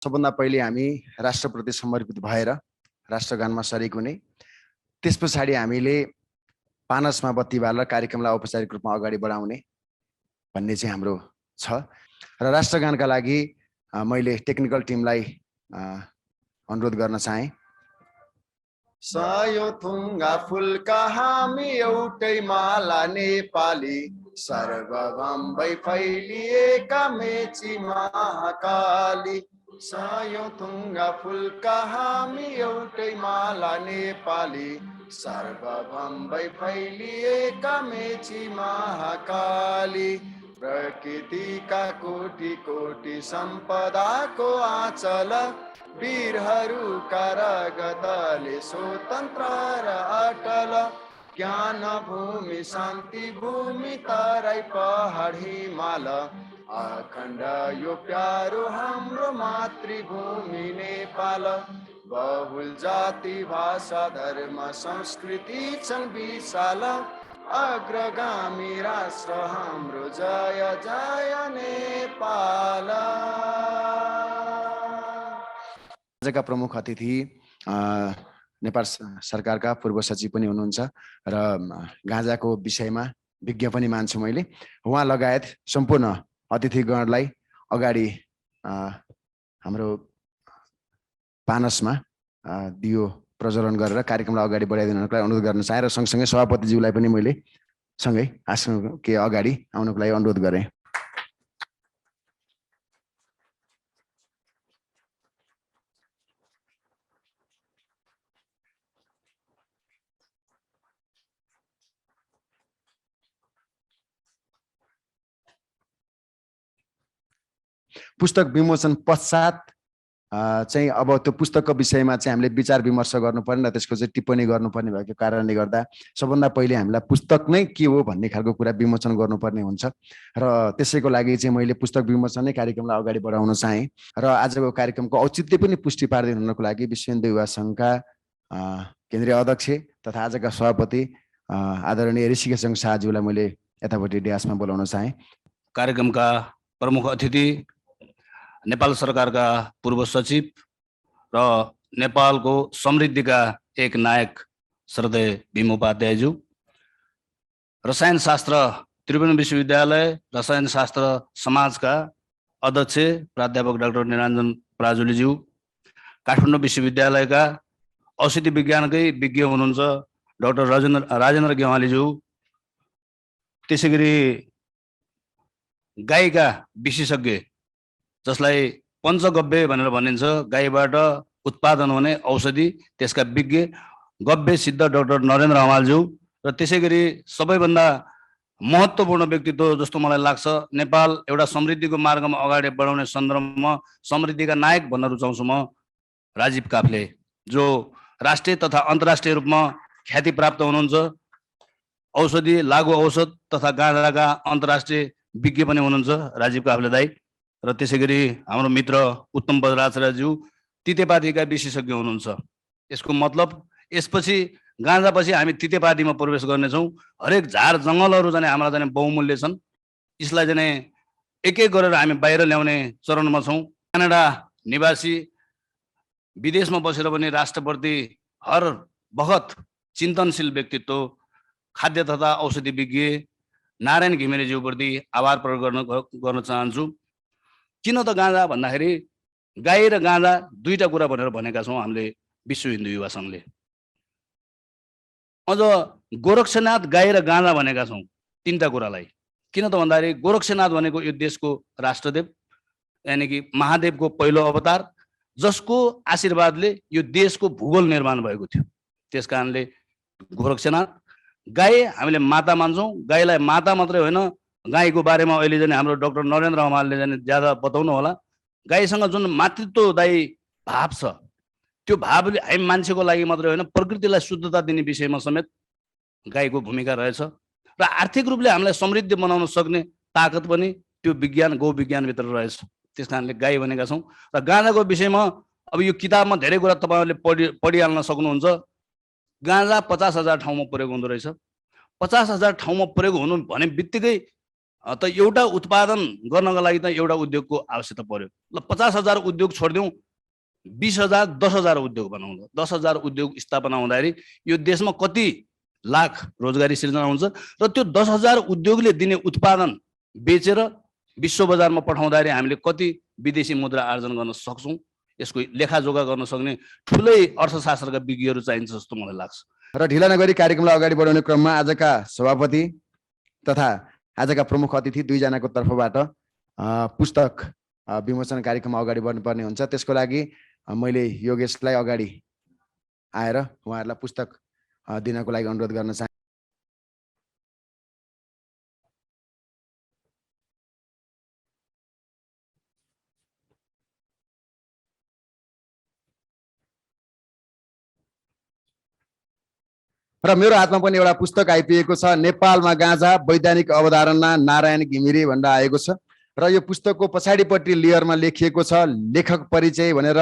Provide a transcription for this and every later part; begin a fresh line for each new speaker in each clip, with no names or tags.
सबभन्दा पहिले हामी राष्ट्रप्रति समर्पित भएर राष्ट्रगानमा सरिक हुने, त्यस पछाडि हामीले पानसमा बत्ती बालेर कार्यक्रमलाई औपचारिक रूपमा अगाडि बढाउने भन्ने चाहिँ हाम्रो छ। र राष्ट्रगानका लागि मैले टेक्निकल टिमलाई अनुरोध गर्न चाहे। सयो थुङ्गा फुलका हामी एउटै माला नेपाली, सर्वभम्बै फैलिएका मेची महाकाली। सयो थुङ्गा फुलका हामी एउटै माला नेपाली, सर्वभम्बै फैलिएका मेची महाकाली। प्रकृतिका कोटि कोटि सम्पदाको आँचल, वीरहरूका रगतले स्वतन्त्र र अटल। ज्ञान भूमि शान्ति भूमि तराई पहाड हिमाल, अखण्ड यो प्यारो हाम्रो मातृभूमि नेपाल। बहुल जाति भाषा धर्म संस्कृति छन् विशाल, अग्रगामी राष्ट्र हाम्रो जय जय नेपाल। आजका प्रमुख अतिथि नेपाल सरकारका पूर्व सचिव पनि हुनुहुन्छ र गाँजाको विषयमा विज्ञ पनि मान्छु मैले। उहाँ लगायत सम्पूर्ण अतिथिगणलाई अगाडि हाम्रो पानसमा दियो प्रज्वलन गरेर कार्यक्रमलाई अगाडि बढाइदिनको लागि अनुरोध गर्न चाहे र सँगसँगै सभापतिज्यूलाई पनि मैले सँगै आसन के अगाडि आउनको लागि अनुरोध गरेँ। पुस्तक विमोचन पश्चात चाहिँ अब त्यो पुस्तकको विषयमा चाहिँ हामीले विचार विमर्श गर्नुपर्ने र त्यसको चाहिँ टिप्पणी गर्नुपर्ने भएको कारणले गर्दा सबभन्दा पहिले हामीलाई पुस्तक नै के हो भन्ने खालको कुरा विमोचन गर्नुपर्ने हुन्छ र त्यसैको लागि चाहिँ मैले पुस्तक विमोचन नै कार्यक्रमलाई अगाडि बढाउन चाहेँ। र आजको कार्यक्रमको औचित्य पनि पुष्टि पारिदिनुको लागि विश्व हिन्दू युवा सङ्घका केन्द्रीय अध्यक्ष तथा आजका सभापति आदरणीय ऋषिकेश शाहज्यूलाई मैले यतापट्टि ड्यासमा बोलाउन चाहेँ।
कार्यक्रमका प्रमुख अतिथि, नेपाल सरकारका पूर्व सचिव र नेपालको समृद्धिका एक नायक श्रद्धेय भीम उपाध्यायज्यू, रसायन शास्त्र त्रिभुवन विश्वविद्यालय रसायन शास्त्र समाजका अध्यक्ष प्राध्यापक डाक्टर निरञ्जन पराजुलीज्यू, काठमाडौँ विश्वविद्यालयका औषधि विज्ञानकै विज्ञ हुनुहुन्छ डाक्टर राजेन्द्र गेवालीज्यू, त्यसै गरी गाईका विशेषज्ञ जसलाई पञ्चगव्य भनेर भनिन्छ, गाईबाट उत्पादन हुने औषधि त्यसका विज्ञ गव्य सिद्ध डाक्टर नरेन्द्र हमालज्यू, र त्यसै गरी सबैभन्दा महत्त्वपूर्ण व्यक्तित्व जस्तो मलाई लाग्छ नेपाल एउटा समृद्धिको मार्गमा अगाडि बढाउने सन्दर्भमा समृद्धिका नायक भन्न रुचाउँछु म, राजीव काफ्ले, जो राष्ट्रिय तथा अन्तर्राष्ट्रिय रूपमा ख्याति प्राप्त हुनुहुन्छ। औषधि लागु औषध तथा गाँजाका अन्तर्राष्ट्रिय विज्ञ पनि हुनुहुन्छ राजीव काफ्ले दाई। र त्यसै गरी हाम्रो मित्र उत्तम बज्राचार्यज्यू तितेपातीका विशेषज्ञ हुनुहुन्छ। यसको मतलब यसपछि गाँजापछि हामी तितेपातीमा प्रवेश गर्नेछौँ। हरेक झार जङ्गलहरू जाने हाम्रा जाने बहुमूल्य छन्, यसलाई जाने एक एक गरेर हामी बाहिर ल्याउने चरणमा छौँ। क्यानाडा निवासी विदेशमा बसेर पनि राष्ट्रप्रति हर बखत चिन्तनशील व्यक्तित्व खाद्य तथा औषधि विज्ञ नारायण घिमिरेज्यूप्रति आभार प्रकट गर्न चाहन्छु। किन त गाँजा भन्दाखेरि गाई र गाँजा दुईटा कुरा भनेर भनेका छौँ हामीले विश्व हिन्दू युवा सङ्घले। अझ गोरक्षनाथ गाई र गाँजा भनेका छौँ तीनटा कुरालाई। किन त भन्दाखेरि गोरक्षनाथ भनेको यो देशको राष्ट्रदेव यानि कि महादेवको पहिलो अवतार, जसको आशीर्वादले यो देशको भूगोल निर्माण भएको थियो। त्यस कारणले गोरक्षनाथ। गाई हामीले माता मान्छौँ। गाईलाई माता मात्रै होइन, गाईको बारेमा अहिले जाने हाम्रो डाक्टर नरेन्द्र हमालले जाने ज्यादा बताउनु होला। गाईसँग जुन मातृत्वदायी भाव छ, त्यो भावले हामी मान्छेको लागि मात्रै होइन प्रकृतिलाई शुद्धता दिने विषयमा समेत गाईको भूमिका रहेछ। र आर्थिक रूपले हामीलाई समृद्धि बनाउन सक्ने ताकत पनि त्यो विज्ञान गौ विज्ञानभित्र रहेछ। त्यस कारणले गाई भनेका छौँ। र गाँजाको विषयमा अब यो किताबमा धेरै कुरा तपाईँहरूले पढिहाल्न सक्नुहुन्छ। गाँजा 50,000 ठाउँमा प्रयोग हुँदो रहेछ। 50,000 ठाउँमा प्रयोग हुनु भने बित्तिकै त एउटा उत्पादन गर्नको लागि त एउटा उद्योगको आवश्यकता पर्यो। ल 50,000 उद्योग छोडिदिउँ, 20,000 10,000 उद्योग बनाउँदा 10,000 उद्योग स्थापना हुँदाखेरि यो देशमा कति लाख रोजगारी सिर्जना हुन्छ र त्यो 10,000 उद्योगले दिने उत्पादन बेचेर विश्व बजारमा पठाउँदाखेरि हामीले कति विदेशी मुद्रा आर्जन गर्न सक्छौँ, यसको लेखाजोखा गर्न सक्ने ठुलै अर्थशास्त्रका विज्ञहरू चाहिन्छ जस्तो मलाई लाग्छ।
र ढिला नगरी कार्यक्रमलाई अगाडि बढाउने क्रममा आजका सभापति तथा आजका प्रमुख अतिथि दुईजनाको तर्फबाट पुस्तक विमोचन कार्यक्रम अगाडि बढ्नुपर्ने हुन्छ। त्यसको लागि मैले योगेशलाई अगाडि आएर उहाँहरूलाई पुस्तक दिनको लागि अनुरोध गर्न चाहन्छु। र मेरो हातमा पनि एउटा पुस्तक आइपुगेको छ, नेपालमा गाँजा वैज्ञानिक अवधारणा नारायण घिमिरे भनेर आएको छ। र यो पुस्तकको पछाडिपट्टि लेयरमा लेखिएको छ लेखक परिचय भनेर।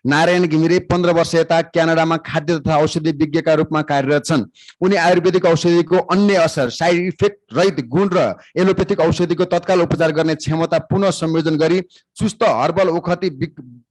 नारायण घिमिरे 15 वर्ष यता क्यानाडामा खाद्य तथा औषधि विज्ञका रूपमा कार्यरत छन्। उनी आयुर्वेदिक औषधिको अन्य असर, साइड इफेक्ट रहित गुण र एलोपेथिक औषधिको तत्काल उपचार गर्ने क्षमता पुनः संयोजन गरी सुस्त हर्बल ओखती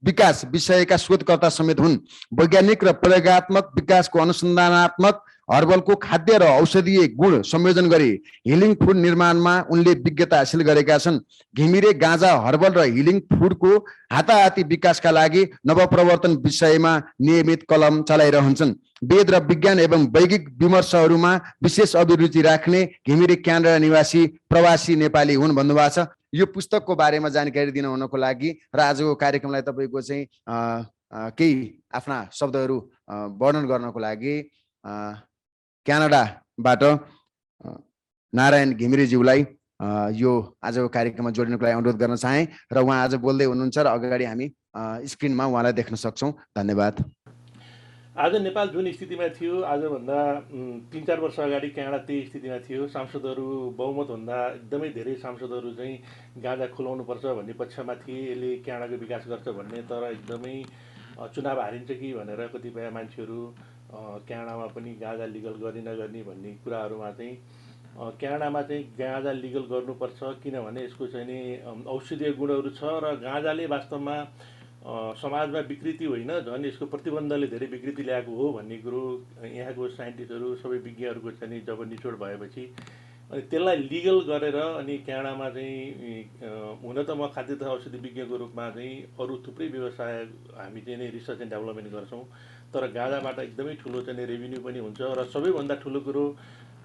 विकास विषयका शोधकर्ता समेत हुन्। वैज्ञानिक र प्रयोगात्मक विकासको अनुसन्धानात्मक हर्बलको खाद्य र औषधीय गुण संयोजन गरी हिलिङ फुड निर्माणमा उनले विज्ञता हासिल गरेका छन्। घिमिरे गाँजा, हर्बल र हिलिङ फुडको हाताहाती विकासका लागि नवप्रवर्तन विषयमा नियमित कलम चलाइरहन्छन्। वेद र विज्ञान एवं वैज्ञिक विमर्शहरूमा विशेष अभिरुचि राख्ने घिमिरे क्यानाडा निवासी प्रवासी नेपाली हुन् भन्नुभएको छ। यो पुस्तकको बारेमा जानकारी दिन हुनको लागि र आजको कार्यक्रमलाई तपाईँको चाहिँ केही आफ्ना शब्दहरू वर्णन गर्नको लागि क्यानाडाबाट नारायण घिमिरेज्यूलाई यो आजको कार्यक्रममा जोडिनको लागि अनुरोध गर्न चाहे र उहाँ आज बोल्दै हुनुहुन्छ र अगाडि हामी स्क्रिनमा उहाँलाई देख्न सक्छौँ। धन्यवाद।
आज नेपाल जुन स्थितिमा थियो, आजभन्दा 3-4 वर्ष अगाडि क्यानाडा त्यही स्थितिमा थियो। सांसदहरू बहुमतभन्दा एकदमै धेरै सांसदहरू चाहिँ गाँजा खुलाउनुपर्छ भन्ने पक्षमा थिए, यसले क्यानाडाको विकास गर्छ भन्ने। तर एकदमै चुनाव हारिन्छ कि भनेर कतिपय मान्छेहरू क्यानाडामा पनि गाँजा लिगल गर्ने नगर्ने भन्ने कुराहरूमा चाहिँ क्यानाडामा चाहिँ गाँजा लिगल गर्नुपर्छ, किनभने यसको चाहिँ नि औषधीय गुणहरू छ र गाँजाले वास्तवमा समाजमा विकृति होइन, झन् यसको प्रतिबन्धले धेरै विकृति ल्याएको हो भन्ने कुरो यहाँको साइन्टिस्टहरू सबै विज्ञहरूको चाहिँ जब निचोड भएपछि अनि त्यसलाई लिगल गरेर अनि क्यानाडामा चाहिँ हुन त म खाद्य तथा औषधि विज्ञको रूपमा चाहिँ अरू थुप्रै व्यवसाय हामी चाहिँ नै रिसर्च एन्ड डेभलपमेन्ट गर्छौँ। तर गाँजाबाट एकदमै ठुलो चाहिँ रेभिन्यू पनि हुन्छ र सबैभन्दा ठुलो कुरो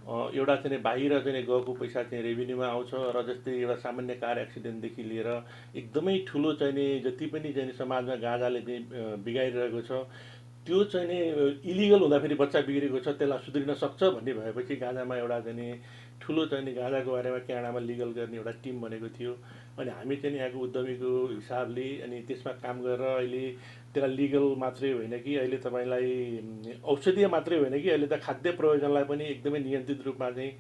एउटा चाहिँ बाहिर चाहिँ गएको पैसा चाहिँ रेभिन्यूमा आउँछ। र जस्तै एउटा सामान्य कार एक्सिडेन्टदेखि लिएर एकदमै ठुलो चाहिँ जति पनि चाहिँ समाजमा गाँजाले चाहिँ बिगाइरहेको छ त्यो चाहिँ नि इलिगल हुँदाखेरि बच्चा बिग्रेको छ, त्यसलाई सुध्रिन सक्छ भन्ने भएपछि गाँजामा एउटा चाहिँ ठुलो चाहिँ नि गाँजाको बारेमा क्यानाडामा लिगल गर्ने एउटा टिम बनेको थियो। अनि हामी चाहिँ यहाँको उद्यमीको हिसाबले अनि त्यसमा काम गरेर अहिले त्यसलाई लिगल मात्रै होइन कि अहिले तपाईँलाई औषधीय मात्रै होइन कि अहिले त खाद्य प्रयोजनलाई पनि एकदमै नियन्त्रित रूपमा चाहिँ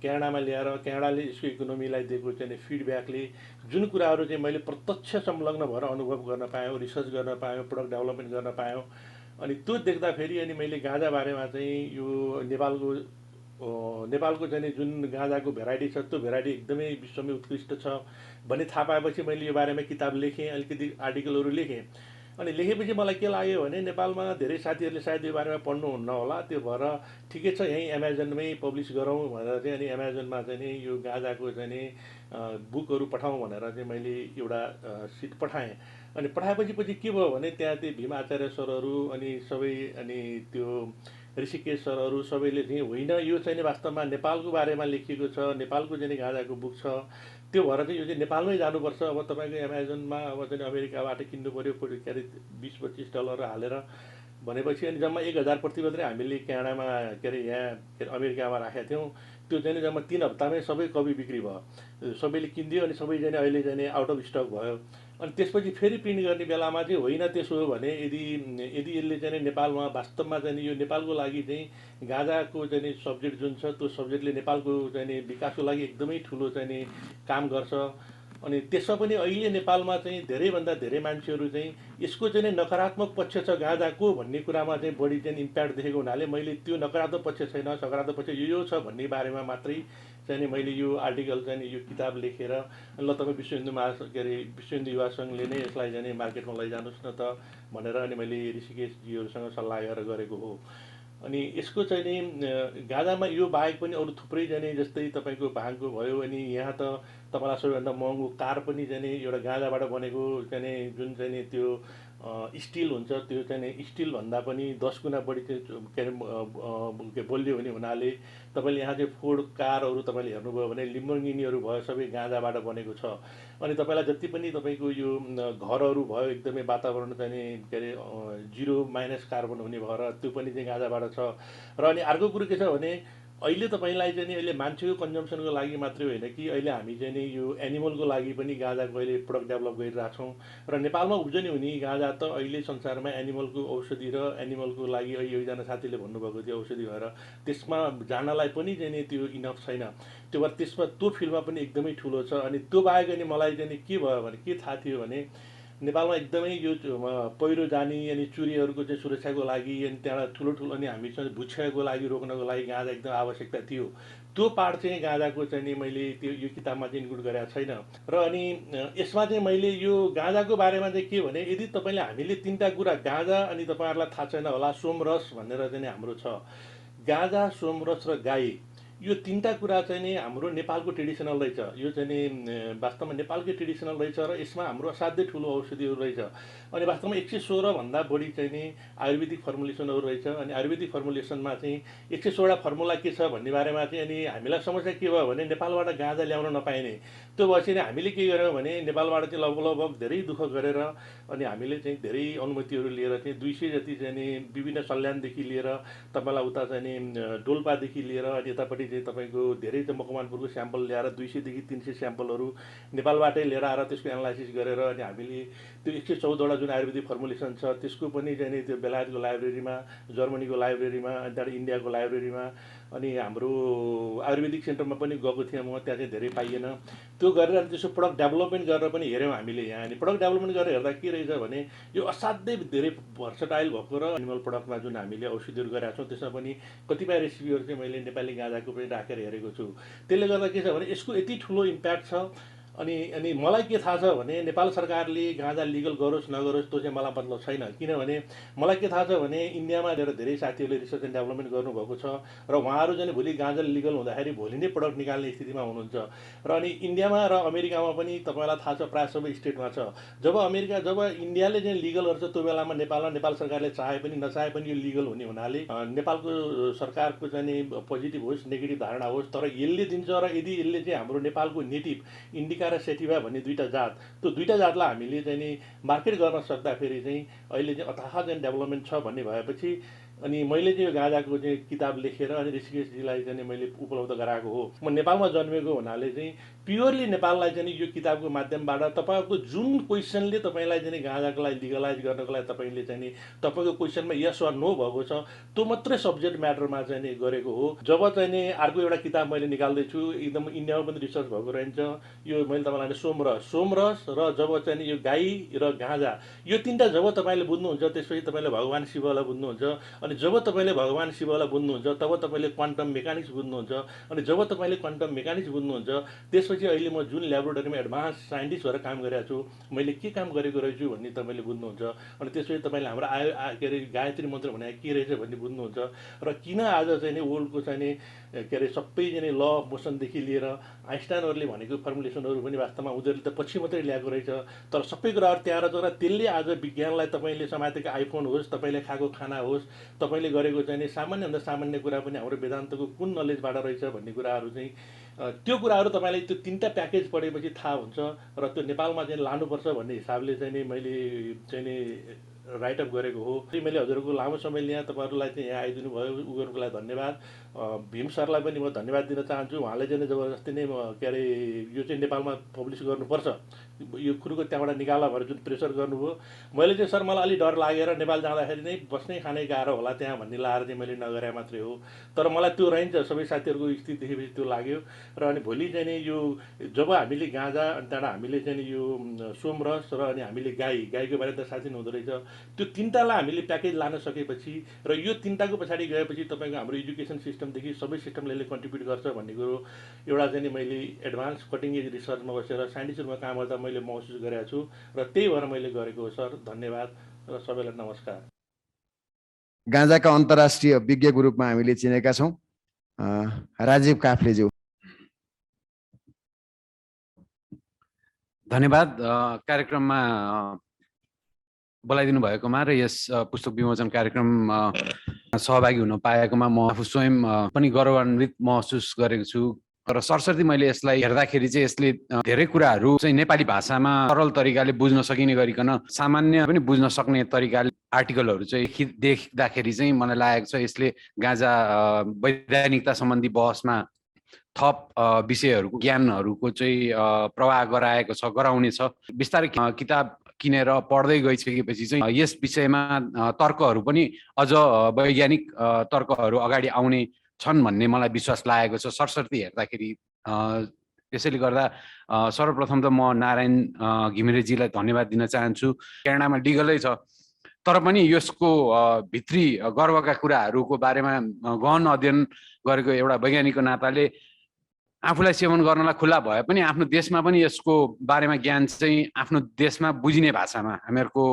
क्यानाडामा ल्याएर क्यानाडाले यसको इकोनोमीलाई दिएको चाहिँ फिडब्याकले जुन कुराहरू चाहिँ मैले प्रत्यक्ष संलग्न भएर अनुभव गर्न पाएँ, रिसर्च गर्न पाएँ, प्रडक्ट डेभलपमेन्ट गर्न पाएँ। अनि त्यो देख्दाखेरि अनि मैले गाँजा बारेमा चाहिँ यो नेपालको चाहिँ जुन गाँजाको भेराइटी छ त्यो भेराइटी एकदमै विश्वमै उत्कृष्ट छ भन्ने थाहा पाएपछि मैले यो बारेमा किताब लेखेँ, अलिकति आर्टिकलहरू लेखेँ। अनि लेखेपछि मलाई के लाग्यो भने नेपालमा धेरै साथीहरूले सायद यो बारेमा पढ्नुहुन्न होला, त्यो भएर ठिकै छ यहीँ एमाजोनमै पब्लिस गरौँ भनेर चाहिँ अनि एमाजोनमा चाहिँ नि यो गाँजाको चाहिँ नि बुकहरू पठाउँ भनेर चाहिँ मैले एउटा सिट पठाएँ। अनि पठाएपछि के भयो भने त्यहाँ त्यो भीम आचार्य सरहरू अनि सबै अनि त्यो ऋषिकेश सरहरू सबैले चाहिँ होइन यो चाहिँ वास्तवमा नेपालको बारेमा लेखिएको छ, नेपालको चाहिँ गाँजाको बुक छ, त्यो भएर चाहिँ यो चाहिँ नेपालमै जानुपर्छ। अब तपाईँको एमाजोनमा अब चाहिँ अमेरिकाबाट किन्नु पऱ्यो के अरे $20-25 हालेर भनेपछि अनि जम्मा 1000 प्रति मात्रै हामीले क्यानाडामा के अरे यहाँ के अरे अमेरिकामा राखेका थियौँ। त्यो चाहिँ जम्मा 3 हप्तामै सबै कपी बिक्री भयो, सबैले किनिदियो। अनि सबै चाहिँ अहिले चाहिँ आउट अफ स्टक भयो। अनि त्यसपछि फेरि प्रिन्ट गर्ने बेलामा चाहिँ होइन त्यसो हो भने यदि यसले चाहिँ नेपालमा वास्तवमा चाहिँ यो नेपालको लागि चाहिँ गाँजाको चाहिँ सब्जेक्ट जुन छ त्यो सब्जेक्टले नेपालको चाहिँ विकासको लागि एकदमै ठुलो चाहिँ काम गर्छ। अनि त्यसमा पनि अहिले नेपालमा चाहिँ धेरैभन्दा धेरै मान्छेहरू चाहिँ यसको चाहिँ नकारात्मक पक्ष छ गाँजाको भन्ने कुरामा चाहिँ बढी चाहिँ इम्प्याक्ट देखेको हुनाले मैले त्यो नकारात्मक पक्ष छैन, सकारात्मक पक्ष यो छ भन्ने बारेमा मात्रै चाहिँ नि मैले यो आर्टिकल चाहिँ नि यो किताब लेखेर ल तपाईँ विश्व हिन्दू के अरे विश्व हिन्दू युवा सङ्घले नै यसलाई चाहिँ नि मार्केटमा लैजानुहोस् न त भनेर अनि मैले ऋषिकेशजीहरूसँग सल्लाह गरेको हो। अनि यसको चाहिँ नि गाजामा यो बाहेक पनि अरू थुप्रै चाहिँ नि जस्तै तपाईँको भाङको भयो। अनि यहाँ त तपाईँलाई सबैभन्दा महँगो कार पनि चाहिँ नि एउटा गाजाबाट बनेको चाहिँ नि जुन चाहिँ नि त्यो स्टिल हुन्छ त्यो चाहिँ नि स्टिलभन्दा पनि 10 गुणा बढी चाहिँ के अरे बलियो हुने हुनाले तपाईँले यहाँ चाहिँ फोर्ड कारहरू तपाईँले हेर्नुभयो भने लिम्बोर्गिनीहरू भयो सबै गाजाबाट बनेको छ। अनि तपाईँलाई जति पनि तपाईँको यो घरहरू भयो एकदमै वातावरण चाहिँ नि के अरे 0 माइनस कार्बन हुने भएर त्यो पनि चाहिँ गाजाबाट छ। र अनि अर्को कुरो के छ भने अहिले तपाईँलाई चाहिँ नि अहिले मान्छेको कन्जम्सनको लागि मात्रै होइन कि अहिले हामी चाहिँ नि यो एनिमलको लागि पनि गाजाको अहिले प्रडक्ट डेभलप गरिरहेको छौँ। र नेपालमा उब्जनी हुने गाजा त अहिले संसारमा एनिमलको औषधि र एनिमलको लागि अहिले एकजना साथीले भन्नुभएको थियो औषधि भएर त्यसमा जानलाई पनि चाहिँ नि त्यो इनफ छैन। त्यो भएर त्यसमा त्यो फिल्डमा पनि एकदमै ठुलो छ। अनि त्यो बाहेक अनि मलाई चाहिँ नि के भयो भने के थाहा थियो भने नेपालमा एकदमै यो पहिरो जाने अनि चुरीहरूको चाहिँ सुरक्षाको लागि अनि त्यहाँबाट ठुलो अनि हामीसँग भुक्षयको लागि रोक्नको लागि गाँजा एकदम आवश्यकता थियो। त्यो पार्ट चाहिँ गाँजाको चाहिँ नि मैले त्यो यो किताबमा चाहिँ इन्क्लुड गरेको छैन। र अनि यसमा चाहिँ मैले यो गाँजाको बारेमा चाहिँ के भने यदि तपाईँले हामीले 3टा कुरा गाँजा अनि तपाईँहरूलाई थाहा छैन होला सोमरस भनेर चाहिँ हाम्रो छ। गाँजा सोमरस र गाई यो 3टा कुरा चाहिँ नि हाम्रो नेपालको ट्रेडिसनल रहेछ। यो चाहिँ नि वास्तवमा नेपालकै ट्रेडिसनल रहेछ र यसमा हाम्रो असाध्यै ठुलो औषधिहरू रहेछ। अनि वास्तवमा 116 भन्दा बढी चाहिँ नि आयुर्वेदिक फर्मुलेसनहरू रहेछ। अनि आयुर्वेदिक फर्मुलेसनमा चाहिँ 116 फर्मुला के छ भन्ने बारेमा चाहिँ अनि हामीलाई समस्या के भयो भने नेपालबाट गाँजा ल्याउन नपाइने। त्यो भएपछि नि हामीले के गर्यौँ भने नेपालबाट चाहिँ लगभग धेरै दुःख गरेर अनि हामीले चाहिँ धेरै अनुमतिहरू लिएर चाहिँ 200 जति चाहिँ नि विभिन्न सल्यानदेखि लिएर तपाईँलाई उता चाहिँ नि डोल्पादेखि लिएर अनि यतापट्टि चाहिँ तपाईँको धेरै चाहिँ मकवानपुरको स्याम्पल ल्याएर 200 देखि 300 स्याम्पलहरू नेपालबाटै लिएर आएर त्यसको एनालाइसिस गरेर अनि हामीले त्यो 114वटा जुन आयुर्वेदिक फर्मुलेसन छ त्यसको पनि चाहिँ नि त्यो बेलायतको लाइब्रेरीमा, जर्मनीको लाइब्रेरीमा, अनि त्यहाँबाट इन्डियाको लाइब्रेरीमा अनि हाम्रो आयुर्वेदिक सेन्टरमा पनि गएको थिएँ म। त्यहाँ चाहिँ धेरै पाइएन। त्यो गरेर अनि त्यसको प्रडक्ट डेभलपमेन्ट गरेर पनि हेऱ्यौँ हामीले यहाँ। अनि प्रडक्ट डेभलपमेन्ट गरेर हेर्दा के रहेछ भने यो असाध्यै धेरै भर्सटाइल भएको र एनिमल प्रडक्टमा जुन हामीले औषधिहरू गरेका छौँ त्यसमा पनि कतिपय रेसिपीहरू चाहिँ मैले नेपाली गाँजाको पनि राखेर हेरेको छु। त्यसले गर्दा के छ भने यसको यति ठुलो इम्प्याक्ट छ। अनि मलाई के थाहा छ भने नेपाल सरकारले गाँजा लिगल गरोस् नगरोस् त्यो चाहिँ मलाई मतलब छैन। किनभने मलाई के थाहा छ भने इन्डियामा धेरै साथीहरूले रिसर्च एन्ड डेभलपमेन्ट गर्नुभएको छ र उहाँहरू चाहिँ भोलि गाँजा लिगल हुँदाखेरि भोलि नै प्रडक्ट निकाल्ने स्थितिमा हुनुहुन्छ। र अनि इन्डियामा र अमेरिकामा पनि तपाईँलाई थाहा छ प्रायः सबै स्टेटमा छ। जब इन्डियाले चाहिँ लिगल गर्छ त्यो बेलामा नेपाल सरकारले चाहे पनि नचाहे पनि यो लिगल हुने हुनाले नेपालको सरकारको चाहिँ पोजिटिभ होस् नेगेटिभ धारणा होस् तर यसले दिन्छ। र यदि यसले चाहिँ हाम्रो नेपालको नेटिभ इन्डिका र सेटिभा भन्ने 2टा जात त्यो 2टा जातलाई हामीले चाहिँ नि मार्केट गर्न सक्दाखेरि चाहिँ अहिले चाहिँ अथाह चाहिँ डेभलपमेन्ट छ भन्ने भएपछि अनि मैले चाहिँ यो गाँजाको चाहिँ किताब लेखेर अनि ऋषिकेशजीलाई चाहिँ मैले उपलब्ध गराएको हो। म नेपालमा जन्मेको हुनाले चाहिँ प्योरली नेपाललाई चाहिँ यो किताबको माध्यमबाट तपाईँको जुन क्वेसनले तपाईँलाई चाहिँ गाँजाको लागि लिगलाइज गर्नको लागि तपाईँले चाहिँ नि तपाईँको क्वेसनमा यस वा नो भएको छ त्यो मात्रै सब्जेक्ट म्याटरमा चाहिँ नि गरेको हो। जब चाहिँ नि अर्को एउटा किताब मैले निकाल्दैछु एकदम इन्डियामा पनि रिसर्च भएको रहन्छ। यो मैले तपाईँलाई सोमरस र जब चाहिँ यो गाई र गाँजा यो 3टा जब तपाईँले बुझ्नुहुन्छ त्यसपछि तपाईँले भगवान् शिवलाई बुझ्नुहुन्छ। अनि जब तपाईँले भगवान् शिवलाई बुझ्नुहुन्छ तब तपाईँले क्वान्टम मेकानिक्स बुझ्नुहुन्छ। अनि जब तपाईँले क्वान्टम मेकानिक्स बुझ्नुहुन्छ त्यसपछि अहिले म जुन ल्याबोरेटरीमा एडभान्स साइन्टिस्ट भएर काम गरिरहेको छु मैले के काम गरेको रहेछु भन्ने तपाईँले बुझ्नुहुन्छ। अनि त्यसपछि तपाईँले हाम्रो के अरे गायत्री मन्त्र भनेको के रहेछ भन्ने बुझ्नुहुन्छ। र किन आज चाहिँ नि वर्ल्डको चाहिँ नि के अरे सबै चाहिँ ल अफ मोसनदेखि लिएर आइन्स्टाइनहरूले भनेको फर्मुलेसनहरू पनि वास्तवमा उनीहरूले त पछि मात्रै ल्याएको रहेछ तर सबै कुराहरू त्यहाँ रहेछ। र त्यसले आज विज्ञानलाई तपाईँले समातेको आइफोन होस् तपाईँले खाएको खाना होस् तपाईँले गरेको चाहिँ नि सामान्यभन्दा सामान्य कुरा पनि हाम्रो वेदान्तको कुन नलेजबाट रहेछ भन्ने कुराहरू चाहिँ त्यो कुराहरू तपाईँले त्यो 3टा प्याकेज पढेपछि थाहा हुन्छ। र त्यो नेपालमा चाहिँ लानुपर्छ भन्ने हिसाबले चाहिँ नि मैले चाहिँ नि राइटअप गरेको हो। मैले हजुरको लामो समय लिएँ तपाईँहरूलाई चाहिँ यहाँ आइदिनु भयो उनीहरूको लागि धन्यवाद। भीम सरलाई पनि म धन्यवाद दिन चाहन्छु। उहाँले चाहिँ जबरजस्ती नै के अरे यो चाहिँ नेपालमा पब्लिस गर्नुपर्छ यो कुरोको त्यहाँबाट निकाला भनेर जुन प्रेसर गर्नुभयो, मैले चाहिँ सर मलाई अलिक डर लागेर नेपाल जाँदाखेरि नै बस्नै खानै गाह्रो होला त्यहाँ भन्ने लाएर चाहिँ मैले नगरे मात्रै हो। तर मलाई त्यो रहन्छ, सबै साथीहरूको स्थिति देखेपछि त्यो लाग्यो। र अनि भोलि चाहिँ नि यो जब हामीले गाँजा अनि त्यहाँबाट हामीले चाहिँ नि यो सोमरस र अनि हामीले गाईको बारे त साँच्चै हुँदो रहेछ, त्यो तिनवटालाई हामीले प्याकेज लान सकेपछि र यो तिनवटाको पछाडि गएपछि तपाईँको हाम्रो एजुकेसन सिस्टमदेखि सबै सिस्टमले यसले कन्ट्रिब्युट गर्छ भन्ने कुरो एउटा चाहिँ नि मैले एडभान्स कटिङ एज रिसर्चमा बसेर साइन्टिस्ट रूपमा काम गर्दा मैले महसुस गरेको छु र त्यही भएर मैले गरेको हो सर। धन्यवाद र सबैलाई नमस्कार।
गाँजाका अन्तर्राष्ट्रिय विज्ञको रूपमा हामीले चिनेका छौँ राजीव काफ्लेज्यू।
धन्यवाद कार्यक्रममा बोलाइदिनु भएकोमा र यस पुस्तक विमोचन कार्यक्रममा सहभागी हुन पाएकोमा म आफू स्वयं पनि गौरवान्वित महसुस गरेको छु। र सरसर्ती मैले यसलाई हेर्दाखेरि चाहिँ यसले धेरै कुराहरू चाहिँ नेपाली भाषामा सरल तरिकाले बुझ्न सकिने गरिकन सामान्य पनि बुझ्न सक्ने तरिकाले आर्टिकलहरू चाहिँ देख्दाखेरि चाहिँ मलाई लागेको छ यसले गाँजा वैधानिकता सम्बन्धी बहसमा थप विषयहरूको ज्ञानहरूको चाहिँ प्रवाह गराएको छ, गराउने छ। बिस्तारै किताब किनेर पढ्दै गइसकेपछि चाहिँ यस विषयमा तर्कहरू पनि अझ वैज्ञानिक तर्कहरू अगाडि आउने छन् भन्ने मलाई विश्वास लागेको छ सरसर्ती हेर्दाखेरि। त्यसैले गर्दा सर्वप्रथम त म नारायण घिमिरेजीलाई धन्यवाद दिन चाहन्छु। प्रेरणामा डिगलै छ तर पनि यसको भित्री गर्वका कुराहरूको बारेमा गहन अध्ययन गरेको एउटा वैज्ञानिकको नाताले आफूलाई सेवन गर्नलाई खुल्ला भए पनि आफ्नो देशमा पनि यसको बारेमा ज्ञान चाहिँ आफ्नो देशमा बुझिने भाषामा हामीहरूको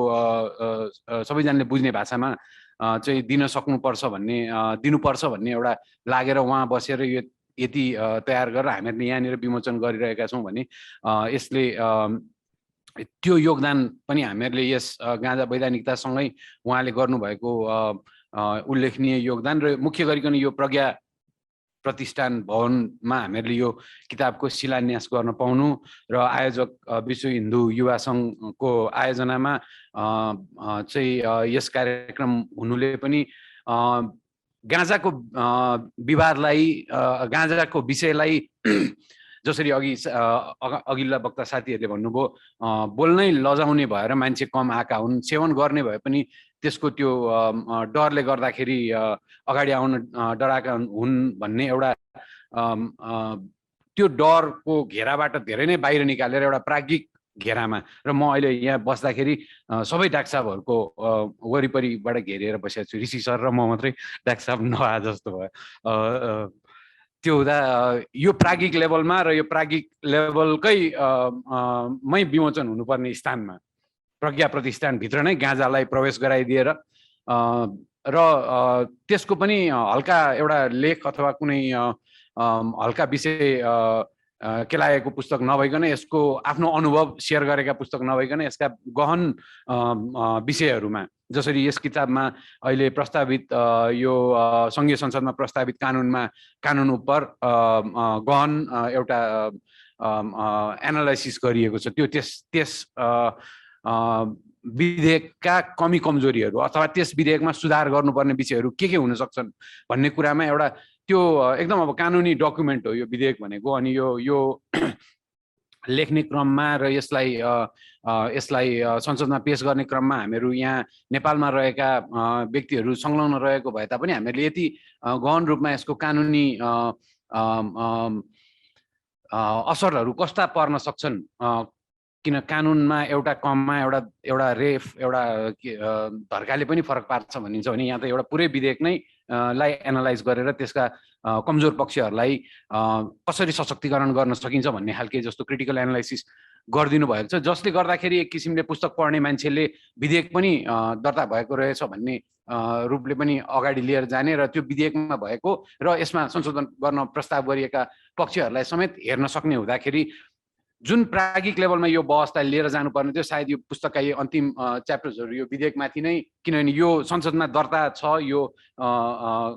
सबैजनाले बुझ्ने भाषामा चाहिँ दिनुपर्छ भन्ने एउटा लागेर उहाँ बसेर यो यति तयार गरेर हामीहरूले यहाँनिर विमोचन गरिरहेका छौँ भने यसले त्यो योगदान पनि हामीहरूले यस गाँजा वैधानिकतासँगै उहाँले गर्नुभएको उल्लेखनीय योगदान र मुख्य गरिकन यो प्रज्ञा प्रतिष्ठान भवनमा हामीहरूले यो किताबको शिलान्यास गर्न पाउनु र आयोजक विश्व हिन्दू युवा सङ्घको आयोजनामा चाहिँ यस कार्यक्रम हुनुले पनि गाँजाको विवादलाई गाँजाको विषयलाई जसरी अघिल्ला वक्ता साथीहरूले भन्नुभयो बोल्नै लजाउने भएर मान्छे कम आएका हुन्, सेवन गर्ने भए पनि त्यसको त्यो डरले गर्दाखेरि अगाडि आउन डराएका हुन् भन्ने एउटा त्यो डरको घेराबाट धेरै नै बाहिर निकालेर एउटा प्राज्ञिक घेरामा र म अहिले यहाँ बस्दाखेरि सबै डाक्टर साहबहरूको वरिपरिबाट घेरेर बसेको छु। ऋषि सर र म मात्रै डाक्टर साहब नभए जस्तो भयो। त्यो हुँदा यो प्राज्ञिक लेभलमा र यो प्राज्ञिक लेभलकै मै विमोचन हुनुपर्ने स्थानमा प्रज्ञा प्रतिष्ठानभित्र नै गाँजालाई प्रवेश गराइदिएर र त्यसको पनि हल्का एउटा लेख अथवा कुनै हल्का विषय केलाएको पुस्तक नभइकन यसको आफ्नो अनुभव सेयर गरेका पुस्तक नभइकन यसका गहन विषयहरूमा जसरी यस किताबमा अहिले प्रस्तावित यो सङ्घीय संसदमा प्रस्तावित कानुन उपर गहन एउटा एनालाइसिस गरिएको छ। त्यो त्यस विधेयकका कमी कमजोरीहरू अथवा त्यस विधेयकमा सुधार गर्नुपर्ने विषयहरू के हुन सक्छन् भन्ने कुरामा एउटा त्यो एकदम अब कानुनी डकुमेन्ट हो यो विधेयक भनेको। अनि यो लेख्ने क्रममा र यसलाई संसदमा पेश गर्ने क्रममा हामीहरू यहाँ नेपालमा रहेका व्यक्तिहरू संलग्न रहेको भए तापनि हामीहरूले यति गहन रूपमा यसको कानुनी असरहरू कस्ता पर्न सक्छन्, किन कानुनमा एउटा कममा एउटा रेफ एउटा धर्काले पनि फरक पार्छ भनिन्छ भने यहाँ त एउटा पुरै विधेयक नै लाई एनालाइज गरेर त्यसका कमजोर पक्षहरूलाई कसरी सशक्तिकरण गर्न सकिन्छ भन्ने खालके जस्तो क्रिटिकल एनालाइसिस गरिदिनु भएको छ, जसले गर्दाखेरि एक किसिमले पुस्तक पढ्ने मान्छेले विधेयक पनि दर्ता भएको रहेछ भन्ने रूपले पनि अगाडि लिएर जाने र त्यो विधेयकमा भएको र यसमा संशोधन गर्न प्रस्ताव गरिएका पक्षहरूलाई समेत हेर्न सक्ने हुँदाखेरि जुन प्राज्ञिक लेभलमा यो बहसलाई लिएर जानुपर्ने थियो सायद यो पुस्तकका यो अन्तिम च्याप्टर्सहरू यो विधेयकमाथि नै, किनभने यो संसदमा दर्ता छ, यो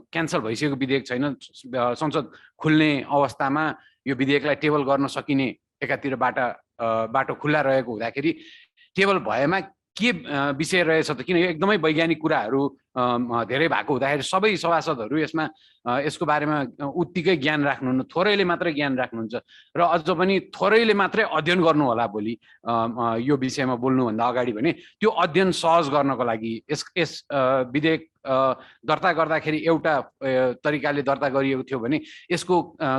क्यान्सल भइसकेको विधेयक छैन, संसद खुल्ने अवस्थामा यो विधेयकलाई टेबल गर्न सकिने एकातिर बाटो खुल्ला रहेको हुँदाखेरि टेबल भएमा के विषय रहेछ त, किन यो एकदमै वैज्ञानिक कुराहरू धेरै भएको हुँदाखेरि सबै सभासदहरू यसमा यसको बारेमा उत्तिकै ज्ञान राख्नुहुन्न, थोरैले मात्रै ज्ञान राख्नुहुन्छ र अझ पनि थोरैले मात्रै अध्ययन गर्नु होला भोलि यो विषयमा बोल्नुभन्दा अगाडि भने त्यो अध्ययन सहज गर्नको लागि यस विधेयक दर्ता गर्दाखेरि एउटा तरिकाले दर्ता गरिएको थियो भने यसको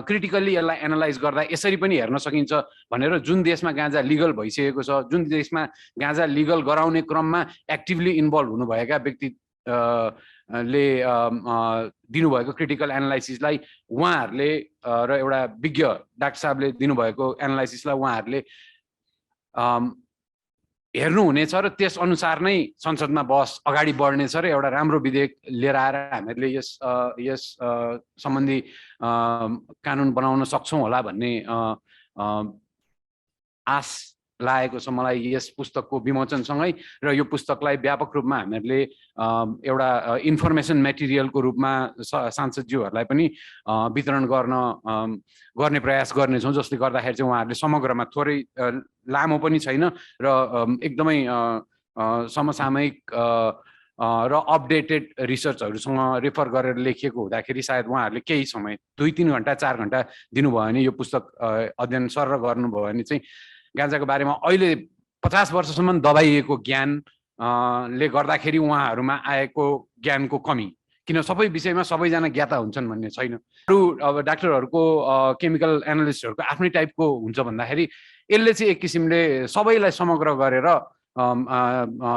क्रिटिकल्ली यसलाई एनालाइज गर्दा यसरी पनि हेर्न सकिन्छ भनेर जुन देशमा गाँजा लिगल भइसकेको छ, जुन देशमा गाँजा लिगल गराउने क्रममा एक्टिभली इन्भल्भ हुनुभएका व्यक्ति ले दिनुभएको क्रिटिकल एनालाइसिसलाई उहाँहरूले र एउटा विज्ञ डाक्टर साहबले दिनुभएको एनालाइसिसलाई उहाँहरूले हेर्नुहुनेछ र त्यस अनुसार नै संसदमा बहस अगाडि बढ्नेछ र एउटा राम्रो विधेयक लिएर आएर हामीहरूले यस सम्बन्धी कानुन बनाउन सक्छौँ होला भन्ने आश लागेको छ मलाई यस पुस्तकको विमोचनसँगै र यो पुस्तकलाई व्यापक रूपमा हामीहरूले एउटा इन्फर्मेसन मेटेरियलको रूपमा सांसदज्यूहरूलाई पनि वितरण गर्ने प्रयास गर्नेछौँ, जसले गर्दाखेरि चाहिँ उहाँहरूले समग्रमा थोरै लामो पनि छैन र एकदमै समसामयिक र अपडेटेड रिसर्चहरूसँग रेफर गरेर लेखिएको हुँदाखेरि सायद उहाँहरूले केही समय 2-3 घण्टा 4 घण्टा दिनुभयो भने यो पुस्तक अध्ययन सर गर्नुभयो भने चाहिँ गाँजाको बारेमा अहिले 50 वर्षसम्म दबाइएको ज्ञान ले गर्दाखेरि उहाँहरूमा आएको ज्ञानको कमी, किन सबै विषयमा सबैजना ज्ञाता हुन्छन् भन्ने छैन। अरू अब डाक्टरहरूको केमिकल एनालिस्टहरूको आफ्नै टाइपको हुन्छ भन्दाखेरि यसले चाहिँ एक किसिमले सबैलाई समग्र गरेर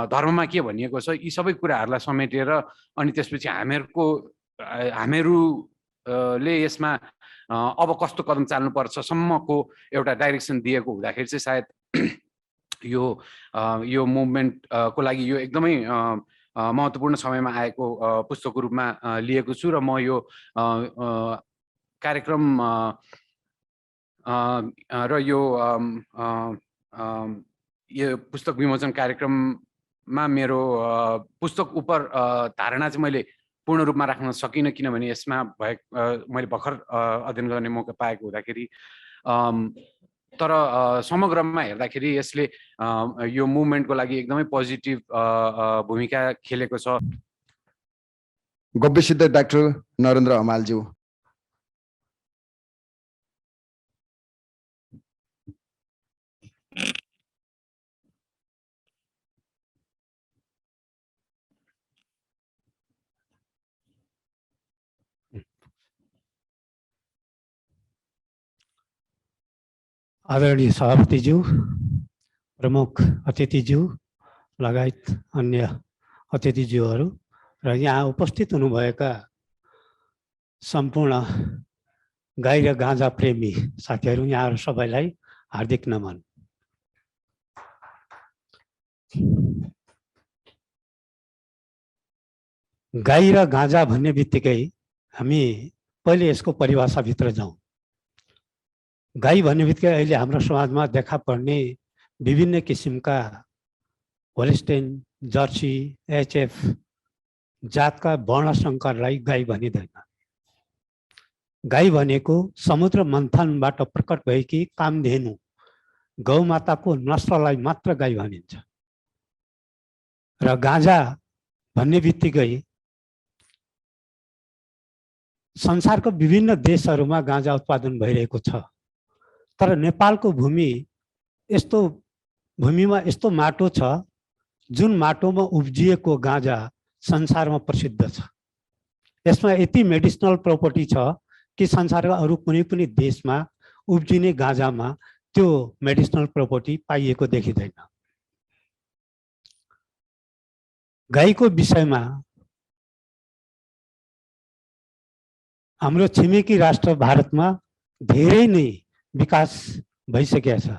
धर्ममा के भनिएको छ यी सबै कुराहरूलाई समेटेर अनि त्यसपछि हामीहरूले यसमा अब कस्तो कदम चाल्नुपर्छ सम्मको एउटा डाइरेक्सन दिएको हुँदाखेरि चाहिँ सायद यो मुभमेन्ट को लागि यो एकदमै महत्त्वपूर्ण समयमा आएको पुस्तकको रूपमा लिएको छु र म यो कार्यक्रम र यो पुस्तक विमोचन कार्यक्रममा मेरो पुस्तक उपर धारणा चाहिँ मैले पूर्ण रूपमा राख्न सकिनँ, किनभने यसमा मैले भर्खर अध्ययन गर्ने मौका पाएको हुँदाखेरि तर समग्रमा हेर्दाखेरि यसले यो मुभमेन्टको लागि एकदमै पोजिटिभ भूमिका खेलेको छ।
गब्बे सिद्ध डाक्टर नरेन्द्र हमालज्यू।
आदरणीय सभापतिज्यू, प्रमुख अतिथिज्यू लगायत अन्य अतिथिज्यूहरू र यहाँ उपस्थित हुनुभएका सम्पूर्ण गाई र गाँजा प्रेमी साथीहरू, यहाँहरू सबैलाई हार्दिक नमन। गाई र गाँजा भन्ने बित्तिकै हामी पहिले यसको परिभाषाभित्र जाउँ। गाई भन्ने बित्तिकै अहिले हाम्रो समाजमा देखा पर्ने विभिन्न किसिमका होलिस्टेन, जर्सी, एचएफ जातका वर्णसङ्करलाई गाई भनिँदैन। गाई भनेको समुद्र मन्थनबाट प्रकट भएकी कामधेनु गौमाताको नस्ललाई मात्र गाई भनिन्छ। र गाँजा भन्ने बित्तिकै संसारको विभिन्न देशहरूमा गाँजा उत्पादन भइरहेको छ, तर नेपालको भूमिमा यस्तो माटो छ जुन माटोमा उब्जिएको गाँजा संसारमा प्रसिद्ध छ। यसमा यति मेडिसिनल प्रपर्टी छ कि संसारका अरू कुनै पनि देशमा उब्जिने गाँजामा त्यो मेडिसिनल प्रपर्टी पाइएको देखिँदैन। गाईको विषयमा हाम्रो छिमेकी राष्ट्र भारतमा धेरै नै विकास भइसकेको छ,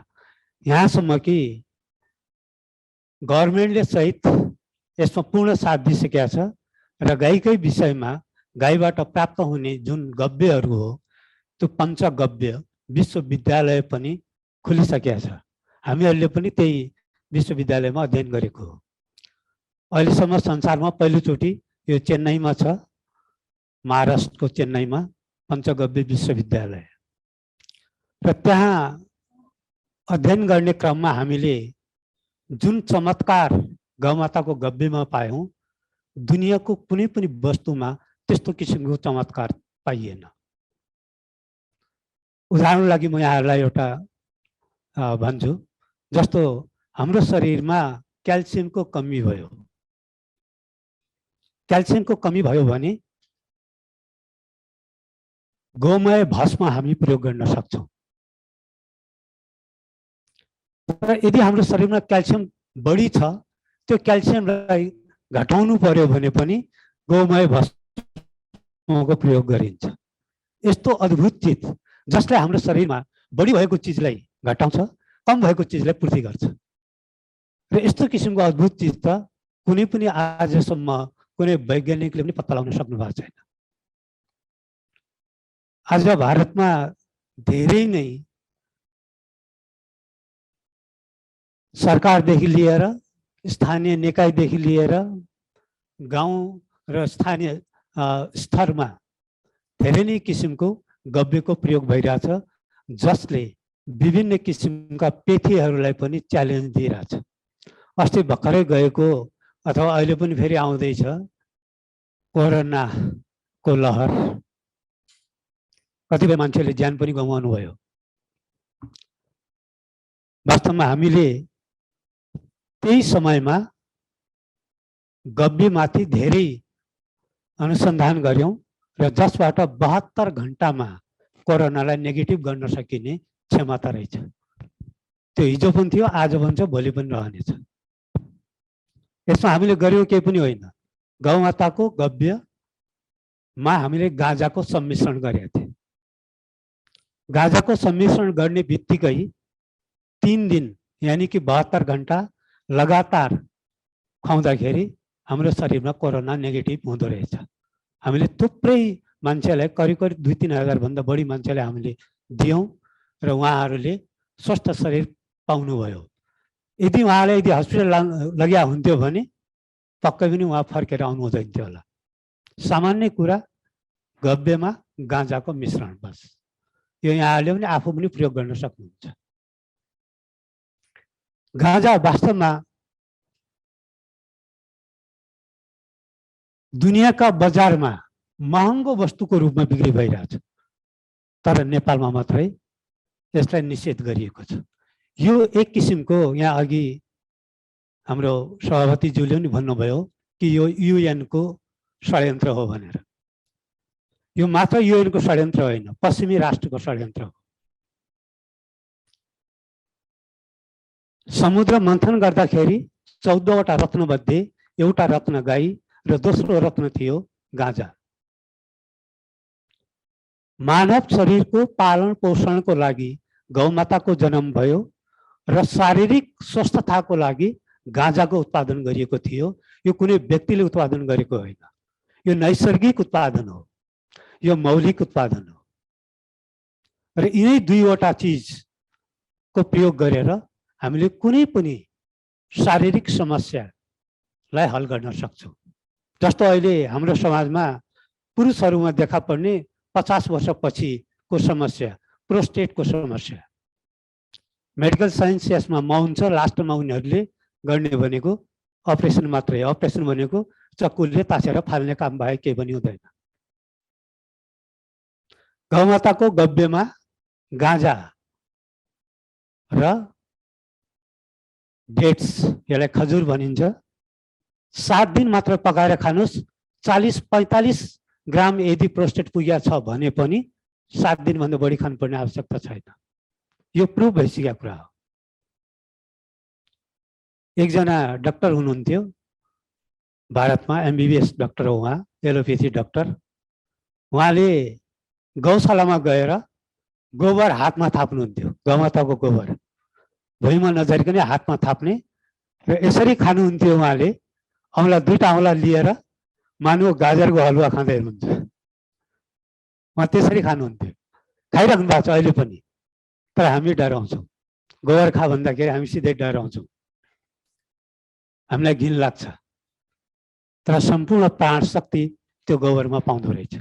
यहाँसम्म कि गभर्नमेन्टले सहित यसमा पूर्ण साथ दिइसकेको छ र गाईकै विषयमा गाईबाट प्राप्त हुने जुन गव्यहरू हो त्यो पञ्चगव्य विश्वविद्यालय पनि खुलिसकेको छ। हामीहरूले पनि त्यही विश्वविद्यालयमा अध्ययन गरेको हो। अहिलेसम्म संसारमा पहिलोचोटि यो चेन्नईमा छ, महाराष्ट्रको चेन्नईमा पञ्चगव्य विश्वविद्यालय। र त्यहाँ अध्ययन गर्ने क्रममा हामीले जुन चमत्कार गौमाताको गव्यमा पायौँ दुनियाँको कुनै पनि वस्तुमा त्यस्तो किसिमको चमत्कार पाइएन। उदाहरणको लागि म यहाँहरूलाई एउटा भन्छु, जस्तो हाम्रो शरीरमा क्याल्सियमको कमी भयो। क्याल्सियमको कमी भयो भने गोमय भस्म हामी प्रयोग गर्न सक्छौँ। तर यदि हाम्रो शरीरमा क्याल्सियम बढी छ, त्यो क्याल्सियमलाई घटाउनु पर्यो भने पनि गोमय भस्मको प्रयोग गरिन्छ। यस्तो अद्भुत चिज जसले हाम्रो शरीरमा बढी भएको चिजलाई घटाउँछ, कम भएको चिजलाई पूर्ति गर्छ। र यस्तो किसिमको अद्भुत चिज त कुनै पनि आजसम्म कुनै वैज्ञानिकले पनि पत्ता लगाउन सक्नु भएको छैन। आज भारतमा धेरै नै सरकारदेखि लिएर स्थानीय निकायदेखि लिएर गाउँ र स्थानीय स्तरमा धेरै नै किसिमको गव्यको प्रयोग भइरहेछ, जसले विभिन्न किसिमका पेथीहरूलाई पनि च्यालेन्ज दिइरहेछ। अस्ति भर्खरै गएको अथवा अहिले पनि फेरि आउँदैछ कोरोनाको लहर, कतिपय मान्छेले ज्यान पनि गुमाउनु भयो। वास्तवमा हामीले त्यही समयमा गव्यमाथि धेरै अनुसन्धान गर्यौं र जसबाट 72 घण्टामा कोरोनालाई नेगेटिभ गर्न सकिने क्षमता रहेछ। त्यो हिजो पनि थियो, आज पनि छ, भोलि पनि रहनेछ। यसमा हामीले गर्यौं केही पनि होइन। गौमाताको गव्यमा हामीले गाँजाको सम्मिश्रण गरेका थियौँ। गाँजाको सम्मिश्रण गर्ने बित्तिकै 3 दिन यानी कि 72 घण्टा लगातार खुवाउँदाखेरि हाम्रो शरीरमा कोरोना नेगेटिभ हुँदो रहेछ। हामीले थुप्रै मान्छेलाई करिब 2-3 हजार भन्दा बढी मान्छेलाई हामीले दियौं र उहाँहरूले स्वस्थ शरीर पाउनुभयो। यदि उहाँले हस्पिटल लग्या हुन्थ्यो भने पक्कै पनि उहाँ फर्केर आउनु हुँदैन थियो होला। सामान्य कुरा गव्यमा गाँजाको मिश्रण बस। यो यहाँहरूले पनि आफू पनि प्रयोग गर्न सक्नुहुन्छ। गाँजा वास्तवमा दुनियाँका बजारमा महँगो वस्तुको रूपमा बिक्री भइरहेछ, तर नेपालमा मात्रै यसलाई निषेध गरिएको छ। यो एक किसिमको, यहाँ अघि हाम्रो सभापतिज्यूले पनि भन्नुभयो कि यो युएनको षड्यन्त्र हो भनेर। यो मात्र युएनको षड्यन्त्र होइन, पश्चिमी राष्ट्रको षड्यन्त्र हो। समुद्र मन्थन गर्दाखेरि 14वटा रत्नमध्ये एउटा रत्न गाई र दोस्रो रत्न थियो गाँजा। मानव शरीरको पालन पोषणको लागि गौमाताको जन्म भयो र शारीरिक स्वस्थताको लागि गाँजाको उत्पादन गरिएको थियो। यो कुनै व्यक्तिले उत्पादन गरेको होइन, यो नैसर्गिक उत्पादन हो, यो मौलिक उत्पादन हो। र यिनै दुईवटा चिजको प्रयोग गरेर हामीले कुनै पनि शारीरिक समस्यालाई हल गर्न सक्छौँ। जस्तो अहिले हाम्रो समाजमा पुरुषहरूमा देखा पर्ने 50 वर्षपछिको समस्या, प्रोस्टेटको समस्या, मेडिकल साइन्स यसमा मौन छ। लास्टमा उनीहरूले गर्ने भनेको अपरेसन मात्रै। अपरेसन भनेको चक्कुले ताछेर फाल्ने काम बाहेक केही पनि हुँदैन। गौमाताको गव्यमा गाँजा र डेट्स, यसलाई खजुर भनिन्छ, 7 दिन मात्र पकाएर खानुस्। 40-45 ग्राम यदि प्रोस्टेट पुगेको छ भने पनि 7 दिनभन्दा बढी खानुपर्ने आवश्यकता छैन। यो प्रुभ भइसकेको कुरा हो। एकजना डाक्टर हुनुहुन्थ्यो भारतमा, एमबीबीएस डाक्टर हो उहाँ, एलोपेथी डाक्टर। उहाँले गौशालामा गएर गोबर हातमा थाप्नुहुन्थ्यो, गौमाताको गोबर भुइँमा नझरिकन हातमा थाप्ने र यसरी खानुहुन्थ्यो। उहाँले औँला 2टा औँला लिएर मानु गाजरको हलुवा खाँदै हुनुहुन्छ, उहाँ त्यसरी खानुहुन्थ्यो। खाइराख्नु भएको छ अहिले पनि। तर हामी डराउँछौँ, गोबर खा भन्दाखेरि हामी सिधै डराउँछौँ, हामीलाई घिन लाग्छ। तर सम्पूर्ण प्राण शक्ति त्यो गोबरमा पाउँदो रहेछ।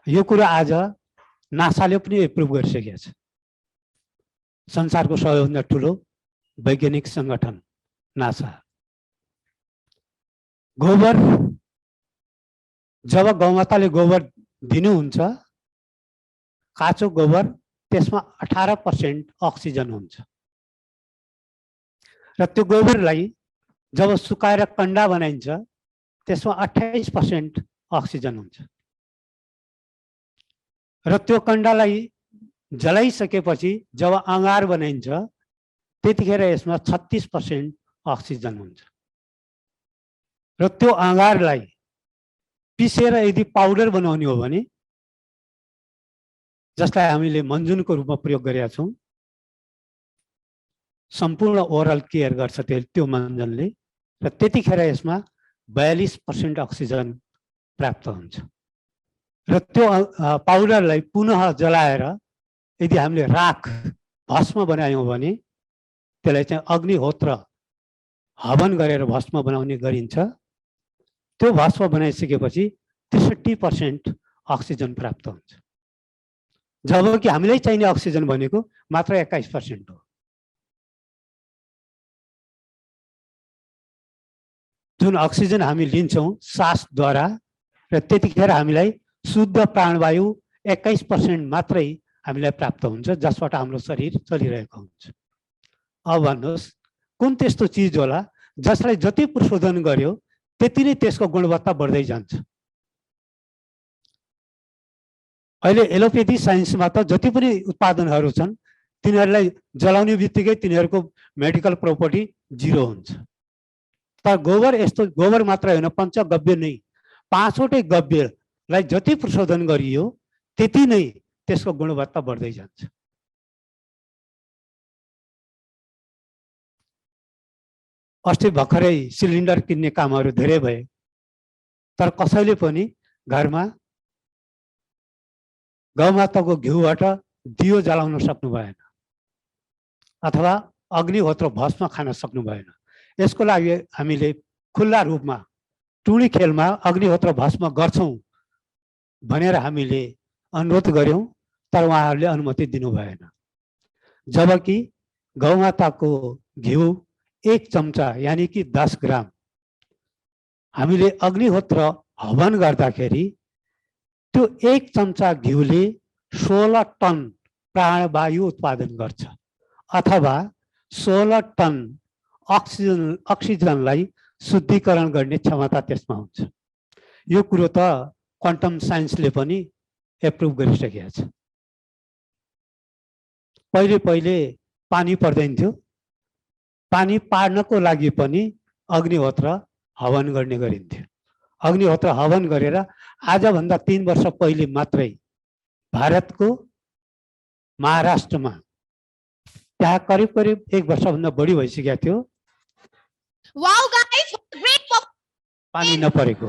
यो कुरा आज नासाले पनि एप्रुभ गरिसकेको छ। संसारको सबैभन्दा ठुलो वैज्ञानिक सङ्गठन नासा। गोबर जब गौमाताले गोबर दिनुहुन्छ, काँचो गोबर त्यसमा 18% अक्सिजन हुन्छ र त्यो गोबरलाई जब सुकाएर कन्डा बनाइन्छ त्यसमा 28% अक्सिजन हुन्छ र त्यो कन्डालाई जलाइसकेपछि जब अँगार बनाइन्छ त्यतिखेर यसमा 36% अक्सिजन हुन्छ र त्यो अँगारलाई पिसेर यदि पाउडर बनाउने हो भने, जसलाई हामीले मन्जुनको रूपमा प्रयोग गरेका छौँ, सम्पूर्ण ओरल केयर गर्छ त्यो मन्जनले र त्यतिखेर यसमा 42% अक्सिजन प्राप्त हुन्छ र त्यो पाउडरलाई पुनः जलाएर यदि हामीले राख भस्म बनायौँ भने त्यसलाई चाहिँ अग्निहोत्र हवन गरेर भस्म बनाउने गरिन्छ। त्यो भस्म बनाइसकेपछि 63% अक्सिजन प्राप्त हुन्छ, जबकि हामीलाई चाहिने अक्सिजन भनेको मात्र 21% हो। जुन अक्सिजन हामी लिन्छौँ सासद्वारा र त्यतिखेर हामीलाई शुद्ध प्राणवायु 21% मात्रै हामीलाई प्राप्त हुन्छ, जसबाट हाम्रो शरीर चलिरहेको हुन्छ। अब भन्नुहोस् कुन त्यस्तो चिज होला जसलाई जति प्रशोधन गर्यो त्यति नै त्यसको गुणवत्ता बढ्दै जान्छ। अहिले एलोपेथी साइन्समा त जति पनि उत्पादनहरू छन् तिनीहरूलाई जलाउने बित्तिकै तिनीहरूको मेडिकल प्रपर्टी 0 हुन्छ। तर गोबर यस्तो गोबर मात्र होइन, पञ्चगव्य नै 5वटै गव्यलाई जति प्रशोधन गरियो त्यति नै त्यसको गुणवत्ता बढ्दै जान्छ। अस्ति भर्खरै सिलिन्डर किन्ने कामहरू धेरै भए, तर कसैले पनि घरमा गौमाताको घिउबाट दियो जलाउन सक्नु भएन अथवा अग्निहोत्र भस्म खान सक्नु भएन। यसको लागि हामीले खुल्ला रूपमा टुँडी खेलमा अग्निहोत्र भस्म गर्छौँ भनेर हामीले अनुरोध गर्यौँ, तर उहाँहरूले अनुमति दिनु भएन। जबकि गौमाताको घिउ 1 चम्चा यानी कि 10 ग्राम हामीले अग्निहोत्र हवन गर्दाखेरि त्यो 1 चम्चा घिउले 16 टन प्राणवायु उत्पादन गर्छ अथवा 16 टन अक्सिजनलाई शुद्धिकरण गर्ने क्षमता त्यसमा हुन्छ। यो कुरो त क्वान्टम साइन्सले पनि एप्रुभ गरिसकेको छ। पहिले पानी पर्दैन थियो, पानी पार्नको लागि पनि अग्निहोत्र हवन गर्ने गरिन्थ्यो। अग्निहोत्र हवन गरेर आजभन्दा 3 वर्ष पहिले मात्रै भारतको महाराष्ट्रमा त्यहाँ करिब 1 वर्षभन्दा बढी भइसकेको थियो पानी नपरेको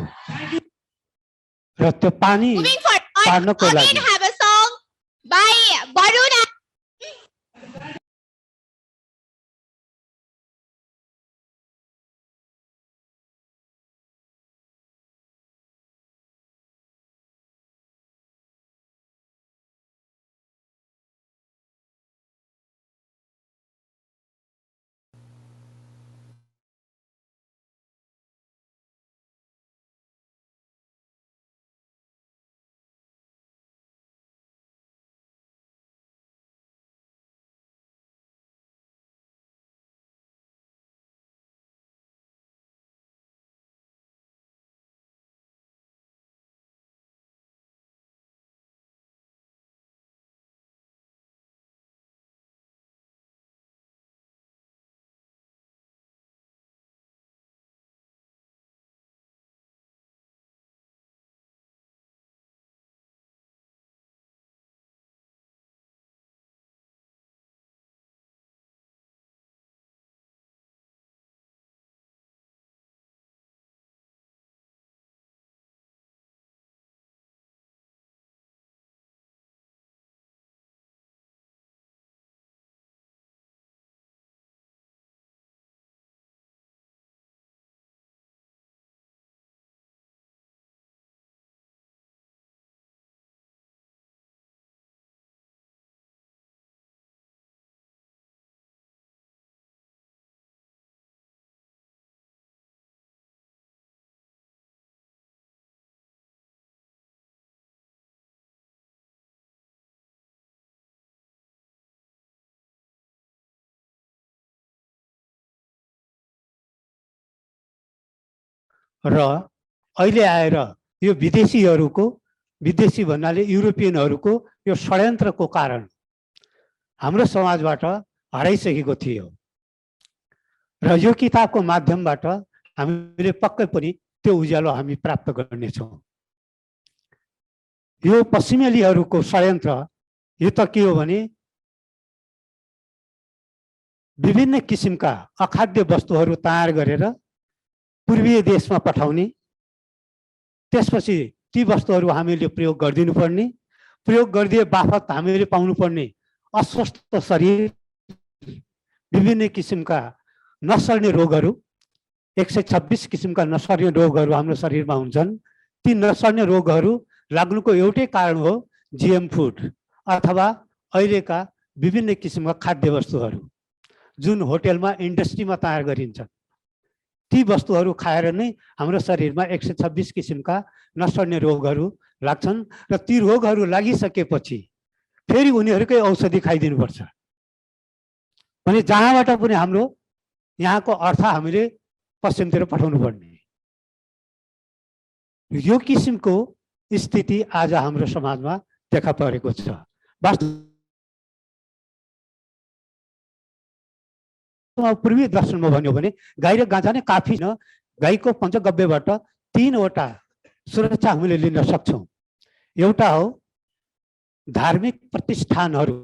र त्यो पानी पार्नको लागि र अहिले आएर यो विदेशी भन्नाले युरोपियनहरूको यो षड्यन्त्रको कारण हाम्रो समाजबाट हराइसकेको थियो र यो किताबको माध्यमबाट हामीले पक्कै पनि त्यो उज्यालो हामी प्राप्त गर्नेछौँ। यो पश्चिमेलीहरूको षड्यन्त्र यो त के हो भने विभिन्न किसिमका अखाद्य वस्तुहरू तयार गरेर पूर्वीय देशमा पठाउने, त्यसपछि ती वस्तुहरू हामीले प्रयोग गरिदिनु पर्ने, प्रयोग गरिदिए बापत हामीले पाउनुपर्ने अस्वस्थ शरीर, विभिन्न किसिमका नसर्ने रोगहरू, 126 किसिमका नसर्ने रोगहरू हाम्रो शरीरमा हुन्छन्। ती नसर्ने रोगहरू लाग्नुको एउटै कारण हो जीएम फुड अथवा अहिलेका विभिन्न किसिमका खाद्य वस्तुहरू जुन होटेलमा इन्डस्ट्रीमा तयार गरिन्छन्। ती वस्तुहरू खाएर नै हाम्रो शरीरमा 126 किसिमका नसर्ने रोगहरू लाग्छन् र ती रोगहरू लागिसकेपछि फेरि उनीहरूकै औषधि खाइदिनुपर्छ भने जहाँबाट पनि हाम्रो यहाँको अर्थ हामीले पश्चिमतिर पठाउनु पर्ने। यो किसिमको स्थिति आज हाम्रो समाजमा देखा परेको छ। पूर्वी दर्शनमा भन्यो भने गाई र गाँजा नै काफी न। गाईको पञ्चगव्यबाट 3वटा सुरक्षा हामीले लिन सक्छौँ। एउटा हो धार्मिक प्रतिष्ठानहरू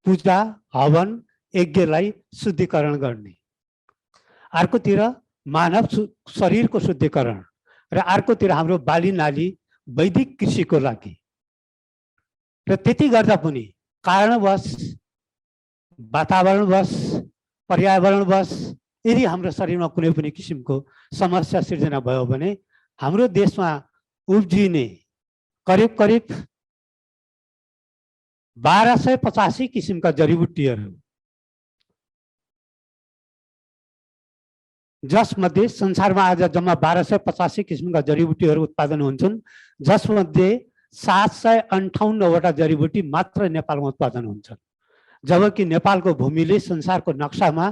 पूजा हवन यज्ञलाई शुद्धिकरण गर्ने, अर्कोतिर मानव शरीरको शुद्धिकरण र अर्कोतिर हाम्रो बाली नाली वैदिक कृषिको लागि। र त्यति गर्दा पनि कारणवश वातावरणवश पर्यावरणवश यदि हाम्रो शरीरमा कुनै पनि किसिमको समस्या सिर्जना भयो भने हाम्रो देशमा उब्जिने करिब 1285 किसिमका जडीबुटीहरू, जसमध्ये संसारमा आज जम्मा 1285 किसिमका जडीबुटीहरू उत्पादन हुन्छन्, जसमध्ये 758वटा जडीबुटी मात्र नेपालमा उत्पादन हुन्छन्, जबकि नेपालको भूमिले संसारको नक्सामा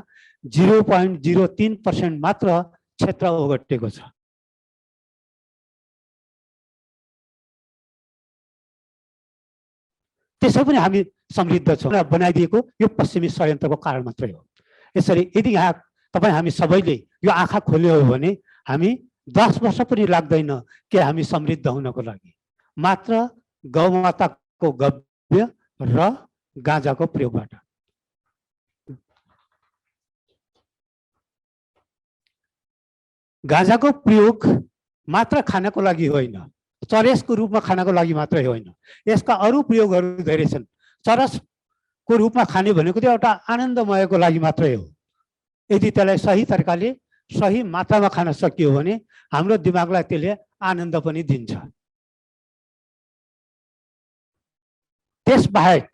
0.03% मात्र क्षेत्र ओगटेको छ। त्यसै पनि हामी समृद्ध छौँ। बनाइदिएको यो पश्चिमी षड्यन्त्रको कारण मात्रै हो। यसरी यदि यहाँ तपाईँ हामी सबैले यो आँखा खोल्यो हो भने हामी 10 वर्ष पनि लाग्दैन कि हामी समृद्ध हुनको लागि मात्र गौमाताको गव्य र गाँजाको प्रयोगबाट। गाँजाको प्रयोग मात्र खानको लागि होइन, चरसको रूपमा खानको लागि मात्रै होइन, यसका अरू प्रयोगहरू धेरै छन्। चरसको रूपमा खाने भनेको चाहिँ एउटा आनन्दमयको लागि मात्रै हो। यदि त्यसलाई सही तरिकाले सही मात्रामा खान सकियो भने हाम्रो दिमागलाई त्यसले आनन्द पनि दिन्छ। त्यसबाहेक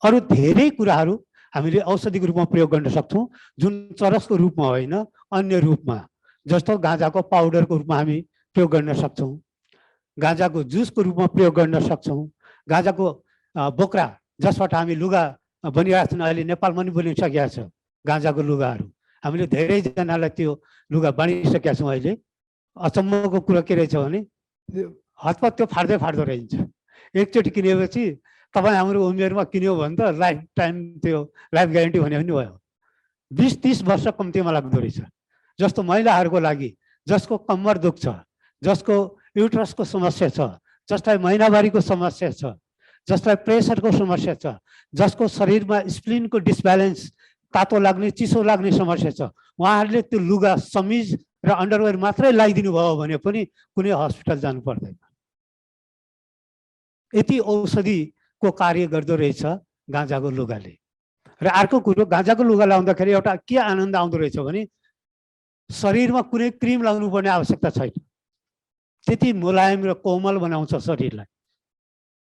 अरू धेरै कुराहरू हामीले औषधिको रूपमा प्रयोग गर्न सक्छौँ, जुन चरसको रूपमा होइन अन्य रूपमा, जस्तो गाँजाको पाउडरको रूपमा हामी प्रयोग गर्न सक्छौँ, गाँजाको जुसको रूपमा प्रयोग गर्न सक्छौँ, गाँजाको बोक्रा जसबाट हामी लुगा बनिरहेको छौँ, अहिले नेपालमा पनि बनिसकेका छ गाँजाको लुगाहरू। हामीले धेरैजनालाई त्यो लुगा बाँडिसकेका छौँ। अहिले अचम्मको कुरा के रहेछ भने हतपत त्यो फाट्दो रहन्छ। एकचोटि किनेपछि तपाईँ हाम्रो उमेरमा किन्यो भने त लाइफ टाइम त्यो लाइफ ग्यारेन्टी भने पनि भयो। 20-30 वर्ष कम्तीमा लाग्दो रहेछ। जस्तो महिलाहरूको लागि जसको कम्मर दुख्छ, जसको युट्रसको समस्या छ, जसलाई महिनावारीको समस्या छ, जसलाई प्रेसरको समस्या छ, जसको शरीरमा स्प्लिनको डिसब्यालेन्स, तातो लाग्ने चिसो लाग्ने समस्या छ, उहाँहरूले त्यो लुगा समिज र अन्डरवेयर मात्रै लगाइदिनु भयो भने पनि कुनै हस्पिटल जानु पर्दैन। यति औषधिको कार्य गर्दो रहेछ गाँजाको लुगाले। र अर्को कुरो, गाँजाको लुगा लाउँदाखेरि एउटा के आनन्द आउँदो रहेछ भने शरीरमा कुनै क्रिम लगाउनु पर्ने आवश्यकता छैन। त्यति मुलायम र कोमल बनाउँछ शरीरलाई।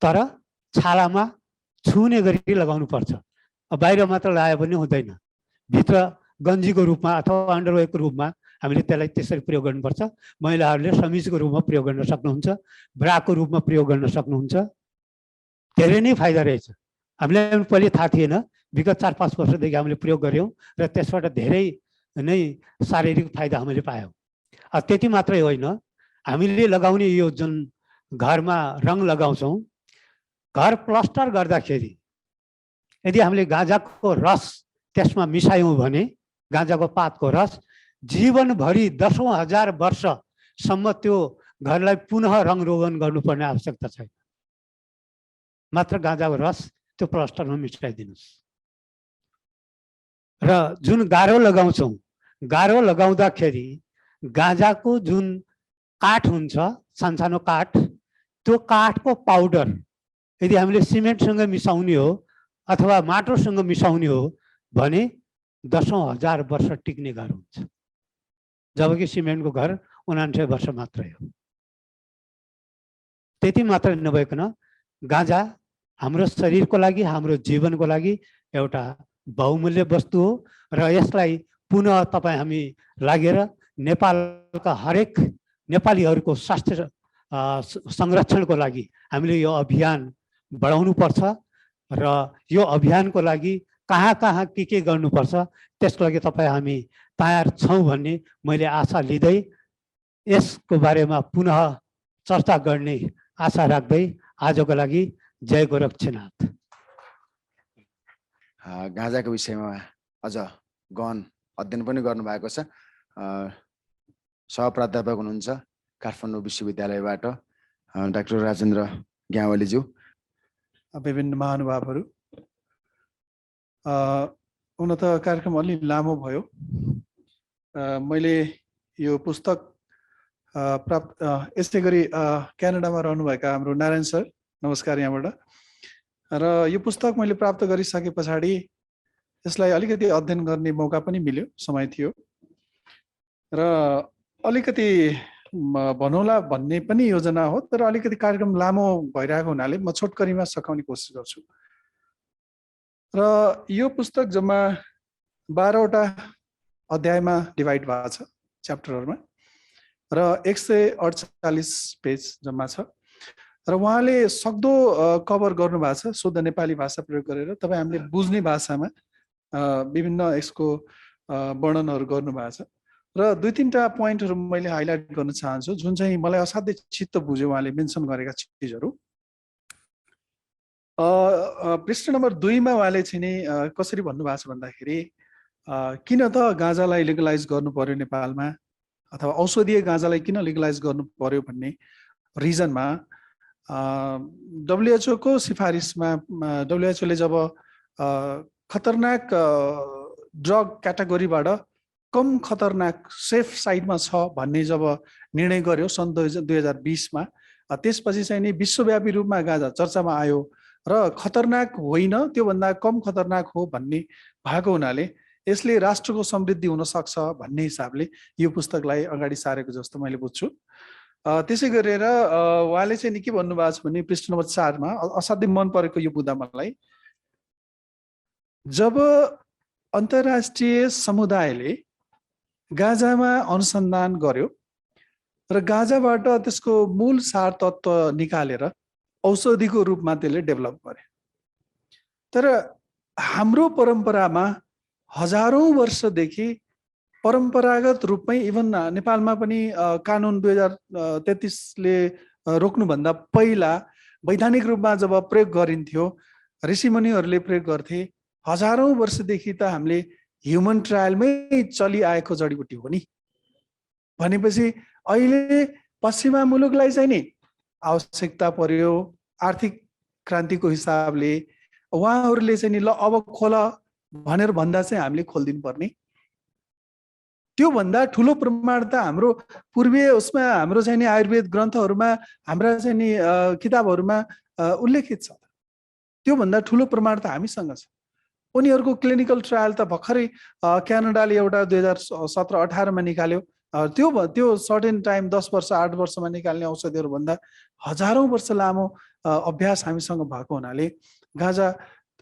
तर छालामा छुने गरी लगाउनु पर्छ। बाहिर मात्र लगाए पनि हुँदैन, भित्र गन्जीको रूपमा अथवा अन्डरवेयरको रूपमा हामीले त्यसलाई त्यसरी प्रयोग गर्नुपर्छ। महिलाहरूले समिजको रूपमा प्रयोग गर्न सक्नुहुन्छ, ब्राको रूपमा प्रयोग गर्न सक्नुहुन्छ। धेरै नै फाइदा रहेछ। हामीलाई पहिले थाहा थिएन, विगत 4-5 वर्षदेखि हामीले प्रयोग गऱ्यौँ र त्यसबाट धेरै नै शारीरिक फाइदा हामीले पायौँ। त्यति मात्रै होइन, हामीले लगाउने यो जुन घरमा रङ लगाउँछौँ, घर प्लास्टर गर्दाखेरि यदि हामीले गाँजाको रस त्यसमा मिसायौँ भने, गाँजाको पातको रस जीवनभरि 10,000 वर्षसम्म त्यो घरलाई पुनः रङरोगन गर्नुपर्ने आवश्यकता छैन। मात्र गाँजाको रस त्यो प्लास्टरमा मिसाइदिनुहोस्। र जुन गारो लगाउँछौँ, गारो लगाउँदाखेरि गाँजाको जुन काठ हुन्छ, सानसानो काठ, त्यो काठको पाउडर यदि हामीले सिमेन्टसँग मिसाउने हो अथवा माटोसँग मिसाउने हो भने 10,000 वर्ष टिक्ने गाह्रो हुन्छ, जबकि सिमेन्टको घर 99 वर्ष मात्रै हो। त्यति मात्र नभइकन गाँजा हाम्रो शरीरको लागि, हाम्रो जीवनको लागि एउटा बहुमूल्य वस्तु हो र यसलाई पुनः तपाईँ हामी लागेर नेपालका हरेक नेपालीहरूको स्वास्थ्य संरक्षणको लागि हामीले यो अभियान बढाउनुपर्छ र यो अभियानको लागि कहाँ कहाँ के गर्नुपर्छ त्यसको लागि तपाईँ हामी तयार छौँ भन्ने मैले आशा लिँदै यसको बारेमा पुनः चर्चा गर्ने आशा राख्दै आजको लागि जय गोरक्षनाथ।
गाँजाको विषयमा अझ गहन अध्ययन पनि गर्नुभएको छ। सहप्राध्यापक हुनुहुन्छ काठमाडौँ विश्वविद्यालयबाट डाक्टर राजेन्द्र ग्यावालीज्यू।
विभिन्न महानुभावहरू, हुन त कार्यक्रम अलि लामो भयो। मैले यो पुस्तक प्राप्त यसै गरी क्यानाडामा रहनुभएका हाम्रो नारायण सर, नमस्कार यहाँबाट। र यो पुस्तक मैले प्राप्त गरिसके पछाडि यसलाई अलिकति अध्ययन गर्ने मौका पनि मिल्यो, समय थियो र अलिकति भनौँला भन्ने पनि योजना हो, तर अलिकति कार्यक्रम लामो भइरहेको हुनाले म छोटकरीमा सकाउने कोसिस गर्छु। र यो पुस्तक जम्मा 12वटा अध्यायमा डिभाइड भएको छ, च्याप्टरहरूमा, र 148 पेज जम्मा छ। र उहाँले सक्दो कभर गर्नुभएको छ शुद्ध नेपाली भाषा प्रयोग गरेर, तपाईँ हामीले बुझ्ने भाषामा विभिन्न यसको वर्णनहरू गर्नुभएको छ। र 2-3टा पोइन्टहरू मैले हाइलाइट गर्न चाहन्छु जुन चाहिँ मलाई असाध्यै चित्त बुझ्यो उहाँले मेन्सन गरेका चिजहरू। पृष्ठ नम्बर 2मा उहाँले चाहिँ नि कसरी भन्नुभएको छ भन्दाखेरि किन त गाँजालाई लिगलाइज गर्नु पर्यो नेपालमा, अथवा औषधीय गाँजालाई किन लिगलाइज गर्नु पर्यो भन्ने रिजनमा WHO को सिफारिसमा WHO ले जब खतरनाक ड्रग क्याटेगोरीबाट कम खतरनाक सेफ साइडमा छ भन्ने जब निर्णय गर्यो सन् 2020मा, त्यसपछि चाहिँ नि विश्वव्यापी रूपमा गाँजा चर्चामा आयो र खतरनाक होइन, त्योभन्दा कम खतरनाक हो भन्ने भएको हुनाले यसले राष्ट्रको समृद्धि हुन सक्छ भन्ने हिसाबले यो पुस्तकलाई अगाडि सारेको जस्तो मैले बुझ्छु। त्यसै गरेर उहाँले चाहिँ नि के भन्नुभएको छ भने पृष्ठ नम्बर 4मा असाध्यै मन परेको यो बुँदा मलाई, जब अन्तर्राष्ट्रिय समुदायले गाँजामा अनुसन्धान गर्यो र गाँजाबाट त्यसको मूल सार तत्त्व निकालेर औषधिको रूपमा त्यसले डेभलप गरे, तर हाम्रो परम्परामा हजारौं वर्षदेखि परम्परागत रूपमै इभन नेपालमा पनि कानुन 2033 ले रोक्नुभन्दा पहिला वैधानिक रूपमा जब प्रयोग गरिन्थ्यो, ऋषिमुनिहरूले प्रयोग गर्थे, हजारौं वर्षदेखि त हामीले ह्युमन ट्रायलमै चलिआएको जडीबुटी हो नि। भनेपछि अहिले पश्चिमा मुलुकलाई चाहिँ नि आवश्यकता पर्यो आर्थिक क्रान्तिको हिसाबले, उहाँहरूले चाहिँ नि ल अब खोल भनेर भन्दा चाहिँ हामीले खोलिदिनु पर्ने। त्योभन्दा ठुलो प्रमाण त हाम्रो पूर्वीय उसमा हाम्रो चाहिँ नि आयुर्वेद ग्रन्थहरूमा, हाम्रा चाहिँ नि किताबहरूमा उल्लेखित छ। त्योभन्दा ठुलो प्रमाण त हामीसँग छ। उनीहरूको क्लिनिकल ट्रायल त भर्खरै क्यानाडाले एउटा 2017-18 मा निकाल्यो। त्यो सर्टेन टाइम 10 वर्ष 8 वर्षमा निकाल्ने औषधिहरू भन्दा हजारौं वर्ष लामो अभ्यास हामीसँग भएको हुनाले गाँजा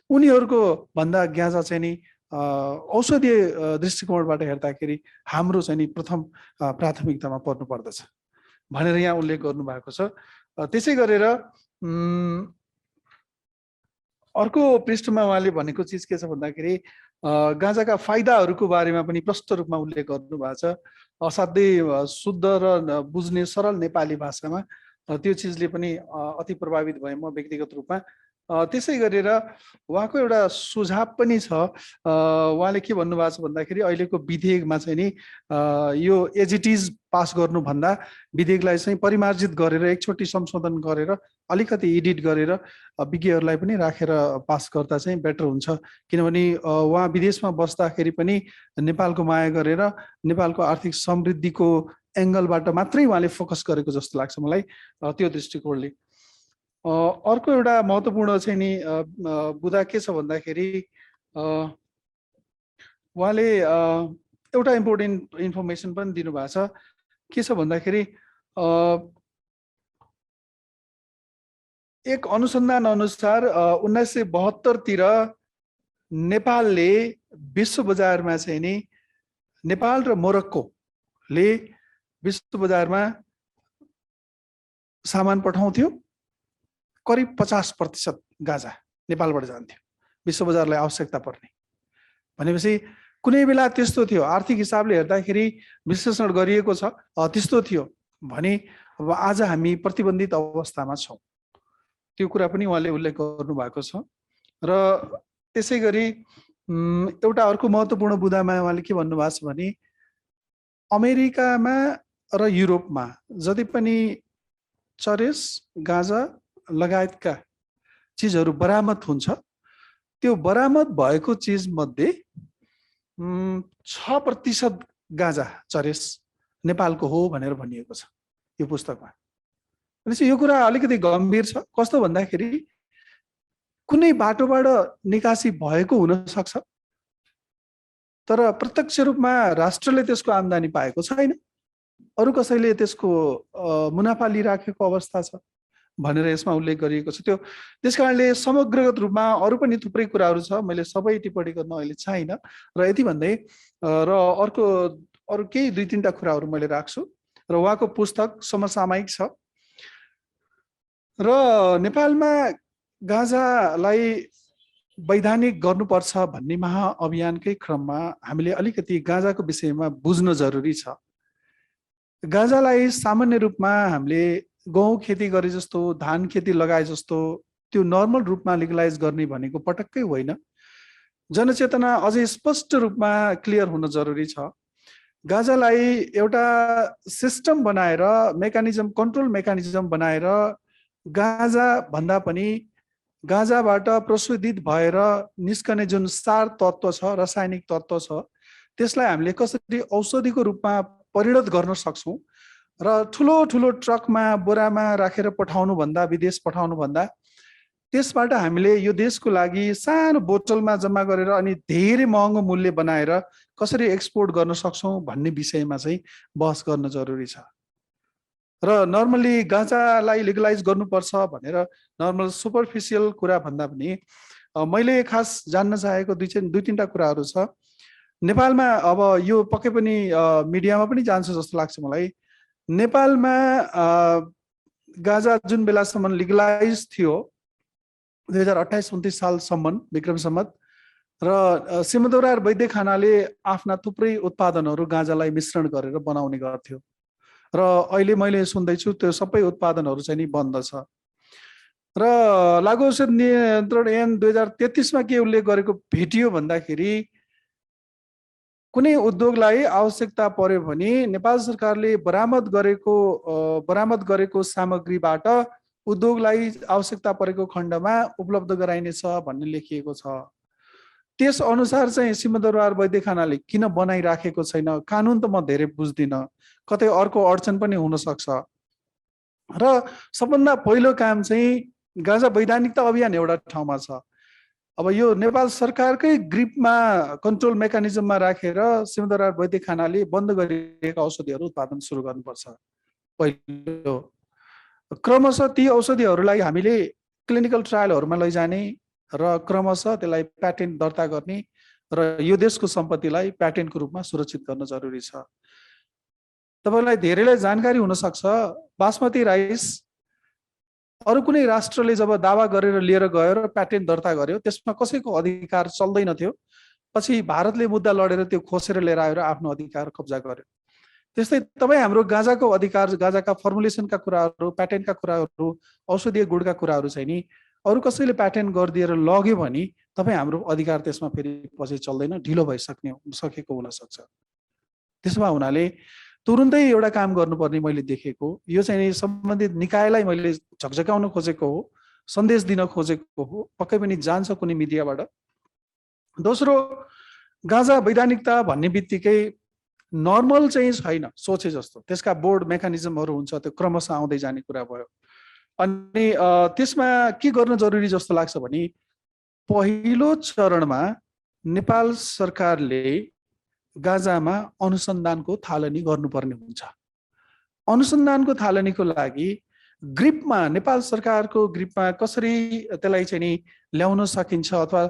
उनीहरूको भन्दा गाँजा चाहिँ नि औषधीय दृष्टिकोणबाट हेर्दाखेरि हाम्रो चाहिँ नि प्रथम प्राथमिकतामा पर्नु पर्दछ भनेर यहाँ उल्लेख गर्नु भएको छ। त्यसै गरेर अर्को पृष्ठमा उहाँले भनेको चिज के छ भन्दाखेरि गाँजाका फाइदाहरूको बारेमा पनि प्रष्ट रूपमा उल्लेख गर्नुभएको छ। असाध्यै शुद्ध र बुझ्ने सरल नेपाली भाषामा त्यो चिजले पनि अति प्रभावित भएँ म व्यक्तिगत रूपमा। त्यसै गरेर उहाँको एउटा सुझाव पनि छ। उहाँले के भन्नुभएको छ भन्दाखेरि अहिलेको विधेयकमा चाहिँ नि यो एज इट इज पास गर्नुभन्दा विधेयकलाई चाहिँ परिमार्जित गरेर एकचोटि संशोधन गरेर अलिकति एडिट गरेर विज्ञहरूलाई पनि राखेर पास गर्दा चाहिँ बेटर हुन्छ। किनभने उहाँ विदेशमा बस्दाखेरि पनि नेपालको माया गरेर नेपालको आर्थिक समृद्धिको एङ्गलबाट मात्रै उहाँले फोकस गरेको जस्तो लाग्छ मलाई त्यो दृष्टिकोणले। अर्को एउटा महत्त्वपूर्ण चाहिँ नि बुदा के छ भन्दाखेरि उहाँले एउटा इम्पोर्टेन्ट इन्फर्मेसन पनि दिनुभएको छ। के छ भन्दाखेरि एक अनुसन्धान अनुसार 1972 नेपालले विश्व बजारमा चाहिँ नि नेपाल र मोरक्कोले विश्व बजारमा सामान पठाउँथ्यो। करिब 50% गाँजा नेपालबाट जान्थ्यो विश्व बजारलाई आवश्यकता पर्ने। भनेपछि कुनै बेला त्यस्तो थियो, आर्थिक हिसाबले हेर्दाखेरि विश्लेषण गरिएको छ त्यस्तो थियो भने अब आज हामी प्रतिबन्धित अवस्थामा छौँ। त्यो कुरा पनि उहाँले उल्लेख गर्नुभएको छ। र त्यसै गरी एउटा अर्को महत्त्वपूर्ण बुदामा उहाँले के भन्नुभएको छ भने अमेरिकामा र युरोपमा जति पनि चरेस गाँजा लगायतका चिजहरू बरामद हुन्छ त्यो बरामद भएको चिज मध्ये 6% गाँजा चरेस नेपालको हो भनेर भनिएको छ यो पुस्तकमा। भनेपछि यो कुरा अलिकति गम्भीर छ। कस्तो भन्दाखेरि कुनै बाटोबाट निकासी भएको हुन सक्छ तर प्रत्यक्ष रूपमा राष्ट्रले त्यसको आम्दानी पाएको छैन, अरू कसैले त्यसको मुनाफा लिइराखेको अवस्था छ भनेर यसमा उल्लेख गरिएको छ। त्यो त्यसकारणले समग्रगत रूपमा अरू पनि थुप्रै कुराहरू छ, मैले सबै टिप्पणी गर्न अहिले छैन र यति भन्दै र अरू केही 2-3टा कुराहरू मैले राख्छु। र उहाँको पुस्तक समसामयिक छ र नेपालमा गाँजालाई वैधानिक गर्नुपर्छ भन्ने महाअभियानकै क्रममा हामीले अलिकति गाँजाको विषयमा बुझ्न जरुरी छ। गाँजालाई सामान्य रूपमा हामीले गहुँ खेती गरे जस्तो धान खेती लगाए जस्तो त्यो नर्मल रूपमा लिगलाइज गर्ने भनेको पटक्कै होइन। जनचेतना अझै स्पष्ट रूपमा क्लियर हुन जरुरी छ। गाँजालाई एउटा सिस्टम बनाएर मेकानिजम कन्ट्रोल मेकानिजम बनाएर गाँजा भन्दा पनि गाँजाबाट प्रशोधित भएर निस्कने जुन सार तत्त्व छ, रासायनिक तत्त्व छ, त्यसलाई हामीले कसरी औषधिको रूपमा परिणत गर्न सक्छौँ र ठुलो ठुलो ट्रकमा बोरामा राखेर पठाउनु भन्दा विदेश पठाउनु भन्दा त्यसबाट हामीले यो देशको लागि सानो बोतलमा जम्मा गरेर अनि धेरै महँगो मूल्य बनाएर कसरी एक्सपोर्ट गर्न सक्छौँ भन्ने विषयमा चाहिँ बहस गर्न जरुरी छ। र नर्मली गाँजालाई लिगलाइज गर्नुपर्छ भनेर नर्मल सुपरफिसियल कुरा भन्दा पनि मैले खास जान्न चाहेको 2-3टा कुराहरू छ। नेपालमा अब यो पक्कै पनि मिडियामा पनि जान्छ जस्तो लाग्छ मलाई। नेपालमा गाँजा जुन बेलासम्म लिगलाइज थियो 2028-29 सालसम्म विक्रम सम्मत र सिमदौरार वैद्य खानाले आफ्ना थुप्रै उत्पादनहरू गाँजालाई मिश्रण गरेर बनाउने गर्थ्यो र अहिले मैले सुन्दैछु त्यो सबै उत्पादनहरू चाहिँ नि बन्द छ। र लागु औषध नियन्त्रण ऐन 2033 मा के उल्लेख गरेको भेटियो भन्दाखेरि कुनै उद्योगलाई आवश्यकता पर्यो भने नेपाल सरकारले बरामद गरेको सामग्रीबाट उद्योगलाई आवश्यकता परेको खण्डमा उपलब्ध गराइनेछ भन्ने लेखिएको छ। त्यस अनुसार चाहिँ सिमदरबार वैद्य खानाले किन बनाइराखेको छैन कानुन त म धेरै बुझ्दिनँ, कतै अर्को अडचन पनि हुन सक्छ। र सबभन्दा पहिलो काम चाहिँ गाँजा वैधानिकता अभियान एउटा ठाउँमा छ। अब यो नेपाल सरकारकै ग्रिपमा कन्ट्रोल मेकानिजममा राखेर सिमदरबार वैद्य खानाले बन्द गरिएका औषधिहरू उत्पादन सुरु गर्नुपर्छ। पहिलो क्रमशः ती औषधिहरूलाई हामीले क्लिनिकल ट्रायलहरूमा लैजाने र क्रमशः त्यसलाई प्याटेन्ट दर्ता गर्ने र यो देशको सम्पत्तिलाई प्याटेन्टको रूपमा सुरक्षित गर्न जरुरी छ। तपाईलाई धेरैलाई जानकारी हुन सक्छ बासमती राइस अरू कुनै राष्ट्रले जब दावा गरेर लिएर गयो र प्याटेन्ट दर्ता गर्यो त्यसमा कसैको अधिकार चल्दैन थियो। पछि भारतले मुद्दा लडेर त्यो खोसेर लिएर आएर आफ्नो अधिकार कब्जा गर्यो। त्यस्तै तपाईँ हाम्रो गाँजाको अधिकार, गाँजाका फर्मुलेसनका कुराहरू, प्याटेन्टका कुराहरू, औषधीय गुणका कुराहरू चाहिँ नि अरू कसैले प्याटेन्ट गरिदिएर लग्यो भने तपाईँ हाम्रो अधिकार त्यसमा फेरि पछि चल्दैन, ढिलो सकेको हुनसक्छ। त्यसमा हुनाले तुरुन्तै एउटा काम गर्नुपर्ने मैले देखेको, यो चाहिँ नि सम्बन्धित निकायलाई मैले झकझकाउन खोजेको हो, सन्देश दिन खोजेको हो, पक्कै पनि जान्छ कुनै मिडियाबाट। दोस्रो, गाँजा वैधानिकता भन्ने बित्तिकै नर्मल चाहिँ छैन सोचे जस्तो, त्यसका बोर्ड मेकानिजमहरू हुन्छ, त्यो क्रमशः आउँदै जाने कुरा भयो। अनि त्यसमा के गर्न जरुरी जस्तो लाग्छ भने पहिलो चरणमा नेपाल सरकारले गाँजामा अनुसन्धानको थालनी गर्नुपर्ने हुन्छ। अनुसन्धानको थालनीको लागि ग्रिपमा, नेपाल सरकारको ग्रिपमा कसरी त्यसलाई चाहिँ नि ल्याउन सकिन्छ अथवा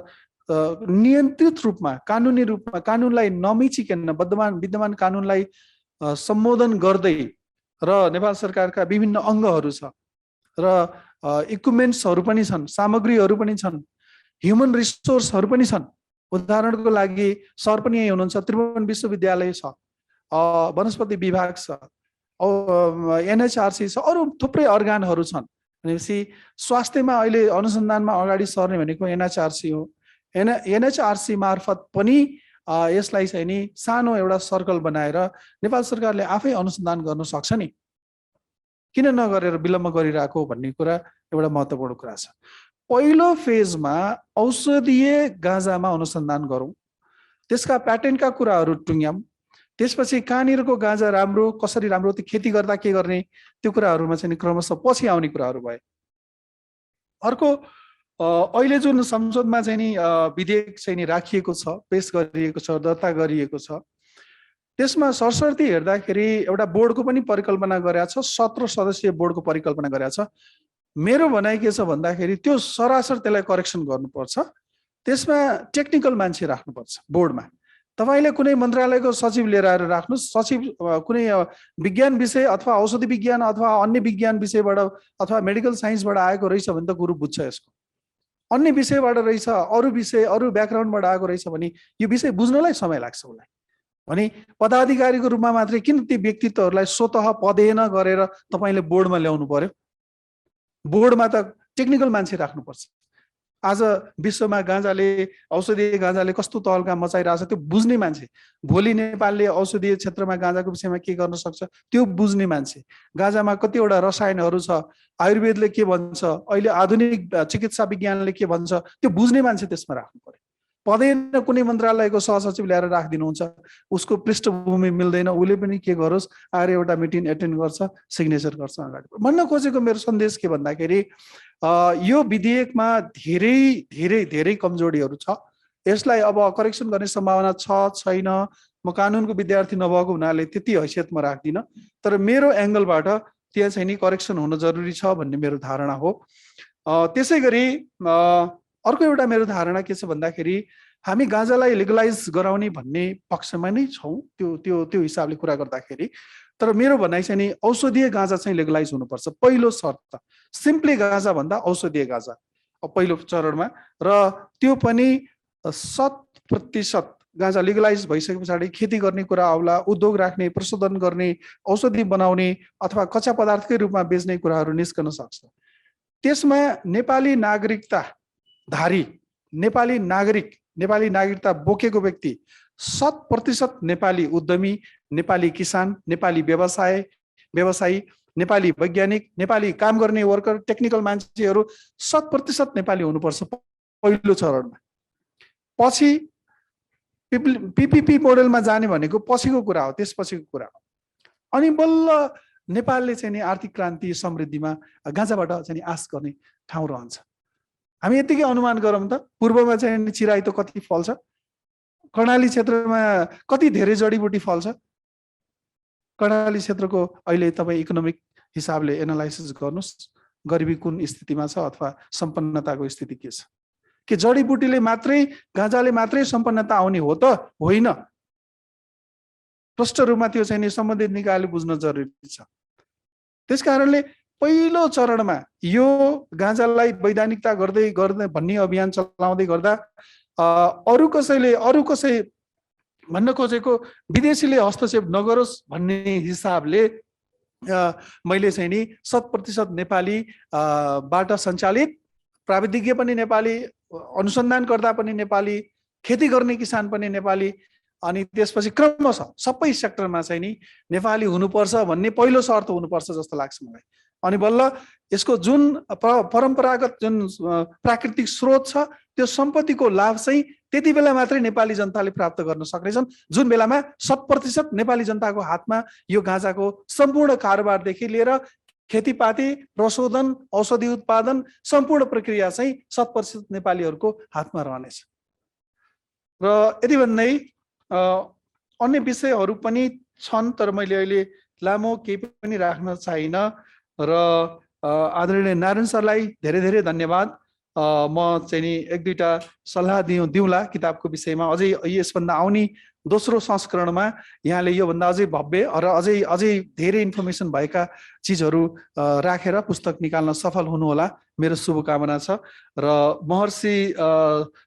नियन्त्रित रूपमा, कानुनी रूपमा, कानुनलाई नमिचिकन विद्यमान कानुनलाई सम्बोधन गर्दै र नेपाल सरकारका विभिन्न अङ्गहरू छ र इक्विपमेन्ट्सहरू पनि छन्, सामग्रीहरू पनि छन्, ह्युमन रिसोर्सहरू पनि छन्। उदाहरणको लागि सर पनि यही हुनुहुन्छ, त्रिभुवन विश्वविद्यालय छ, वनस्पति विभाग छ, एनएचआरसी छ, अरू थुप्रै अर्गानहरू छन्। भनेपछि स्वास्थ्यमा अहिले अनुसन्धानमा अगाडि सर्ने भनेको एनएचआरसी हो। एनएचआरसी मार्फत पनि यसलाई चाहिँ नि सानो एउटा सर्कल बनाएर नेपाल सरकारले आफै अनुसन्धान गर्न सक्छ नि, किन नगरेर विलम्ब गरिरहेको भन्ने कुरा एउटा महत्त्वपूर्ण कुरा छ। पहिलो फेजमा औषधीय गाँजामा अनुसन्धान गरौँ, त्यसका प्याटेन्टका कुराहरू टुङ्ग्याउँ, त्यसपछि कहाँनिरको गाँजा राम्रो, कसरी राम्रो, त्यो खेती गर्दा के गर्ने, त्यो कुराहरूमा चाहिँ क्रमशः पछि आउने कुराहरू भए। अर्को, अहिले जुन संसदमा चाहिँ नि विधेयक चाहिँ नि राखिएको छ, पेश गरिएको छ, दर्ता गरिएको छ, त्यसमा सरसर्ती हेर्दाखेरि एउटा बोर्डको पनि परिकल्पना गरेको छ, 17 सदस्यीय बोर्डको परिकल्पना गरेको छ। मेरो भनाइ के छ भन्दाखेरि त्यो सरासर त्यसलाई करेक्सन गर्नुपर्छ, त्यसमा टेक्निकल मान्छे राख्नुपर्छ बोर्डमा। तपाईँले कुनै मन्त्रालयको सचिव लिएर आएर राख्नुहोस्, सचिव कुनै विज्ञान विषय अथवा औषधि विज्ञान अथवा अन्य विज्ञान विषयबाट अथवा मेडिकल साइन्सबाट आएको रहेछ भने त गुरु बुझ्छ यसको, अन्य विषयबाट रहेछ, अरू विषय, अरू ब्याकग्राउन्डबाट आएको रहेछ भने यो विषय बुझ्नलाई समय लाग्छ उसलाई। भने पदाधिकारीको रूपमा मात्रै किन ती व्यक्तित्वहरूलाई स्वतः पदेन गरेर तपाईँले बोर्डमा ल्याउनु पर्यो? बोर्डमा त टेक्निकल मान्छे राख्नुपर्छ। आज विश्वमा गाँजाले, औषधीय गाँजाले कस्तो तहल्का मचाइरहेछ त्यो बुझ्ने मान्छे, भोलि नेपालले औषधीय क्षेत्रमा गाँजाको विषयमा के गर्न सक्छ त्यो बुझ्ने मान्छे, गाँजामा कतिवटा रसायनहरू छ, आयुर्वेदले के भन्छ, अहिले आधुनिक चिकित्सा विज्ञानले के भन्छ, त्यो बुझ्ने मान्छे त्यसमा राख्नु पर्यो। पदेन कुनै मन्त्रालयको सहसचिव ल्याएर राखिदिनुहुन्छ, उसको पृष्ठभूमि मिल्दैन, उसले पनि के गरोस्, आएर एउटा मिटिङ एटेन्ड गर्छ, सिग्नेचर गर्छ, अगाडि। भन्न खोजेको मेरो सन्देश के भन्दाखेरि यो विधेयकमा धेरै धेरै धेरै कमजोरीहरू छ, यसलाई अब करेक्सन गर्ने सम्भावना छ छैन, म कानुनको विद्यार्थी नभएको हुनाले त्यति हैसियत म राख्दिनँ, तर मेरो एङ्गलबाट त्यहाँ चाहिँ नि करेक्सन हुन जरुरी छ भन्ने मेरो धारणा हो। त्यसै गरी अर्को एउटा मेरो धारणा के छ भन्दाखेरि हामी गाँजालाई लिगलाइज गराउने भन्ने पक्षमा नै छौँ, त्यो हिसाबले कुरा गर्दाखेरि। तर मेरो भनाइ चाहिँ नि औषधीय गाँजा चाहिँ लिगलाइज हुनुपर्छ, पहिलो शर्त। सिम्पली गाँजा भन्दा औषधीय गाँजा पहिलो चरणमा, र त्यो पनि 100% गाँजा लिगलाइज भइसके पछाडि खेती गर्ने कुरा आउला, उद्योग राख्ने, प्रशोधन गर्ने, औषधि बनाउने अथवा कच्चा पदार्थकै रूपमा बेच्ने कुराहरू निस्कन सक्छ। त्यसमा नेपाली नागरिकताधारी, नेपाली नागरिकता बोकेको व्यक्ति, 100% नेपाली उद्यमी, नेपाली किसान, नेपाली व्यवसायी, नेपाली वैज्ञानिक, नेपाली काम गर्ने वर्कर, टेक्निकल मान्छेहरू 100% नेपाली हुनुपर्छ पहिलो चरणमा। पछि पीपीपी मोडेलमा जाने भनेको पछिको कुरा हो, त्यसपछिको कुरा हो। अनि बल्ल नेपालले चाहिँ नि आर्थिक क्रान्ति, समृद्धिमा गाँजाबाट चाहिँ आश गर्ने ठाउँ रहन्छ। हामी यतिकै अनुमान गरौँ त, पूर्वमा चाहिँ चिराई त कति फल्छ, कर्णाली क्षेत्रमा कति धेरै जडीबुटी फल्छ, कर्णाली क्षेत्रको अहिले तपाईँ इकोनोमिक हिसाबले एनालाइसिस गर्नुहोस्, गरिबी कुन स्थितिमा छ अथवा सम्पन्नताको स्थिति के छ। के जडीबुटीले मात्रै, गाँजाले मात्रै सम्पन्नता आउने हो त होइन, प्रष्ट रूपमा त्यो चाहिँ नि सम्बन्धित निकायले बुझ्न जरुरी छ। त्यसकारणले पहिलो चरणमा यो गाँजालाई वैधानिकता गर्दै भन्ने अभियान चलाउँदै गर्दा अरू कसै भन्न खोजेको विदेशीले हस्तक्षेप नगरोस् भन्ने हिसाबले मैले चाहिँ नि 100% नेपाली बाट सञ्चालित, प्राविधिज्ञ पनि नेपाली, अनुसन्धानकर्ता पनि नेपाली, खेती गर्ने किसान पनि नेपाली, अनि त्यसपछि क्रमशः सबै सेक्टरमा चाहिँ नि नेपाली हुनुपर्छ भन्ने पहिलो शर्त हुनुपर्छ जस्तो लाग्छ मलाई। अनि बल्ल यसको जुन परम्परागत जुन प्राकृतिक स्रोत छ त्यो सम्पत्तिको लाभ चाहिँ त्यति बेला मात्रै नेपाली जनताले प्राप्त गर्न सक्नेछन् जुन बेलामा 100% नेपाली जनताको हातमा यो गाँजाको सम्पूर्ण कारोबारदेखि लिएर खेतीपाती, प्रशोधन, औषधि उत्पादन सम्पूर्ण प्रक्रिया चाहिँ 100% नेपालीहरूको हातमा रहनेछ। र यति भन्दै अन्य विषयहरू पनि छन्, तर मैले अहिले लामो केही पनि राख्न चाहिन। र आदरणीय नारायण सरलाई धेरै धेरै धन्यवाद। म चाहिँ नि एक दुईटा सल्लाह दिउँला किताबको विषयमा, अझै यसभन्दा आउने दोस्रो संस्करणमा यहाँले योभन्दा अझै भव्य र अझै धेरै इन्फर्मेसन भएका चिजहरू राखेर पुस्तक निकाल्न सफल हुनुहोला, मेरो शुभकामना छ। र महर्षि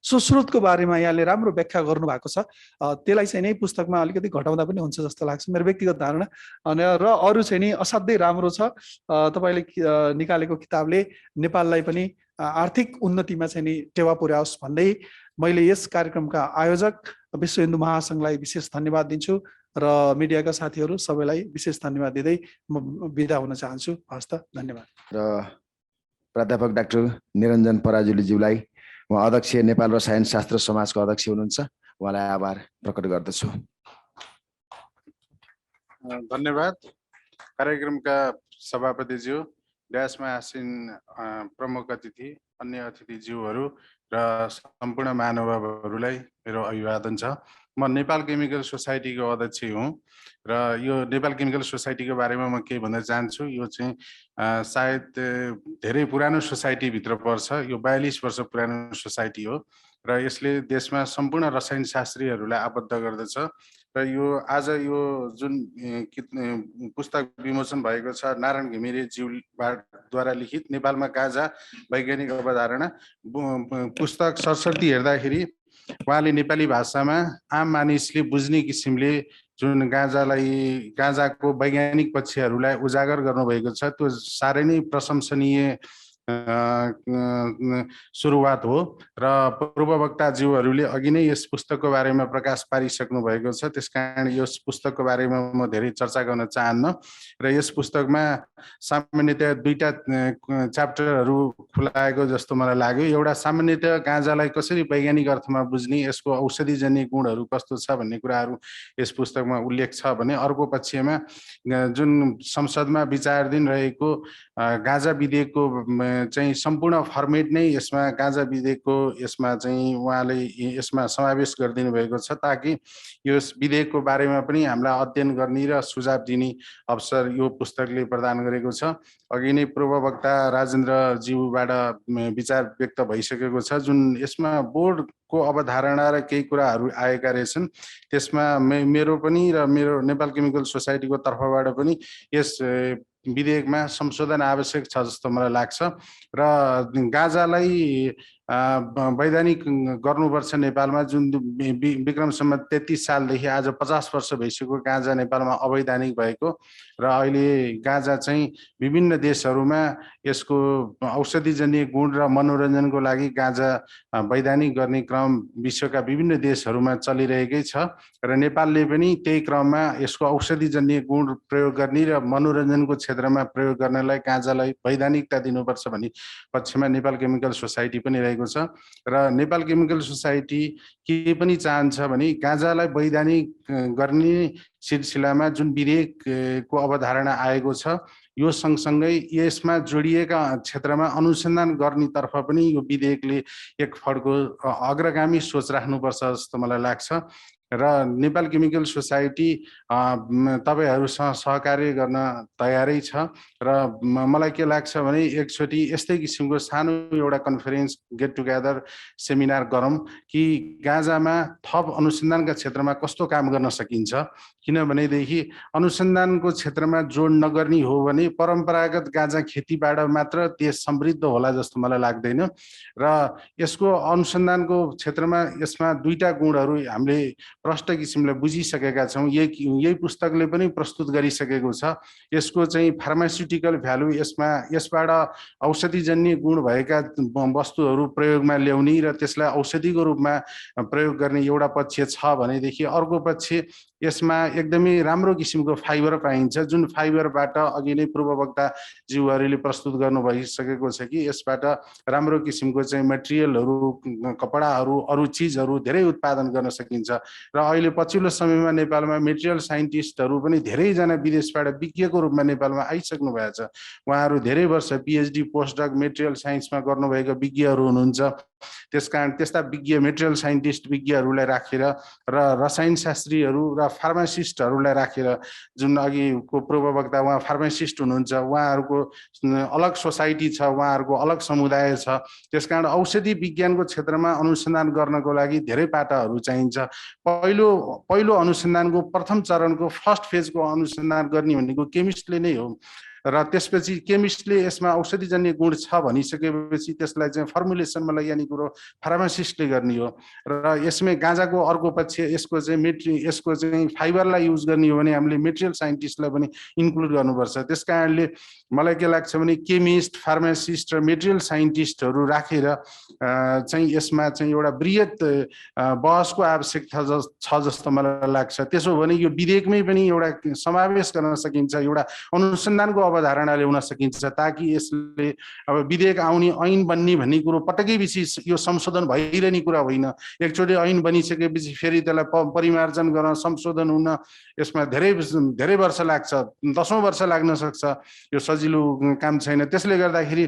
सुश्रुतको बारेमा यहाँले राम्रो व्याख्या गर्नुभएको छ, त्यसलाई चाहिँ नै पुस्तकमा अलिकति घटाउँदा पनि हुन्छ जस्तो लाग्छ मेरो व्यक्तिगत धारणा। अनि र अरू चाहिँ नि असाध्यै राम्रो छ। तपाईँले निकालेको किताबले नेपाललाई पनि आर्थिक उन्नतिमा चाहिँ नि टेवा पुर्याओस् भन्दै मैले यस कार्यक्रमका आयोजक विश्व हिन्दू महासङ्घलाई विशेष धन्यवाद दिन्छु र मिडियाका साथीहरू सबैलाई विशेष धन्यवाद दिँदै म बिदा हुन चाहन्छु। हस् त, धन्यवाद।
र प्राध्यापक डाक्टर निरञ्जन पराजुलीज्यूलाई, उहाँ अध्यक्ष नेपाल रसायन शास्त्र समाजको अध्यक्ष हुनुहुन्छ, उहाँलाई आभार प्रकट गर्दछु।
धन्यवाद। कार्यक्रमका सभापतिज्यू, ड्यासमा आसीन प्रमुख अतिथि, अन्य अतिथिज्यूहरू र सम्पूर्ण महानुभावहरूलाई मेरो अभिवादन छ। म नेपाल केमिकल सोसाइटीको अध्यक्ष हुँ र यो नेपाल केमिकल सोसाइटीको बारेमा म केही भन्न चाहन्छु। यो चाहिँ सायद धेरै पुरानो सोसाइटीभित्र पर्छ। यो 42 वर्ष पुरानो सोसाइटी हो र यसले देशमा सम्पूर्ण रसायन शास्त्रीहरूलाई आबद्ध गर्दछ। र यो आज यो जुन पुस्तक विमोचन भएको छ नारायण घिमिरे ज्यूद्वारा लिखित नेपालमा गाँजा वैज्ञानिक अवधारणा पुस्तक सरस्वती हेर्दाखेरि उहाँले नेपाली भाषामा आम मानिसले बुझ्ने किसिमले जुन गाँजाको वैज्ञानिक पक्षहरूलाई उजागर गर्नुभएको छ, त्यो साह्रै नै प्रशंसनीय सुरुवात हो। र पूर्ववक्ताज्यूहरूले अघि नै यस पुस्तकको बारेमा प्रकाश पारिसक्नु भएको छ, त्यसकारण यस पुस्तकको बारेमा म धेरै चर्चा गर्न चाहन्न। र यस पुस्तकमा सामान्यतया दुईटा च्याप्टरहरू खुलाएको जस्तो मलाई लाग्यो। एउटा सामान्यतया गाँजालाई कसरी वैज्ञानिक अर्थमा बुझ्ने, यसको औषधिजन्य गुणहरू कस्तो छ भन्ने कुराहरू यस पुस्तकमा उल्लेख छ भने, अर्को पक्षमा जुन संसदमा विचाराधीन रहेको गाँजा विधेयकको चाहिँ सम्पूर्ण फर्मेट नै यसमा गाँजा विधेयकको यसमा चाहिँ उहाँले यसमा समावेश गरिदिनु भएको छ, ताकि यस विधेयकको बारेमा पनि हामीलाई अध्ययन गर्ने र सुझाव दिने अवसर यो पुस्तकले प्रदान गरेको छ। अघि नै पूर्ववक्ता राजेन्द्रज्यूबाट विचार व्यक्त भइसकेको छ। जुन यसमा बोर्डको अवधारणा र केही कुराहरू आएका रहेछन्, त्यसमा मेरो पनि र मेरो नेपाल केमिकल सोसाइटीको तर्फबाट पनि यस विधेयकमा संशोधन आवश्यक छ जस्तो मलाई लाग्छ। र गाँजालाई वैधानिक गर्नुपर्छ नेपालमा, जुन विक्रम सम्वत 33 सालदेखि आज 50 वर्ष भइसक्यो गाँजा नेपालमा अवैधानिक भएको। र अहिले गाँजा चाहिँ विभिन्न देशहरूमा यसको औषधिजन्य गुण र मनोरञ्जनको लागि गाँजा वैधानिक गर्ने क्रम विश्वका विभिन्न देशहरूमा चलिरहेकै छ। र नेपालले पनि त्यही क्रममा यसको औषधिजन्य गुण प्रयोग गर्ने र मनोरञ्जनको क्षेत्रमा प्रयोग गर्नलाई गाँजालाई वैधानिकता दिनुपर्छ भन्ने पक्षमा नेपाल केमिकल सोसाइटी पनि रहेको छ। र नेपाल केमिकल सोसाइटी के पनि चाहन्छ भने गाँजालाई वैधानिक गर्ने सिलसिलामा जुन विधेयकको अवधारणा आएको छ, यो सँगसँगै यसमा जोडिएका क्षेत्रमा अनुसन्धान गर्नेतर्फ पनि यो विधेयकले एक फड्को अग्रगामी सोच राख्नुपर्छ जस्तो मलाई लाग्छ। र नेपाल केमिकल सोसाइटी तपाईहरुसँग सहकार्य गर्न तयारै छ। र मलाई के लाग्छ भने एकचोटि यस्तै किसिमको सानो एउटा कन्फरेन्स गेट टुगेदर सेमिनार गरौँ कि गाँजामा थप अनुसन्धानका क्षेत्रमा कस्तो काम गर्न सकिन्छ, किनभनेदेखि अनुसन्धानको क्षेत्रमा जोड नगर्ने हो भने परम्परागत गाँजा खेतीबाट मात्र देश समृद्ध होला जस्तो मलाई लाग्दैन र यसको अनुसन्धानको क्षेत्रमा यसमा दुईटा गुणहरू हामीले प्रष्ट किसिमले बुझिसकेका छौँ। यही पुस्तकले पनि प्रस्तुत गरिसकेको छ। यसको चाहिँ फार्मास्युटिकल भ्यालु, यसबाट औषधिजन्य गुण भएका वस्तुहरू प्रयोगमा ल्याउने र त्यसलाई औषधिको रूपमा प्रयोग गर्ने एउटा पक्ष छ भनेदेखि अर्को पक्ष यसमा एकदमै राम्रो किसिमको फाइबर पाइन्छ, जुन फाइबरबाट अघि नै पूर्ववक्ता ज्यूहरूले प्रस्तुत गर्नु भइसकेको छ कि यसबाट राम्रो किसिमको चाहिँ मटेरियलहरू, कपडाहरू, अरू चिजहरू धेरै उत्पादन गर्न सकिन्छ। र अहिले पछिल्लो समयमा नेपालमा मेटेरियल साइन्टिस्टहरू पनि धेरैजना विदेशबाट विज्ञको रूपमा नेपालमा आइसक्नु भएको छ। उहाँहरू धेरै वर्ष पिएचडी पोस्टडक मेटेरियल साइन्समा गर्नुभएका विज्ञहरू हुनुहुन्छ। त्यसकारण त्यस्ता विज्ञ मेटेरियल साइन्टिस्ट विज्ञहरूलाई राखेर र रसायन शास्त्रीहरू र फार्मासिस्टहरूलाई राखेर, जुन अघिको पूर्ववक्ता उहाँ फार्मासिस्ट हुनुहुन्छ, उहाँहरूको अलग सोसाइटी छ, उहाँहरूको अलग समुदाय छ। त्यसकारण औषधि विज्ञानको क्षेत्रमा अनुसन्धान गर्नको लागि धेरै पाटाहरू चाहिन्छ। पहिलो अनुसन्धानको प्रथम चरणको फर्स्ट फेजको अनुसन्धान गर्ने भनेको केमिस्टले नै हो र त्यसपछि केमिस्टले यसमा औषधिजन्य गुण छ भनिसकेपछि त्यसलाई चाहिँ फर्मुलेसनमा लैजाने कुरो फार्मासिस्टले गर्ने हो। र यसमै गाँजाको अर्को पक्ष यसको चाहिँ फाइबरलाई युज गर्ने हो भने हामीले मेटेरियल साइन्टिस्टलाई पनि इन्क्लुड गर्नुपर्छ। त्यस कारणले मलाई के लाग्छ भने केमिस्ट, फार्मासिस्ट र मेटेरियल साइन्टिस्टहरू राखेर चाहिँ यसमा चाहिँ एउटा बृहत बहसको आवश्यकता छ जस्तो मलाई लाग्छ। त्यसो भने यो विधेयकमै पनि एउटा समावेश गर्न सकिन्छ, एउटा अनुसन्धानको अवधारणा ल्याउन सकिन्छ, ताकि यसले अब विधेयक आउने ऐन बन्ने भन्ने कुरो पटकै पछि यो संशोधन भइरहने कुरा होइन। एकचोटि ऐन बनिसकेपछि फेरि त्यसलाई परिमार्जन गर्न, संशोधन हुन यसमा धेरै वर्ष लाग्छ, 10औं वर्ष लाग्न सक्छ। यो सजिलो काम छैन। त्यसले गर्दाखेरि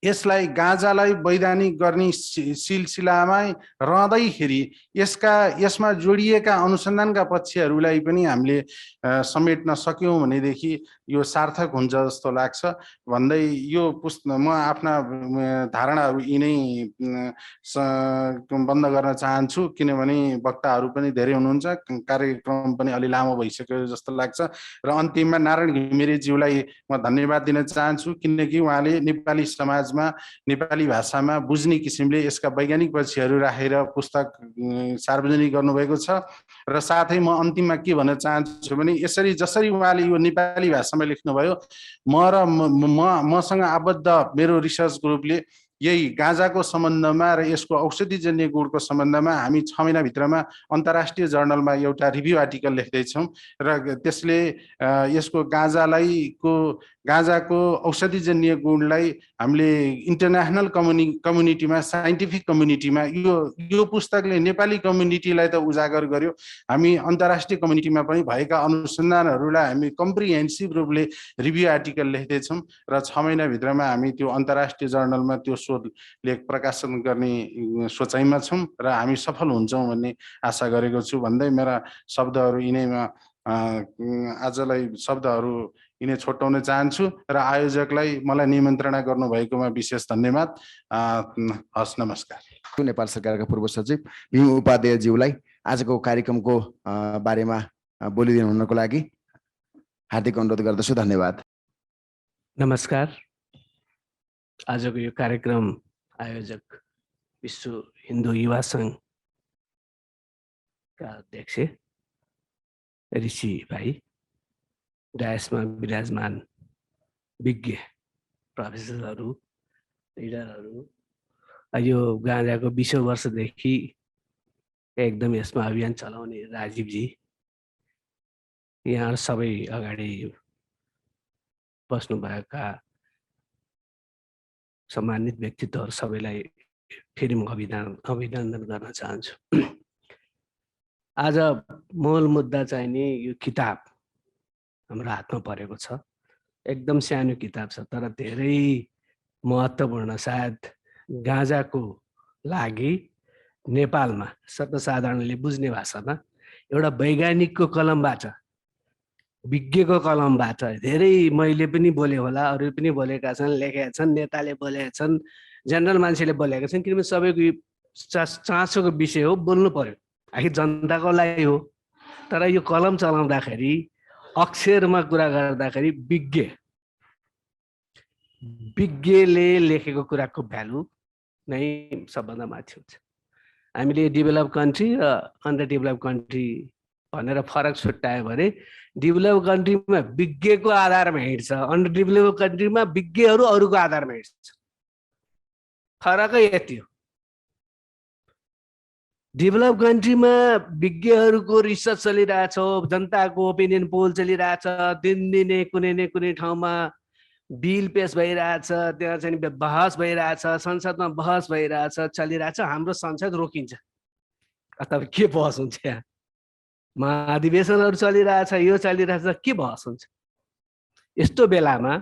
यसलाई गाँजालाई वैधानिक गर्ने सिलसिलामा रहँदैखेरि यसमा जोडिएका अनुसन्धानका पक्षहरूलाई पनि हामीले समेट्न सक्यौँ भनेदेखि यो सार्थक हुन्छ जस्तो लाग्छ भन्दै यो म आफ्ना धारणाहरू यिनै बन्द गर्न चाहन्छु, किनभने वक्ताहरू पनि धेरै हुनुहुन्छ, कार्यक्रम पनि अलि लामो भइसक्यो जस्तो लाग्छ। र अन्तिममा नारायण घिमिरेज्यूलाई म धन्यवाद दिन चाहन्छु, किनकि उहाँले नेपाली समाजमा नेपाली भाषामा बुझ्ने किसिमले यसका वैज्ञानिक पक्षहरू राखेर पुस्तक सार्वजनिक गर्नुभएको छ। र साथै म अन्तिममा के भन्न चाहन्छु भने जसरी उहाँले यो नेपाली भाषामा लेख्नुभयो, मसँग आबद्ध मेरो रिसर्च ग्रुपले यही गाँजाको सम्बन्धमा र यसको औषधिजन्य गुणको सम्बन्धमा हामी 6 महिनाभित्रमा अन्तर्राष्ट्रिय जर्नलमा एउटा रिभ्यू आर्टिकल लेख्दैछौँ र त्यसले यसको गाँजाको औषधिजन्य गुणलाई हामीले इन्टरनेसनल कम्युनिटीमा, साइन्टिफिक कम्युनिटीमा यो पुस्तकले नेपाली कम्युनिटीलाई त उजागर गर्यो, हामी अन्तर्राष्ट्रिय कम्युनिटीमा पनि भएका अनुसन्धानहरूलाई हामी कम्प्रिहेन्सिभ रूपले रिभ्यू आर्टिकल लेख्दैछौँ र 6 महिनाभित्रमा हामी त्यो अन्तर्राष्ट्रिय जर्नलमा त्यो शोध लेख प्रकाशन गर्ने सोचाइमा छौँ र हामी सफल हुन्छौँ भन्ने आशा गरेको छु भन्दै मेरा शब्दहरू यिनैमा आजलाई शब्दहरू यिनै छोटाउन चाहन्छु र आयोजकलाई मलाई निमन्त्रणा गर्नुभएकोमा विशेष धन्यवाद। हस्, नमस्कार।
नेपाल सरकारका पूर्व सचिव भीम उपाध्यायज्यूलाई आजको कार्यक्रमको बारेमा बोलिदिनु हुनको लागि हार्दिक अनुरोध गर्दछु। धन्यवाद।
नमस्कार। आजको यो कार्यक्रम आयोजक विश्व हिन्दू युवा सङ्घका अध्यक्ष ऋषि भाइ, डायसमा विराजमान विज्ञ प्रोफेसरहरू, लिडरहरू, यो गाँजाको 20 वर्षदेखि एकदम यसमा अभियान चलाउने राजीवजी, यहाँ सबै अगाडि बस्नुभएका सम्मानित व्यक्तित्वहरू सबैलाई फेरि म अभिनन्दन गर्न चाहन्छु। आज मूल मुद्दा चाहिँ नि यो किताब हाम्रो हातमा परेको छ। एकदम सानो किताब छ तर धेरै महत्त्वपूर्ण, सायद गाँजाको लागि नेपालमा सर्वसाधारणले बुझ्ने भाषामा एउटा वैज्ञानिकको कलमबाट, विज्ञको कलमबाट, धेरै मैले पनि बोले होला, अरू पनि बोलेका छन्, लेखेका छन्, नेताले बोलेका छन्, जनरल मान्छेले बोलेका छन्, किनभने सबैको चासोको विषय हो, बोल्नु पर्यो, आखिर जनताको लागि हो। तर यो कलम चलाउँदाखेरि अक्षरमा कुरा गर्दाखेरि विज्ञले लेखेको कुराको भ्यालु नै सबभन्दा माथि हुन्छ। हामीले डेभलप कन्ट्री र अन्डर डेभलप कन्ट्री भनेर फरक छुट्यायो भने डेभलप कन्ट्रीमा विज्ञको आधारमा हिँड्छ, अन्डर डेभलप कन्ट्रीमा विज्ञहरू अरूको आधारमा हिँड्छ। फरकै यति हो। डेभलप कन्ट्रीमा विज्ञहरूको रिसर्च चलिरहेछ, जनताको ओपिनियन पोल चलिरहेछ, दिनदिनै कुनै न कुनै ठाउँमा बिल पेश भइरहेछ, त्यहाँ चाहिँ बहस भइरहेछ, संसदमा बहस भइरहेछ, चलिरहेछ। हाम्रो संसद रोकिन्छ। अथवा के बहस हुन्छ? यहाँ महाधिवेशनहरू चलिरहेछ, यो चलिरहेछ, के बहस हुन्छ? यस्तो बेलामा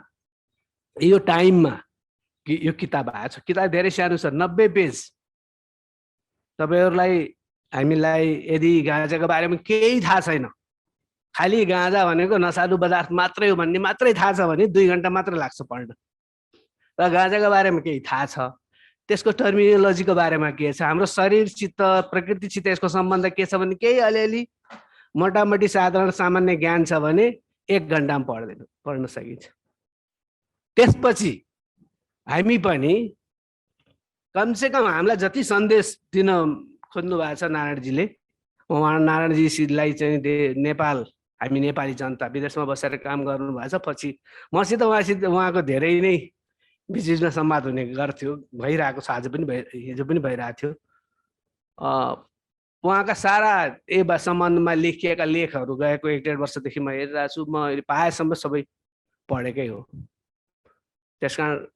यो टाइममा यो किताब आएको छ। किताब धेरै सानो छ, 90 पेज। तपाईँहरूलाई हामीलाई यदि गाँजाको बारेमा केही थाहा छैन, खालि गाँजा भनेको नसालु पदार्थ मात्रै हो भन्ने मात्रै थाहा छ भने 2 घन्टा मात्र लाग्छ पढ्न। र गाँजाको बारेमा केही थाहा छ, त्यसको टर्मिनोलोजीको बारेमा के छ, हाम्रो शरीरसित प्रकृतिसित यसको सम्बन्ध के छ भने केही अलिअलि मोटामोटी साधारण सामान्य ज्ञान छ भने 1 घन्टामा पढ्न सकिन्छ। त्यसपछि हामी पनि कमसेकम हामीलाई जति सन्देश दिन खोज्नु भएको छ नारायणजीले, नारायणजीलाई चाहिँ नेपाल, हामी नेपाली जनता विदेशमा बसेर काम गर्नुभएको छ। पछि मसित उहाँको धेरै नै बिचमा संवाद हुने गर्थ्यो, भइरहेको छ, आज पनि हिजो पनि भइरहेको थियो। उहाँका सारा सम्बन्धमा लेखिएका लेखहरू गएको 1-1.5 वर्षदेखि म हेरिरहेको छु। म पाएसम्म सबै पढेकै हो। त्यसकारण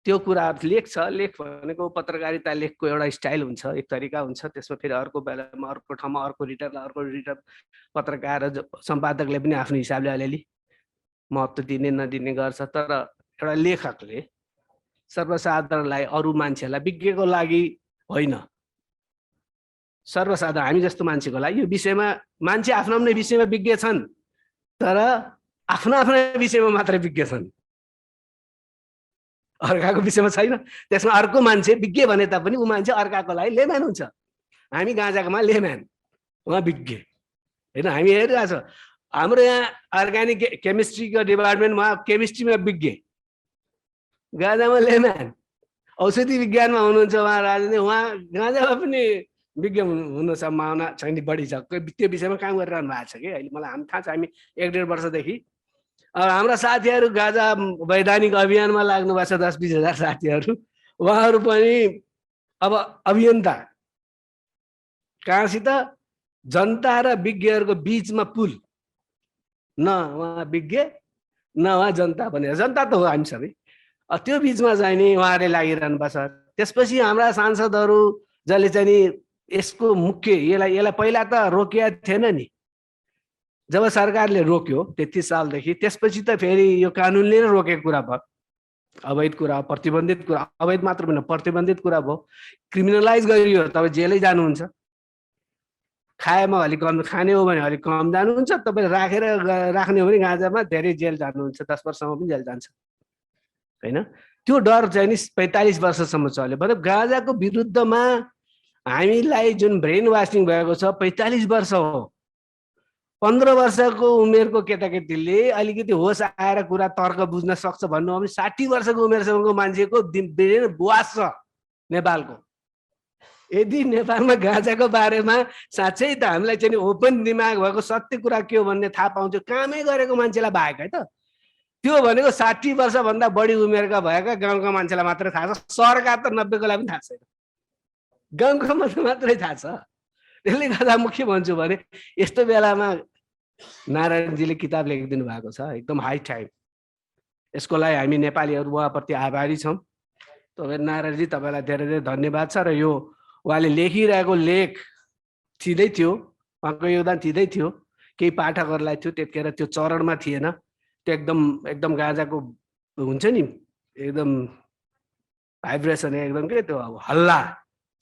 त्यो कुराहरू लेख छ। लेख भनेको पत्रकारिता लेखको एउटा स्टाइल हुन्छ, एक तरिका हुन्छ। त्यसमा फेरि अर्को बेलामा अर्को ठाउँमा अर्को रिडर पत्रकार सम्पादकले पनि आफ्नो हिसाबले अलिअलि महत्त्व दिने नदिने गर्छ। तर एउटा लेखकले सर्वसाधारणलाई, अरू मान्छेलाई, विज्ञको लागि होइन, सर्वसाधारण हामी जस्तो मान्छेको लागि यो विषयमा, मान्छे आफ्नो आफ्नै विषयमा विज्ञ छन्, तर आफ्नो आफ्नै विषयमा मात्रै विज्ञ छन्, अर्काको विषयमा छैन। त्यसमा अर्को मान्छे विज्ञ भने तापनि ऊ मान्छे अर्काको लागि लेम्यान हुन्छ। हामी गाँजाकोमा लेम्यान, उहाँ विज्ञ होइन। हामी हेरिरहेको छ, हाम्रो यहाँ अर्ग्यानिक केमिस्ट्रीको डिपार्टमेन्टमा केमिस्ट्रीमा विज्ञ, गाँजामा लेम्यान, औषधि विज्ञानमा हुनुहुन्छ उहाँ राजनीति, उहाँ गाँजामा पनि विज्ञ हुनु सम्भावना छैन, बढी छ। त्यो विषयमा काम गरिरहनु भएको छ कि अहिले मलाई हामी थाहा छ। हामी 1-1.5 वर्षदेखि हाम्रा साथीहरू गाँजा वैधानिक अभियानमा लाग्नु भएको छ, 10-20 हजार साथीहरू। उहाँहरू पनि अब अभियन्ता, कहाँसित जनता र विज्ञहरूको बिचमा पुल, न उहाँ विज्ञ न उहाँ जनता भनेर, जनता त हो हामी सबै, त्यो बिचमा चाहिँ नि उहाँहरूले लागिरहनु भएको छ। त्यसपछि हाम्रा सांसदहरू जसले चाहिँ नि यसको मुख्य यसलाई पहिला त रोकिया थिएन नि, जब सरकारले रोक्यो 33 सालदेखि, त्यसपछि त फेरि यो कानुनले नै रोकेको कुरा भयो। अवैध कुरा, प्रतिबन्धित कुरा, अवैध मात्र होइन प्रतिबन्धित कुरा भयो, क्रिमिनलाइज गरियो, तपाईँ जेलै जानुहुन्छ। खाएमा अलिक कम, खाने हो भने अलिक कम जानुहुन्छ, तपाईँ राख्ने हो भने गाँजामा धेरै जेल जानुहुन्छ, 10 वर्षसम्म पनि जेल जान्छ होइन। त्यो डर चाहिँ नि 45 वर्षसम्म चल्यो। मतलब गाँजाको विरुद्धमा हामीलाई जुन ब्रेन वासिङ भएको छ 45 वर्ष हो। 15 वर्षको उमेरको केटाकेटीले अलिकति होस आएर कुरा तर्क बुझ्न सक्छ भन्नु हो भने 60 वर्षको उमेरसम्मको मान्छेको ब्रेन वास छ नेपालको। यदि नेपालमा गाँजाको बारेमा साँच्चै त हामीलाई चाहिँ ओपन दिमाग भएको सत्य कुरा के हो भन्ने थाहा पाउँछ, कामै गरेको मान्छेलाई बाहेक है त। त्यो भनेको 60 वर्षभन्दा बढी उमेरका भएका गाउँका मान्छेलाई मात्रै थाहा छ, सहरका त 90 को लागि पनि थाहा छैन, गाउँको मात्रै थाहा छ। त्यसले गर्दा मुख्य भन्छु भने यस्तो बेलामा नारायणजीले किताब लेखिदिनु भएको छ, एकदम हाई टाइम। यसको लागि हामी नेपालीहरू उहाँप्रति आभारी छौँ। तपाईँ नारायणजी, तपाईँलाई धेरै धेरै धन्यवाद छ। र यो उहाँले लेखिरहेको लेख थिँदै थियो, उहाँको योगदान थिँदै थियो, केही पाठकहरूलाई थियो, त्यतिखेर त्यो चरणमा थिएन। त्यो एकदम गाँजाको हुन्छ नि, एकदम भाइब्रेसन, एकदम के त्यो हल्ला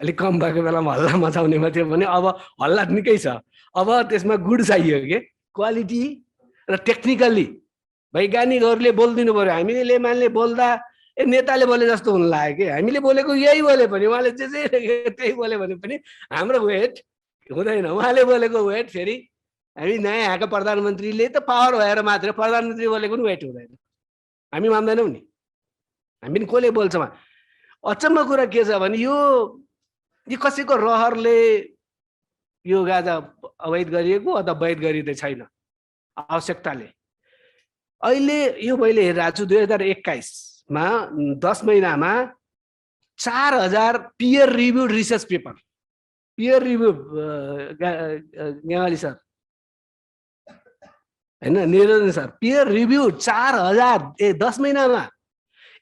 अलिक कम भएको बेलामा हल्ला मचाउनेमा थियो भने अब हल्ला निकै छ। अब त्यसमा गुड चाहियो के, क्वालिटी र टेक्निकल्ली वैज्ञानिकहरूले बोलिदिनु पऱ्यो। हामीले लेमानले बोल्दा नेताले बोले जस्तो हुन लाग्यो कि हामीले बोलेको यही बोले पनि, उहाँले जे जे त्यही बोल्यो भने पनि हाम्रो वेट हुँदैन। उहाँले बोलेको वेट फेरि हामी नयाँ यहाँको प्रधानमन्त्रीले त पावर भएर मात्र प्रधानमन्त्री बोलेको पनि वेट हुँदैन, हामी मान्दैनौँ नि। हामी पनि कसले बोल्छौँ? अचम्म कुरा के छ भने यो कसैको रहरले यो गाजा अवैध गरिएको अथवा वैध गरिँदै छैन, आवश्यकताले। अहिले यो मैले हेरिरहेको छु 2021 मा 10 महिनामा 4000 पियर रिभ्युड रिसर्च पेपर, पियर रिभ्युड गेवाली सर हैन, निरञ्जन सर, पियर रिभ्युड 4000 10 महिनामा।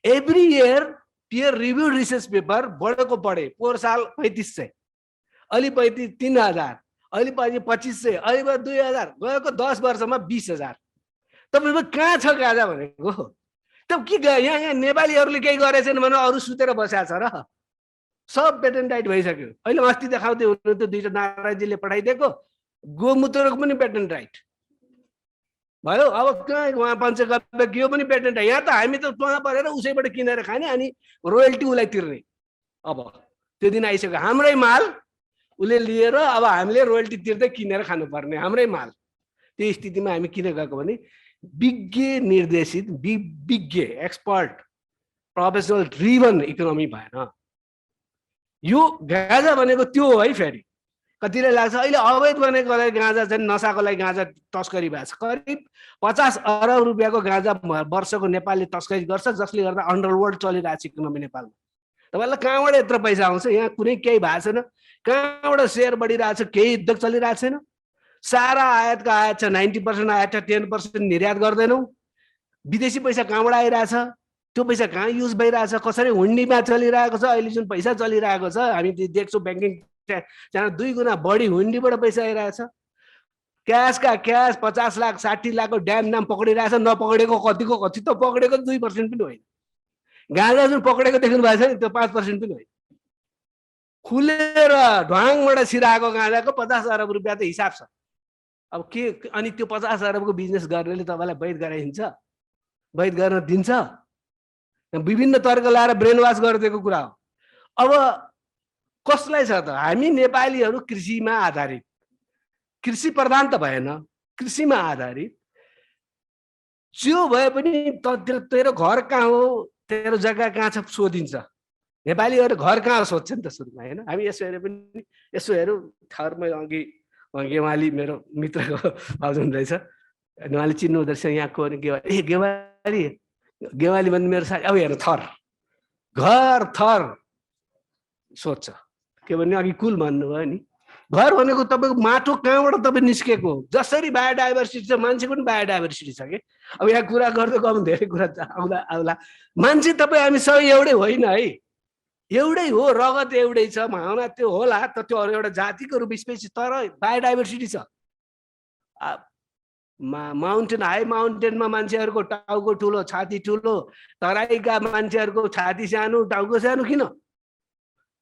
एभ्री इयर पियर रिभ्युड रिसर्च पेपर बढेको बढे। पोहोर साल 3500, अलि 3000, अलि 2500, अलि 2000, गएको 10 वर्षमा 20000। तपाईको कहाँ छ गाजा भनेको? त के यहाँ नेपालीहरूले केही गरेछन् भने अरू सुतेर बसेको छ र? सब पेटेन्ट राइट भइसक्यो। अहिले अस्ति देखाउँदै हुनु त्यो दुईटा नारायणजीले पठाइदिएको गोमूत्रको पनि पेटेन्ट राइट भयो। अब कहाँ उहाँ पञ्चगव्य के पनि पेटेन्ट राइट। यहाँ त हामी त उहाँ परेर उसैबाट किनेर खाने अनि रोयल्टी उसलाई तिर्ने। अब त्यो दिन आइसक्यो। हाम्रै माल उसले लिएर अब हामीले रोयल्टी तिर्दै किनेर खानुपर्ने हाम्रै माल। त्यो स्थितिमा हामी किन गएको भने विज्ञ निर्देशित, विज्ञ एक्सपर्ट प्रोफेसनल ड्रिभन इकोनोमी भएन। यो गाँजा भनेको त्यो हो है। फेरि कतिले लाग्छ अहिले अवैध बनेकोलाई गाँजा चाहिँ नसाको लागि गाँजा तस्करी भएको छ। करिब 50 अरब रुपियाँको गाँजा वर्षको नेपालले तस्करी गर्छ, जसले गर्दा अन्डरवर्ल्ड चलिरहेको छ इकोनोमी नेपालमा। तपाईँलाई कहाँबाट यत्रो पैसा आउँछ? यहाँ कुनै केही भएको छैन। कहाँबाट सेयर बढिरहेको छ? केही उद्योग चलिरहेको छैन। सारा आयातको आयात छ, 90% आयात छ, 10% निर्यात गर्दैनौँ। विदेशी पैसा कहाँबाट आइरहेछ? त्यो पैसा कहाँ युज भइरहेछ? कसरी हुन्डीमा चलिरहेको छ? अहिले जुन पैसा चलिरहेको छ हामी देख्छौँ ब्याङ्किङ त्यहाँ 2 गुणा बढी हुन्डीबाट पैसा आइरहेछ। क्यासका क्यास 50 लाख 60 लाखको ड्याम नाम पक्रिरहेछ। नपक्रेको कतिको कति त पक्रेको 2% पनि होइन। गाँजा जुन पक्रेको देख्नु भएको छ नि त्यो 5% पनि होइन। खुलेर ढ्वाङबाट छिराएको गाँजाको 50 अरब रुपियाँ त हिसाब छ। अब के अनि त्यो 50 अरबको बिजनेस गर्नेले तपाईँलाई वैध गराइन्छ? वैध गर्न दिन्छ? विभिन्न तर्क लाएर ब्रेन वास गरिदिएको कुरा हो। अब कसलाई छ त? हामी नेपालीहरू कृषिमा आधारित, कृषि प्रधान त भएन, कृषिमा आधारित। जो भए पनि तेरो घर कहाँ हो, तेरो जग्गा कहाँ छ सोधिन्छ। नेपालीहरू घर कहाँ सोध्छ नि त सुरुमा, होइन? हामी यसो हेरे पनि यसो हेरौँ। थरमा अघि गेवाली मेरो मित्रको भाउजू रहेछ, उहाँले चिन्नु हुँदो रहेछ यहाँको गेवाली। गेवाली गेवाली भन्ने मेरो साथी। अब हेर्नु थर, घर थर सोध्छ के भन्ने? अघि कुल भन्नुभयो नि। घर भनेको तपाईँको माटो कहाँबाट तपाईँ निस्केको? जसरी बायोडाइभर्सिटी छ मान्छेको पनि बायोडाइभर्सिटी छ कि। अब यहाँ कुरा गर्दै गयो भने धेरै कुरा आउला। मान्छे तपाईँ हामी सबै एउटै होइन है, एउटै हो, रगत एउटै छ, भावना त्यो होला त त्यो एउटा जातिको रूप स्पेसिस, तर बायोडाइभर्सिटी छ। माउन्टेन हाई माउन्टेनमा मान्छेहरूको टाउको ठुलो, छाती ठुलो, तराईका मान्छेहरूको छाती सानो, टाउको सानो। किन?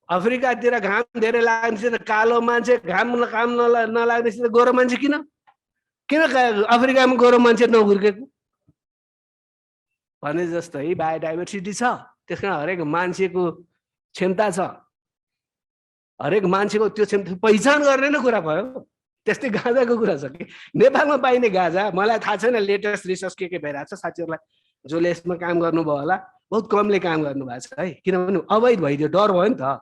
अफ्रिकातिर घाम धेरै लाग्ने कालो मान्छे, घाम नलाग्ने गोरो मान्छे। किन अफ्रिकामा गोरो मान्छे नहुर्केको भने जस्तै बायोडाइभर्सिटी छ। त्यस कारण हरेक मान्छेको क्षमता छ, हरेक मान्छेको त्यो क्षमता पहिचान गर्ने नै कुरा भयो। त्यस्तै गाँजाको कुरा छ कि नेपालमा पाइने गाँजा मलाई थाहा छैन लेटेस्ट रिसर्च के भइरहेको छ। साथीहरूलाई जसले यसमा काम गर्नुभयो होला बहुत कमले काम गर्नुभएको छ है, किनभने अवैध भइदियो, डर भयो नि त।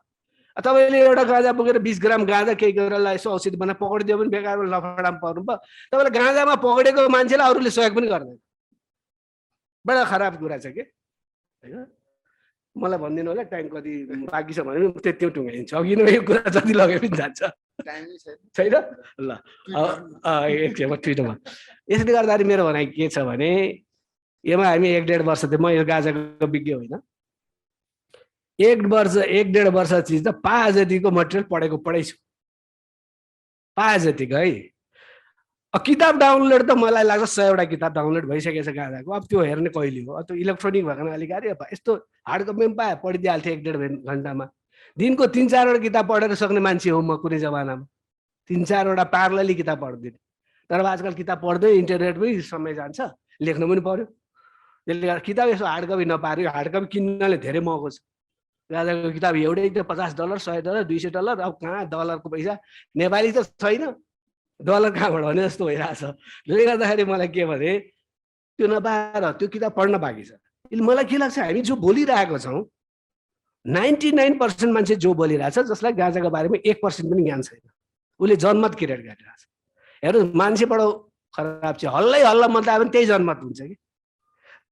तपाईँले एउटा गाँजा बोकेर 20 ग्राम गाँजा केही गरेर यसो औषधि बनाएर पक्रिदियो भने बेकार लफडामा पर्नु भयो। तपाईँले गाँजामा पक्रेको मान्छेलाई अरूले सहयोग पनि गर्दैन। बडा खराब कुरा छ कि, होइन? मलाई भनिदिनु होला टाइम कति बाँकी छ भने त्यो टुङ्गाइन्छ। अघि नै यो कुरा जति लगे पनि जान्छ छैन। ल एकछिन ट्विटरमा यसले गर्दाखेरि मेरो भनाइ के छ भने यसमा हामी 1.5 वर्ष म यो गाँजाको विज्ञ होइन, 1.5 वर्ष चिज त पाए जतिको मटेरियल पढेको पढाइछु, पाए जतिको है। किताब डाउनलोड त मलाई लाग्छ 100 किताब डाउनलोड भइसकेको छ गाँजाको। अब त्यो हेर्ने कहिले हो? त्यो इलेक्ट्रोनिक भएको अलिक गाह्रो। यस्तो हार्ड कपीमा पाए पढिदिइहाल्थेँ 1.5 घन्टामा। दिनको 3-4 किताब पढेर सक्ने मान्छे हो म कुनै जमानामा। 3-4 प्यारलली किताब पढ्दिनँ। तर आजकल किताब पढ्दै इन्टरनेटमै समय जान्छ, लेख्नु पनि पर्यो। त्यसले गर्दा किताब यसो हार्ड कपी नपार्यो। हार्ड कपी किन्नले धेरै महँगो छ। गाँजाको किताब एउटै त $50, $100, $200। अब कहाँ डलरको पैसा? नेपाली त छैन, डलर कहाँबाट भने जस्तो भइरहेछ। त्यसले गर्दाखेरि मलाई के भने त्यो नपाएर त्यो किताब पढ्न बाँकी छ। मलाई के लाग्छ हामी जो बोलिरहेको छौँ 99% मान्छे जो बोलिरहेछ जसलाई गाँजाको बारेमा 1% पनि ज्ञान छैन। उसले जनमत क्रिएट गरिरहेछ। हेर्नु मान्छे बडो खराब छ, हल्लै हल्ला मत आयो भने त्यही जनमत हुन्छ कि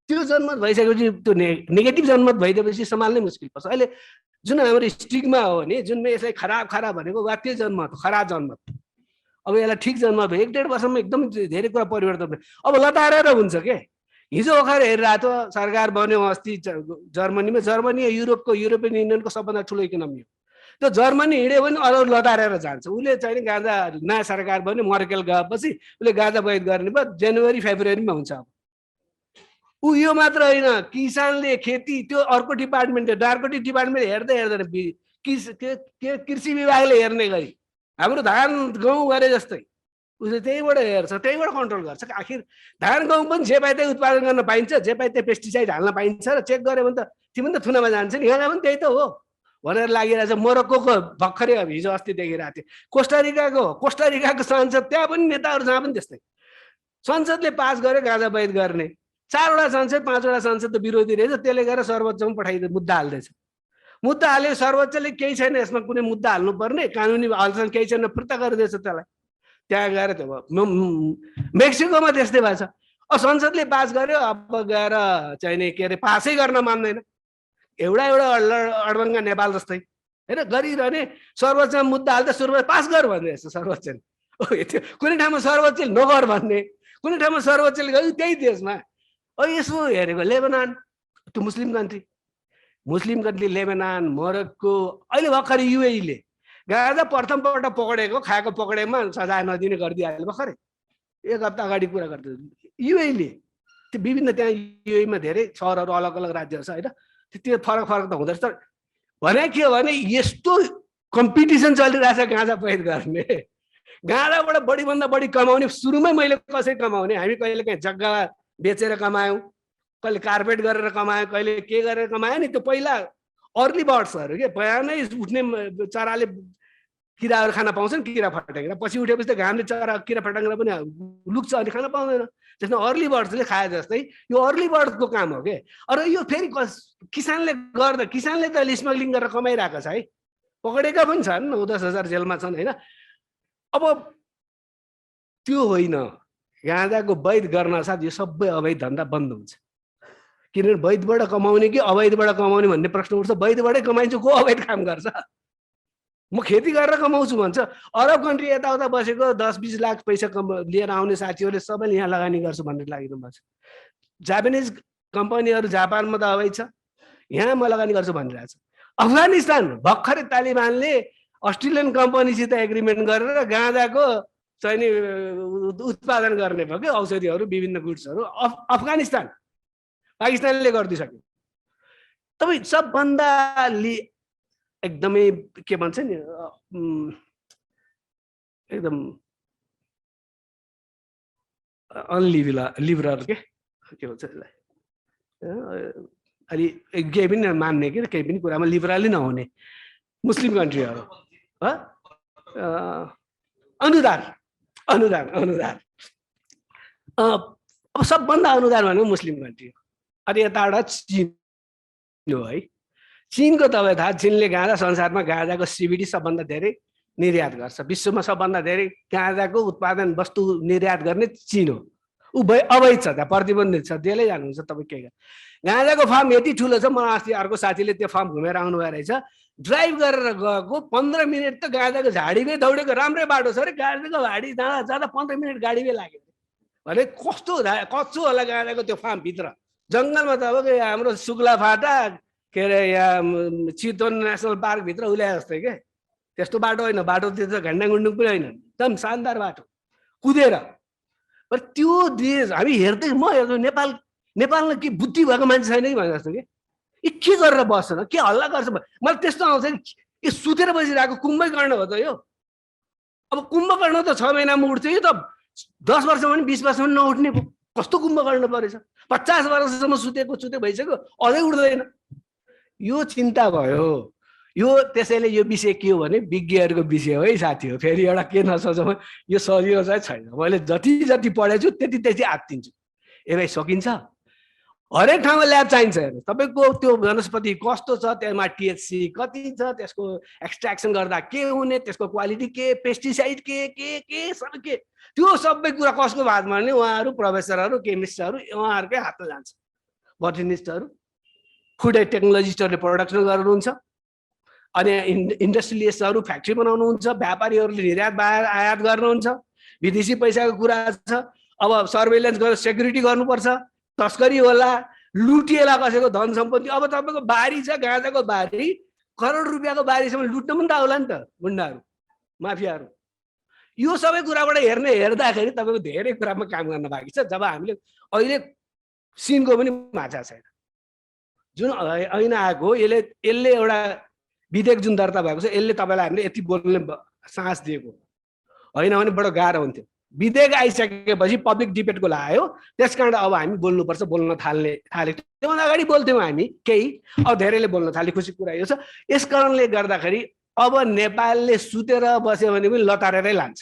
त्यो जनमत भइसकेपछि त्यो नेगेटिभ जनमत भइदिएपछि सम्हाल्नै मुस्किल पर्छ। अहिले जुन हाम्रो स्टिगमा हो नि जुन यसलाई खराब खराब भनेको वा त्यो जनमत खराब जनमत। अब यसलाई ठिक जनमत भयो 1-1.5 वर्षमा एकदम धेरै कुरा परिवर्तन भयो। अब लतारेर हुन्छ के हिजो भर्खर हेरिरहेको थियो सरकार बन्यो अस्ति जर्मनीमा। जर्मनी युरोपको युरोपियन युनियनको सबभन्दा ठुलो इकोनोमी हो। त्यो जर्मनी हिँड्यो भने अरू लतारेर जान्छ। उसले चाहिँ गाँजा नयाँ सरकार बन्यो मर्केल गएपछि उसले गाँजा बैद गर्ने भयो जनवरी फेब्रुअरीमा हुन्छ। अब ऊ यो मात्र होइन किसानले खेती त्यो अर्को डिपार्टमेन्ट डार्कोटी डिपार्टमेन्ट हेर्दै हेर्दैन कृषि विभागले हेर्ने गरी हाम्रो धान गहुँ गरे जस्तै उसले त्यहीबाट हेर्छ त्यहीबाट कन्ट्रोल गर्छ। आखिर धान गहुँ पनि जे पाए त्यही उत्पादन गर्न पाइन्छ जे पाए त्यही पेस्टिसाइड हाल्न पाइन्छ र चेक गऱ्यो भने त तिमी त थुनामा जान्छ नि यहाँ पनि त्यही त हो भनेर लागिरहेछ। मोरक्को भर्खरै हिजो अस्ति देखिरहेको थियो कोस्टारिकाको सांसद त्यहाँ पनि नेताहरू जहाँ पनि त्यस्तै संसदले पास गर्यो गाँजा बैद गर्ने 4वटा सांसद 5वटा सांसद त विरोधी रहेछ। त्यसले गरेर सर्वोच्चमा पठाइदियो मुद्दा हाल्दैछ। मुद्दा हाल्यो सर्वोच्चले केही छैन यसमा कुनै मुद्दा हाल्नुपर्ने कानुनी हालसँग केही छैन फिर्ता गरिदिएछ त्यसलाई। त्यहाँ गएर त्यो मेक्सिकोमा त्यस्तै भएको छ। अब संसदले पास गर्यो अब गएर चाहिँ के अरे पासै गर्न मान्दैन। एउटा अडबङ्गा नेपाल जस्तै होइन गरिरहने सर्वोच्चमा मुद्दा हाल्दा सर्वोच्च पास गर भन्दैछ सर्वोच्चले। कुनै ठाउँमा सर्वोच्चले नगर भन्ने कुनै ठाउँमा सर्वोच्चले गर्यो त्यही देशमा। अब यसो हेरेको लेबनान त्यो मुस्लिम कन्ट्री लेबनान मोरक्को अहिले भर्खरै युएईले गाँजा प्रथमपल्ट पकडेको खाएको पकडेमा सजाय नदिने गरिदिइहाल्यो भर्खरै 1 हप्ता अगाडि कुरा गर्दै युएईले। त्यो विभिन्न त्यहाँ युएईमा धेरै सहरहरू अलग अलग राज्यहरू छ होइन त्यो फरक त हुँदो रहेछ। भने के हो भने यस्तो कम्पिटिसन चलिरहेछ गाँजा प्रयोग गर्ने गाँजाबाट बढीभन्दा बढी कमाउने। सुरुमै मैले कसरी कमाउने हामी कहिले काहीँ जग्गा बेचेर कमायौँ कहिले कार्पेट गरेर कमायो कहिले के गरेर कमायो नि। त्यो पहिला अर्ली बर्ड्सहरू के बिहानै उठ्ने चराले किराहरू खान पाउँछन् किरा फट्याङ्ग्रा पछि उठेपछि त घामले चरा किरा फट्याङ्ग्रा पनि लुक्छ अनि खान पाउँदैन। त्यसमा अर्ली बर्ड्सले खाए जस्तै यो अर्ली बर्डको काम हो के। अरू यो फेरि किसानले गर्दा किसानले त अहिले स्मग्लिङ गरेर कमाइरहेको छ है पकडेका पनि छन् 9-10 हजार जेलमा छन् होइन। अब त्यो होइन गाँजाको वैध गर्न साथ यो सबै अवैध धन्दा बन्द हुन्छ। किनभने वैधबाट कमाउने कि अवैधबाट कमाउने भन्ने प्रश्न उठ्छ। वैधबाटै कमाइन्छ को अवैध काम गर्छ? म खेती गरेर कमाउँछु भन्छ। अरब कन्ट्री यताउता बसेको 10-20 लाख पैसा लिएर आउने साथीहरूले सबैले यहाँ लगानी गर्छु भनेर लागिदिनु भएको छ। जापानिज कम्पनीहरू जापानमा त अवैध छ यहाँ म लगानी गर्छु भनिरहेको छ। अफगानिस्तान भर्खरै तालिबानले अस्ट्रेलियन कम्पनीसित एग्रिमेन्ट गरेर गाँजाको चाहिँ नि उत्पादन गर्ने भयो कि औषधिहरू विभिन्न गुड्सहरू अफगानिस्तान पाकिस्तानले गरिदिइसक्यो। तपाईँ सबभन्दा एकदमै के भन्छ नि एकदम अनलिबरल के भन्छ यसलाई अलि केही पनि मान्ने कि केही पनि कुरामा लिबरलै नहुने मुस्लिम कन्ट्रीहरू अनुदान अब सबभन्दा अनुदान भनेको मुस्लिम कन्ट्री हो। अनि यताबाट चीन हो है। चीनको तपाईँ थाहा चीनले गाँजा संसारमा गाँजाको CBD सबभन्दा धेरै निर्यात गर्छ। विश्वमा सबभन्दा धेरै गाँजाको उत्पादन वस्तु निर्यात गर्ने चीन हो। ऊ अवैध छ त्यहाँ प्रतिबन्धित छ जेलै जानुहुन्छ तपाईँ के गाँजाको फार्म यति ठुलो छ। मलाई अस्ति अर्को साथीले त्यो फार्म घुमेर आउनुभएको रहेछ। ड्राइभ गरेर गएको 15 मिनट त गाँजाको झाडीमै दौडेको राम्रै बाटो छ अरे गाँजाको झाडी जाँदा 15 मिनट गाडीमै लाग्यो भने कस्तो होला गाँजाको त्यो फार्मभित्र। जङ्गलमा त अब हाम्रो सुक्ला फाटा के अरे यहाँ चितवन नेसनल पार्कभित्र उल्याए जस्तै के त्यस्तो बाटो होइन। बाटो त्यो त घन्डागुन्डुङ पनि होइन एकदम शानदार बाटो कुदेर। त्यो देश हामी हेर्दै म हेर्छु नेपालमा के बुद्धि भएको मान्छे छैन कि भने जस्तो के गरेर बस्छ के हल्ला गर्छ मलाई त्यस्तो आउँछ नि। यो सुतेर बसिरहेको कुम्भकर्ण हो त यो। अब कुम्भकर्ण त 6 महिनामा उठ्छ यो त 10 वर्षमा पनि 20 वर्षमा पनि नउठ्ने कस्तो कुम्भकर्ण परेछ। 50 वर्षसम्म सुते भइसक्यो अझै उठ्दैन। यो चिन्ता भयो। यो त्यसैले यो विषय के हो भने विज्ञहरूको विषय हो है साथी हो। फेरि एउटा के नसोचौँ, यो सजिलो चाहिँ छैन। मैले जति जति पढेको छु त्यति त्यति आत्तिन्छु। ए भाइ सकिन्छ, हरेक ठाउँमा ल्याब चाहिन्छ। हेर्नु तपाईँको त्यो वनस्पति कस्तो छ, त्यसमा टिएचसी कति छ, त्यसको एक्सट्र्याक्सन गर्दा के हुने, त्यसको क्वालिटी के, पेस्टिसाइड के सबै के, त्यो सबै कुरा कसको हातमा भने उहाँहरू प्रोफेसरहरू, केमिस्टहरू, उहाँहरूकै हातमा जान्छ। बोटनिस्टहरू, फुड टेक्नोलोजिस्टहरूले प्रोडक्सन गर्नुहुन्छ, अनि इन्डस्ट्रियलिस्टहरू फ्याक्ट्री बनाउनुहुन्छ, व्यापारीहरूले निर्यात आयात गर्नुहुन्छ, विदेशी पैसाको कुरा छ। अब सर्वेलेन्स गरेर सेक्युरिटी गर्नुपर्छ, तस्करी होला, लुटिएला कसैको धन सम्पत्ति। अब तपाईँको बारी छ, गाँजाको बारी, करोड रुपियाँको बारीसम्म लुट्न पनि त आउला नि त गुन्डाहरू, माफियाहरू। यो सबै कुराबाट हेर्दाखेरि तपाईँको धेरै कुरामा काम गर्न बाँकी छ। जब हामीले अहिले सिनको पनि माछा छैन, जुन ऐन आएको हो, यसले एउटा विधेयक जुन दर्ता भएको छ, यसले तपाईँलाई हामीले यति बोल्ने साहस दिएको होइन भने बडो गाह्रो हुन्थ्यो। विधेयक आइसकेपछि पब्लिक डिबेटको लाग्यो, त्यस कारण अब हामी बोल्नुपर्छ, बोल्न थालेको। त्योभन्दा अगाडि बोल्थ्यौँ हामी केही, अब धेरैले बोल्न थाले। खुसी कुरा यो छ। यस कारणले गर्दाखेरि अब नेपालले सुतेर बस्यो भने पनि लतारेरै लान्छ।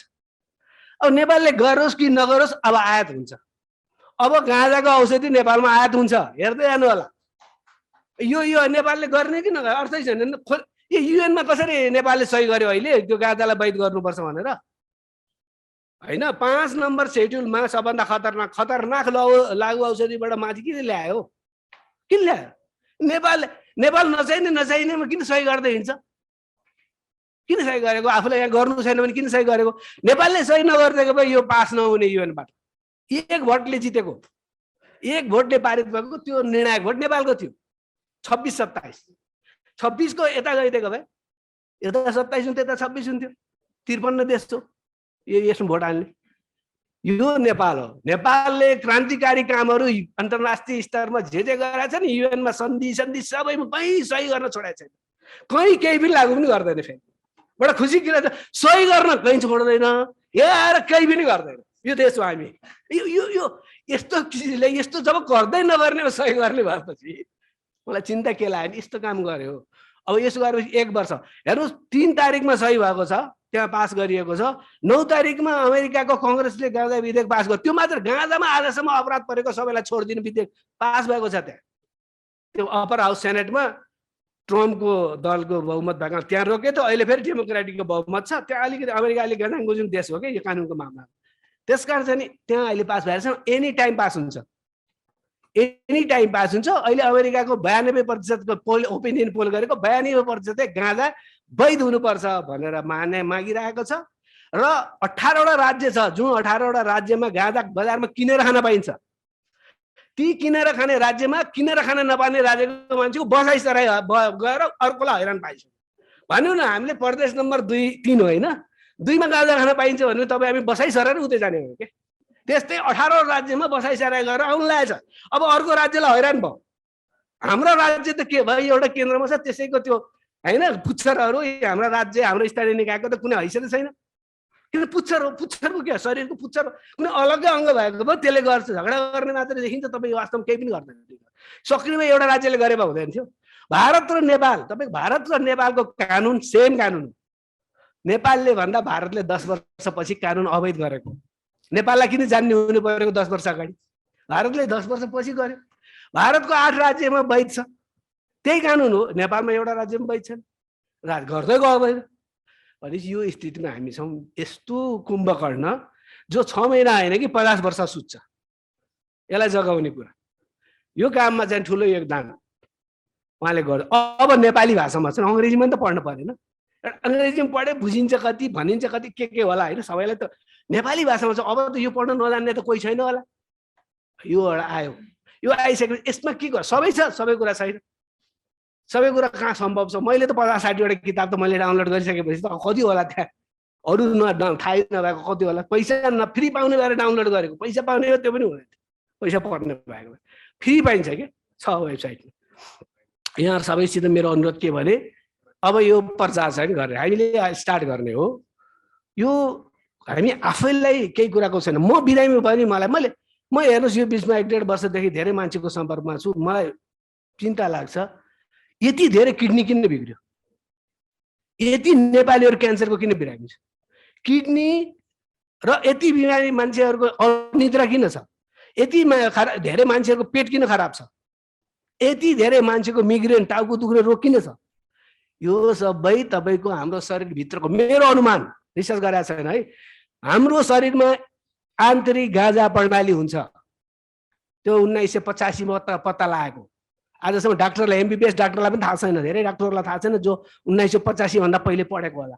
अब नेपालले गरोस् कि नगरोस्, अब आयात हुन्छ। अब गाँजाको औषधि नेपालमा आयात हुन्छ, हेर्दै जानु होला। यो नेपालले गर्ने कि नगर्ने अर्थै छैन। यो युएनमा कसरी नेपालले सही गर्यो अहिले त्यो गाँजालाई वैध गर्नुपर्छ भनेर? होइन, 5 नम्बर सेड्युलमा सबभन्दा खतरनाक लागु औषधिबाट माथि किन ल्यायो? किन ल्यायो? नेपाल नचाहिनेमा किन सही गर्दै हिँड्छ? किन सही गरेको? आफूलाई यहाँ गर्नु छैन भने किन सही गरेको? नेपालले सही नगरिदिएको भए यो पास नहुने युएनबाट। 1 भोटले जितेको, 1 भोटले पारित भएको, त्यो निर्णायक भोट नेपालको थियो। 26-27, 26 को यता गइदिएको भए यता 27 हुन्थ्यो, यता 26 हुन्थ्यो। 53 देश हो यसमा भोट हाल्ने। यो नेपाल हो। नेपालले क्रान्तिकारी कामहरू अन्तर्राष्ट्रिय स्तरमा जे गरेछ नि, युएनमा सन्धि सबैमा कहीँ सही गर्न छोडेको छैन, कहीँ केही पनि लागु पनि गर्दैन। फेरि बडा खुसी किन छ, सही गर्न कहीँ छोड्दैन, यार केही पनि गर्दैन। यो देश हो हामी। यो यस्तो किसिमले यस्तो जब गर्दै नगर्ने सही गर्ने भएपछि मलाई चिन्ता के लाग्यो नि, यस्तो काम गर्यो। अब यसो गरेपछि 1 वर्ष हेर्नुहोस्, 3 तारिकमा सही भएको छ, त्यहाँ पास गरिएको छ। 9 तारिकमा अमेरिकाको कङ्ग्रेसले गाँजा विधेयक पास गर्यो। त्यो मात्र गाँजामा आजसम्म अपराध परेको सबैलाई छोडिदिने विधेयक पास भएको छ। त्यहाँ त्यो अप्पर हाउस सेनेटमा ट्रम्पको दलको बहुमत भएको, त्यहाँ रोके त अहिले फेरि डेमोक्रेटिकको बहुमत छ। त्यहाँ अलिकति अमेरिका अलिक गनाङगुजुङ देश हो कि यो कानुनको मामला। त्यसकारण चाहिँ नि त्यहाँ अहिले पास भएर छ। एनी टाइम पास हुन्छ, एनी टाइम पास हुन्छ। अहिले अमेरिकाको 92% पोल, ओपिनियन पोल गरेको 92% गाँजा वैध हुनुपर्छ भनेर मागिरहेको छ। र 18वटा राज्य छ, जुन 18वटा राज्यमा गाँजा बजारमा किनेर खान पाइन्छ। ती किनेर खाने राज्यमा किनेर खान नपाउने राज्यको मान्छेको बसाइसराई गएर अर्कोलाई हैरान पाइन्छ। भन्यो न, हामीले प्रदेश नम्बर 2-3 होइन, 2 मा गाँजा खान पाइन्छ भने तपाईँ हामी बसाइसराई उतै जाने हो के? त्यस्तै 18 राज्यमा बसाइसराई गरेर आउनु लागेछ। अब अर्को राज्यलाई हैरान भयो। हाम्रो राज्य त के भयो, एउटा केन्द्रमा छ, त्यसैको त्यो होइन पुच्छरहरू हाम्रो राज्य, हाम्रो स्थानीय निकायको त कुनै हैसियत छैन। किन पुच्छर हो? पुच्छरको के, शरीरको पुच्छर कुनै अलग्गै अङ्ग भएको भयो, त्यसले गर्छ। झगडा गर्ने मात्र देखिन्छ, तपाईँ वास्तवमा केही पनि गर्दैन। सक्रियमा एउटा राज्यले गरे भए हुँदैन थियो। भारत र नेपाल, तपाईँ भारत र नेपालको कानुन सेम कानुन। नेपालले भन्दा भारतले 10 वर्षपछि कानुन अवैध गरेको। नेपाललाई किन जान्ने हुनु परेको 10 वर्ष अगाडि? भारतले 10 वर्षपछि गर्यो। भारतको 8 राज्यमा वैध छ, त्यही कानुन हो। नेपालमा एउटा राज्यमा वैध छैन, गर्दै गयो भएन। भनेपछि यो स्थितिमा हामी छौँ। यस्तो कुम्भकर्ण जो 6 महिना होइन कि 50 वर्ष सुत्छ, यसलाई जगाउने कुरा, यो काममा चाहिँ ठुलो योगदान उहाँले गर्यो। अब नेपाली भाषामा चाहिँ अङ्ग्रेजीमा त पढ्नु परेन। अङ्ग्रेजीमा पढे बुझिन्छ कति, भनिन्छ कति, के होला होइन। सबैलाई त नेपाली भाषामा चाहिँ अब त यो पढ्न नजान्ने त कोही छैन होला। यो एउटा आयो, यो आइसकेपछि यसमा के गर्छ? सबै छ, सबै कुरा छैन। सबै कुरा कहाँ सम्भव छ? मैले त 50-60वटा किताब त मैले डाउनलोड गरिसकेपछि त कति होला त्यहाँ, अरू थाहै नभएको कति होला। पैसा फ्री पाउने भएर डाउनलोड गरेको, पैसा पाउने हो त्यो पनि हुँदैन, पैसा पर्ने भएको फ्री पाइन्छ कि छ वेबसाइटमा। यहाँ सबैसित मेरो अनुरोध के भने, अब यो प्रचार चाहिँ गर्ने हामीले स्टार्ट गर्ने हो। यो हामी आफैलाई केही कुराको छैन। म बिरामी भयो नि, म हेर्नुहोस्, यो बिचमा 1-1.5 वर्षदेखि धेरै मान्छेको सम्पर्कमा छु। मलाई चिन्ता लाग्छ, यति धेरै किडनी किन बिग्रियो? यति नेपालीहरू क्यान्सरको किन बिरामी छ, किडनी र यति बिरामी मान्छेहरूको अनिद्रा किन छ, यति धेरै मान्छेहरूको पेट किन खराब छ, यति धेरै मान्छेको मिग्रेन टाउको दुख्ने रोग किन छ, यो सबै तपाईँको हाम्रो शरीरभित्रको, मेरो अनुमान रिसर्च गरेको छैन है, हाम्रो शरीरमा आन्तरिक गाँजा प्रणाली हुन्छ, त्यो 1985 मा पत्ता लागेको। आजसम्म डाक्टरलाई, एमबिबिएस डाक्टरलाई पनि थाहा छैन, धेरै डाक्टरलाई थाहा छैन जो 1985 भन्दा पहिले पढेको होला।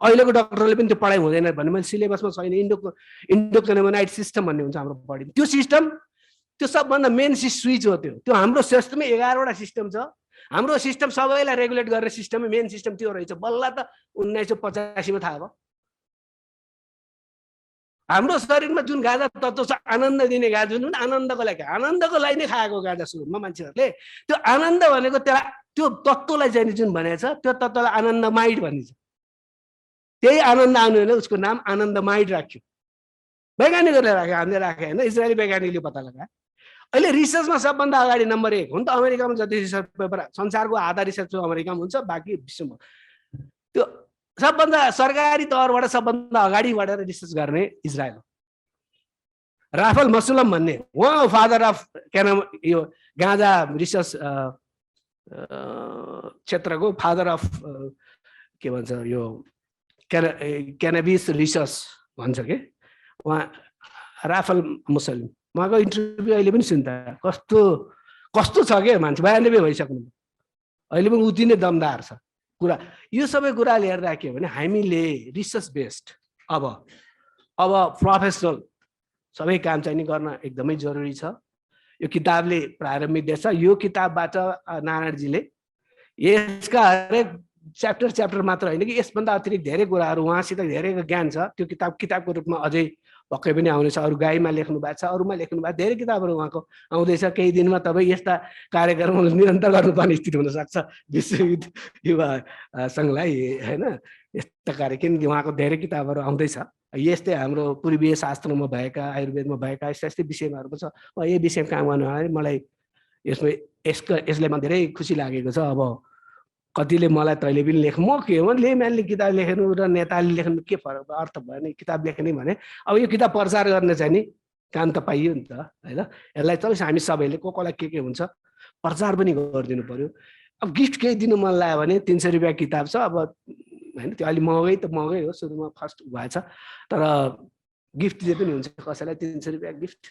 अहिलेको डाक्टरले पनि त्यो पढाइ हुँदैन भन्ने मैले सिलेबसमा छैन। इन्डोक्रिनामाइड सिस्टम भन्ने हुन्छ हाम्रो बडी, त्यो सिस्टम त्यो सबभन्दा मेन स्विच हो। त्यो हाम्रो सिस्टममै 11 वटा सिस्टम छ। हाम्रो सिस्टम सबैलाई रेगुलेट गर्ने सिस्टम, मेन सिस्टम त्यो रहेछ। बल्ल त 1985 मा थाहा भयो। हाम्रो शरीरमा जुन गाँजा तत्त्व छ, आनन्द दिने गाँजा, जुन आनन्दको लागि नै खाएको गाँजा सुरुमा मान्छेहरूले, त्यो आनन्द भनेको त्यो तत्त्वलाई चाहिँ जुन भनेको छ, त्यो तत्त्वलाई आनन्दमाइड भनिन्छ। त्यही आनन्द आउनु भने उसको नाम आनन्दमाइड राख्यो, वैज्ञानिकहरूले राख्यो, हामीले राख्यो होइन, इजरायली वैज्ञानिकले पत्ता लगाए। अहिले रिसर्चमा सबभन्दा अगाडि नम्बर 1 हुन त अमेरिकामा जति रिसर्च पेपर, संसारको आधा रिसर्च अमेरिकामा हुन्छ, बाँकी विश्वमा। त्यो सबभन्दा सरकारी तौरबाट सबभन्दा अगाडि बढेर रिसर्च गर्ने इजरायल हो। राफल मसुलम भन्ने उहाँ फादर अफ यो गाँजा रिसर्च क्षेत्रको फादर अफ के भन्छ, यो क्यानाबिस रिसर्च भन्छ के, उहाँ राफल मुसलिम। उहाँको इन्टरभ्यू अहिले पनि सुन्दा कस्तो छ के, मान्छे 92 भइसक्नु, अहिले पनि उति नै दमदार छ कुरा। यो सबै कुराले हेर्दा के भने हामीले रिसर्च बेस्ड अब प्रोफेसनल सबै काम चाहिँ गर्न एकदमै जरुरी छ। यो किताबले प्रारम्भिक देश छ। यो किताबबाट नारायणजीले यसका हरेक च्याप्टर मात्र होइन कि यसभन्दा अतिरिक्त धेरै कुराहरू, उहाँसित धेरैको ज्ञान छ। त्यो किताबको रूपमा अझै पक्कै पनि आउनेछ। अरू गाईमा लेख्नु भएको छ, अरूमा लेख्नु भएको धेरै किताबहरू उहाँको आउँदैछ। केही दिनमा तपाईँ यस्ता कार्यक्रमहरू निरन्तर गर्नुपर्ने स्थिति हुनसक्छ विश्वयुद्ध युवा सङ्घलाई होइन, यस्ता कार्य, किनकि उहाँको धेरै किताबहरू आउँदैछ। यस्तै हाम्रो पूर्वीय शास्त्रमा भएका, आयुर्वेदमा भएका यस्ता विषयहरू छ। यही विषयमा काम गर्नु मलाई यसले मलाई धेरै खुसी लागेको छ। अब कतिले मलाई तैँले पनि लेख, म के हो लेम्यानले किताब लेख्नु र नेताले लेख्नु के फरक अर्थ भयो नि, किताब लेख्ने भने अब यो किताब प्रचार गर्ने चाहिँ नि काम त पाइयो नि त होइन। यसलाई चाहिँ हामी सबैले कसलाई के हुन्छ प्रचार पनि गरिदिनु पर्यो। अब गिफ्ट केही दिनु मन लाग्यो भने 300 रुपियाँ किताब छ। अब होइन त्यो अलि महँगै हो, सुरुमा फर्स्ट भएछ, तर गिफ्ट दिए पनि हुन्छ कसैलाई 300 रुपियाँ गिफ्ट।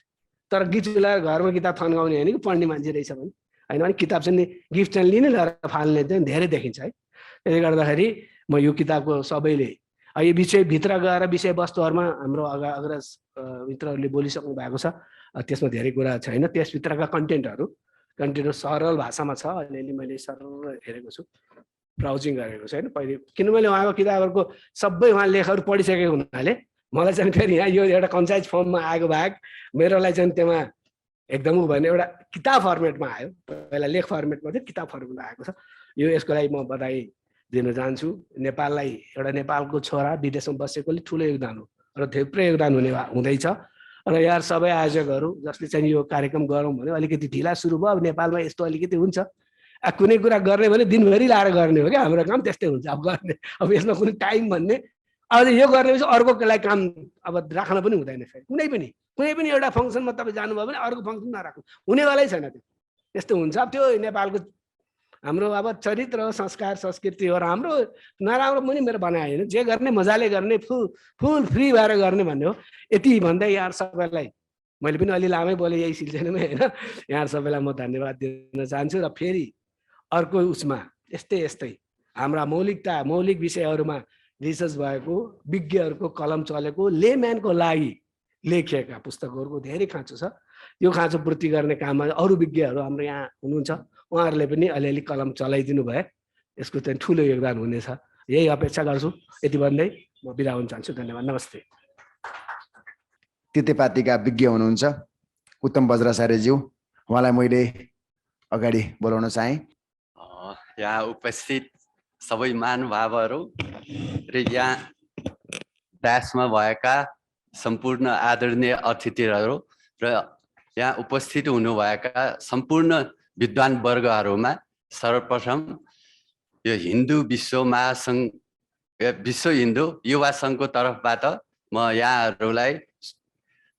तर गिफ्ट ल्याएर घरमा किताब थन्काउने होइन कि पढ्ने मान्छे रहेछ भने होइन, भने किताब चाहिँ गिफ्ट चाहिँ लिने लिएर फाल्ने चाहिँ धेरै देखिन्छ है। त्यसले गर्दाखेरि म यो किताबको सबैले यो विषयभित्र गएर विषयवस्तुहरूमा हाम्रो अग्रज मित्रहरूले बोलिसक्नु भएको छ, त्यसमा धेरै कुरा छैन। त्यसभित्रका कन्टेन्टहरू सरल भाषामा छ। अलिअलि मैले सरल हेरेको छु, ब्राउजिङ गरेको छु होइन पहिले, किन मैले उहाँको किताबहरूको सबै उहाँ लेखहरू पढिसकेको हुनाले मलाई चाहिँ फेरि यहाँ यो एउटा कन्साइज फर्ममा आएको बाहेक मेरोलाई चाहिँ त्यहाँ एकदम भने एउटा किताब फर्मेटमा आयो। पहिला लेख फर्मेटमा थियो, किताब फर्मेटमा आएको छ। यो यसको लागि म बधाई दिन चाहन्छु। नेपाललाई एउटा नेपालको छोरा विदेशमा बसेकोले ठुलो योगदान हो र थुप्रै योगदान हुँदैछ। र यार सबै आयोजकहरू जसले चाहिँ यो कार्यक्रम गरौँ भने अलिकति ढिला सुरु भयो। अब नेपालमा यस्तो अलिकति हुन्छ, कुनै कुरा गर्ने भने दिनभरि लाएर गर्ने हो क्या, हाम्रो काम त्यस्तै हुन्छ। अब गर्ने अब यसमा कुनै टाइम भन्ने, अब यो गर्नेपछि अर्कोको लागि काम अब राख्न पनि हुँदैन। फेरि कुनै पनि एउटा फङ्सनमा तपाईँ जानुभयो भने अर्को फङ्सन नराख्नु, हुनेवालै छैन। त्यो त्यस्तो हुन्छ। अब त्यो नेपालको हाम्रो अब चरित्र संस्कार संस्कृति हो। र हाम्रो नराम्रो पनि मेरो बनाए होइन, जे गर्ने मजाले गर्ने, फुल फ्री भएर गर्ने भन्ने हो। यति भन्दै यहाँ सबैलाई मैले पनि अलि लामै बोलेँ यही सिलसिलामा होइन, यहाँ सबैलाई म धन्यवाद दिन चाहन्छु। र फेरि अर्को उसमा यस्तै हाम्रा मौलिक विषयहरूमा रिसर्च भएको, विज्ञहरूको कलम चलेको, लेम्यानको लागि लेखिएका पुस्तकहरूको धेरै खाँचो छ। यो खाँचो पूर्ति गर्ने काममा अरू विज्ञहरू हाम्रो यहाँ हुनुहुन्छ, उहाँहरूले पनि अलिअलि कलम चलाइदिनु भए यसको चाहिँ ठुलो योगदान हुनेछ, यही अपेक्षा गर्छु। यति भन्दै म बिदा हुन चाहन्छु। धन्यवाद, नमस्ते।
तितेपातीका विज्ञ हुनुहुन्छ उत्तम बज्राचार्यज्यू, उहाँलाई मैले अगाडि बोलाउन चाहेँ।
यहाँ उपस्थित सबै महानुभावहरू र यहाँ डासमा भएका सम्पूर्ण आदरणीय अतिथिहरू र यहाँ उपस्थित हुनुभएका सम्पूर्ण विद्वान वर्गहरूमा सर्वप्रथम यो हिन्दू विश्व महासङ्घ विश्व हिन्दू युवा सङ्घको तर्फबाट म यहाँहरूलाई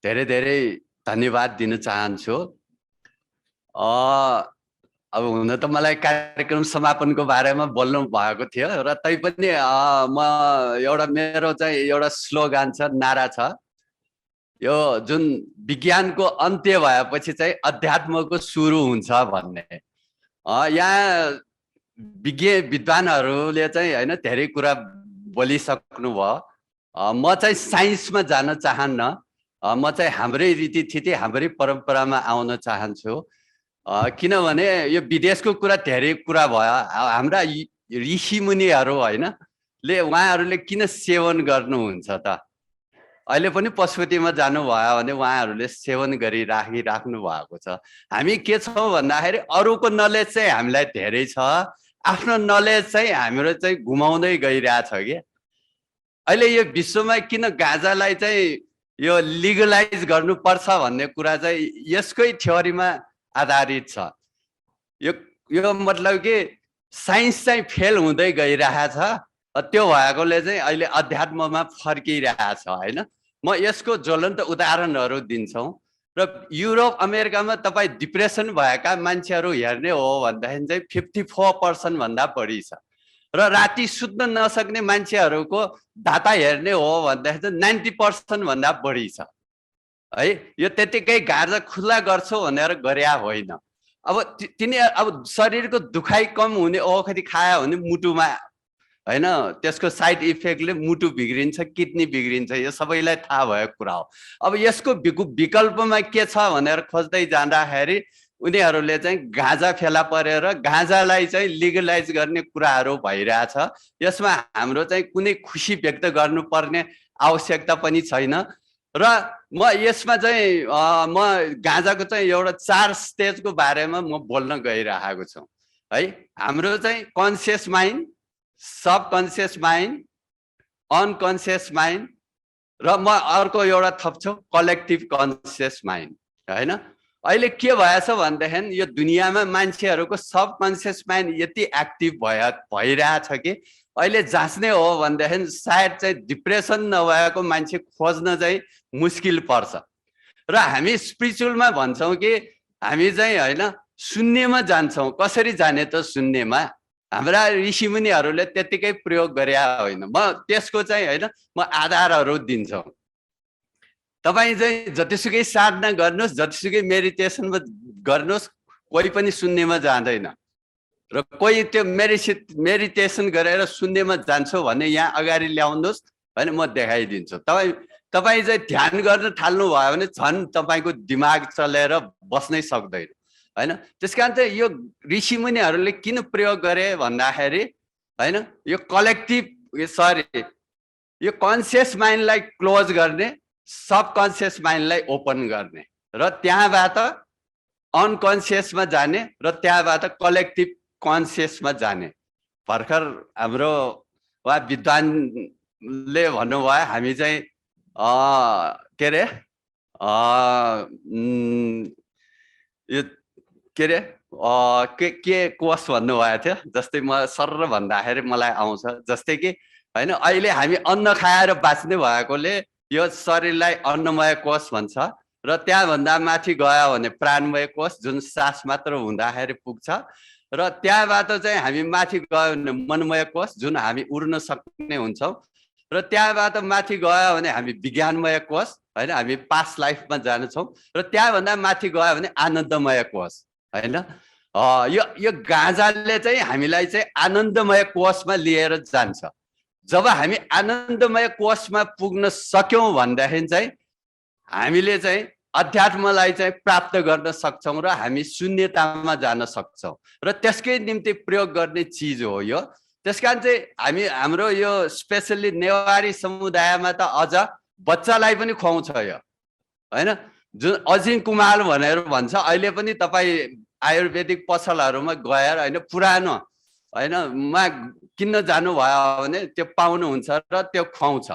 धेरै धेरै धन्यवाद दिन चाहन्छु। अब हुन त मलाई कार्यक्रम समापनको बारेमा बोल्नु भएको थियो र तैपनि म मेरो चाहिँ एउटा स्लोगन छ, नारा छ, यो जुन विज्ञानको अन्त्य भएपछि चाहिँ अध्यात्मको सुरु हुन्छ भन्ने। यहाँ विद्वानहरूले चाहिँ होइन धेरै कुरा बोलिसक्नु भयो। म चाहिँ साइन्समा जान चाहन्न, म चाहिँ हाम्रै रीतिथिति हाम्रै परम्परामा आउन चाहन्छु। किनभने यो विदेशको कुरा धेरै कुरा भयो। हाम्रा ऋषिमुनिहरू होइन ले उहाँहरूले किन सेवन गर्नुहुन्छ त? अहिले पनि पशुपतिमा जानुभयो भने उहाँहरूले सेवन गरिराख्नु भएको छ। हामी के छौँ भन्दाखेरि अरूको नलेज चाहिँ हामीलाई धेरै छ, आफ्नो नलेज चाहिँ हाम्रो चाहिँ घुमाउँदै गइरहेछ कि। अहिले यो विश्वमा किन गाँजालाई चाहिँ यो लिगलाइज गर्नुपर्छ भन्ने कुरा चाहिँ यसकै थ्योरीमा आधारित छ। यो मतलब कि साइन्स चाहिँ फेल हुँदै गइरहेछ, त्यो भएकोले चाहिँ अहिले अध्यात्ममा फर्किरहेछ होइन। म यसको ज्वलन्त उदाहरणहरू दिन्छौँ। र युरोप अमेरिकामा तपाईँ डिप्रेसन भएका मान्छेहरू हेर्ने हो भन्दाखेरि चाहिँ 54% भन्दा बढी छ। र राति सुत्न नसक्ने मान्छेहरूको डाटा हेर्ने हो भन्दाखेरि चाहिँ 90% भन्दा बढी छ है। यो त्यतिकै गाँजा खुल्ला गर्छौ भनेर गरे होइन। अब अब शरीरको दुखाइ कम हुने ओखती खायो भने मुटुमा होइन त्यसको साइड इफेक्टले मुटु बिग्रिन्छ, किडनी बिग्रिन्छ, यो सबैलाई थाहा भएको कुरा हो। अब यसको विकल्पमा के छ भनेर खोज्दै जाँदाखेरि उनीहरूले चाहिँ गाँजा फेला परेर गाँजालाई चाहिँ लिगलाइज गर्ने कुराहरू भइरहेछ। यसमा हाम्रो चाहिँ कुनै खुसी व्यक्त गर्नुपर्ने आवश्यकता पनि छैन। र म यसमा चाहिँ म गाँजाको चाहिँ एउटा 4 स्टेजको बारेमा म बोल्न गइरहेको छु है। हाम्रो चाहिँ conscious mind, subconscious mind, unconscious mind र म अर्को एउटा थप्छु कलेक्टिभ कन्सियस माइन्ड होइन। अहिले के भएछ भनेदेखि यो दुनियाँमा मान्छेहरूको सबकन्सियस माइन्ड यति एक्टिभ भइरहेछ कि अहिले जाँच्ने हो भनेदेखि सायद चाहिँ डिप्रेसन नभएको मान्छे खोज्न चाहिँ मुस्किल पर्छ। र हामी स्पिरिचुअलमा भन्छौँ कि हामी चाहिँ होइन शून्यमा जान्छौँ। कसरी जाने त शून्यमा? हाम्रा ऋषिमुनिहरूले त्यतिकै प्रयोग गरे होइन। म त्यसको चाहिँ होइन म आधारहरू दिन्छौँ। तपाईँ चाहिँ जतिसुकै साधना गर्नुहोस्, जतिसुकै मेडिटेसनमा गर्नुहोस्, कोही पनि शून्यमा जाँदैन। र कोही त्यो मेडिटेसन गरेर शून्यमा जान्छौ भने यहाँ अगाडि ल्याउनुहोस् होइन, म देखाइदिन्छु। तपाईँ चाहिँ ध्यान गर्न थाल्नु भयो भने झन् तपाईँको दिमाग चलेर बस्नै सक्दैन होइन। त्यस कारण चाहिँ यो ऋषिमुनिहरूले किन प्रयोग गरे भन्दाखेरि होइन यो कलेक्टिभ यो कन्सियस माइन्डलाई क्लोज गर्ने, सबकन्सियस माइन्डलाई ओपन गर्ने र त्यहाँबाट अनकन्सियसमा जाने र त्यहाँबाट कलेक्टिभ कन्सियसमा जाने। भर्खर हाम्रो विद्वानले भन्नुभयो हामी चाहिँ के अरे यो के अरे के कोष भन्नुभएको थियो। जस्तै म सर्र भन्दाखेरि मलाई आउँछ जस्तै कि होइन अहिले हामी अन्न खाएर बाँच्ने भएकोले यो शरीरलाई अन्नमय कोष भन्छ र त्यहाँभन्दा माथि गयो भने प्राणमय कोष जुन सास मात्र हुँदाखेरि पुग्छ र त्यहाँबाट चाहिँ हामी माथि गयो भने मनमय कोष जुन हामी उड्न सक्ने हुन्छौँ र त्यहाँबाट माथि गयो भने हामी विज्ञानमय कोष होइन हामी पास्ट लाइफमा जान्छौँ र त्यहाँभन्दा माथि गयो भने आनन्दमय कोष होइन। यो गाँजाले चाहिँ हामीलाई चाहिँ आनन्दमय कोषमा लिएर जान्छ। जब हामी आनन्दमय कोषमा पुग्न सक्यौँ भनेदेखि चाहिँ हामीले चाहिँ अध्यात्मलाई चाहिँ प्राप्त गर्न सक्छौँ र हामी शून्यतामा जान सक्छौँ र त्यसकै निम्ति प्रयोग गर्ने चिज हो यो। त्यस कारण चाहिँ हाम्रो यो स्पेसल्ली नेवारी समुदायमा त अझ बच्चालाई पनि खुवाउँछ यो होइन। जुन अजिङ कुमाल भनेर भन्छ, अहिले पनि तपाईँ आयुर्वेदिक पसलहरूमा गएर होइन पुरानो होइन मा किन्न जानुभयो भने त्यो पाउनुहुन्छ र त्यो खुवाउँछ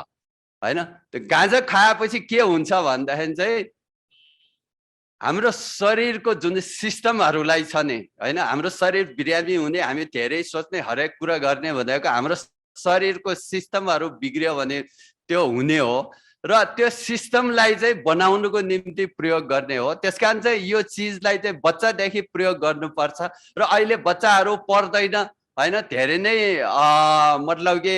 होइन। त्यो गाँजा खाएपछि के हुन्छ भन्दाखेरि चाहिँ हाम्रो शरीरको जुन सिस्टमहरूलाई छ नि होइन, हाम्रो शरीर बिरामी हुने, हामी धेरै सोच्ने, हरेक कुरा गर्ने भनेको हाम्रो शरीरको सिस्टमहरू बिग्रियो भने त्यो हुने हो र त्यो सिस्टमलाई चाहिँ बनाउनुको निम्ति प्रयोग गर्ने हो। त्यसकारण चाहिँ यो चिजलाई चाहिँ बच्चादेखि प्रयोग गर्नुपर्छ र अहिले बच्चाहरू पढ्दैन हैन, धेरै नै मतलब कि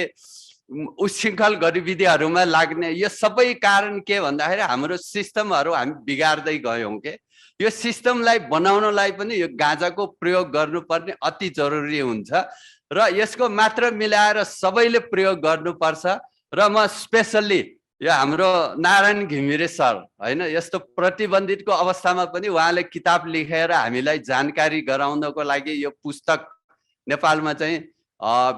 उच्छृङ्खल गतिविधिहरूमा लाग्ने। यो सबै कारण के भन्दाखेरि हाम्रो सिस्टमहरू हामी बिगार्दै गयौँ के। यो सिस्टमलाई बनाउनलाई पनि यो गाँजाको प्रयोग गर्नुपर्ने अति जरुरी हुन्छ र यसको मात्रा मिलाएर सबैले प्रयोग गर्नुपर्छ। र म स्पेसल्ली यो हाम्रो नारायण घिमिरे सर हैन, यस्तो प्रतिबन्धितको अवस्थामा पनि उहाँले किताब लेखेर हामीलाई जानकारी गराउनको लागि यो पुस्तक नेपालमा चाहिँ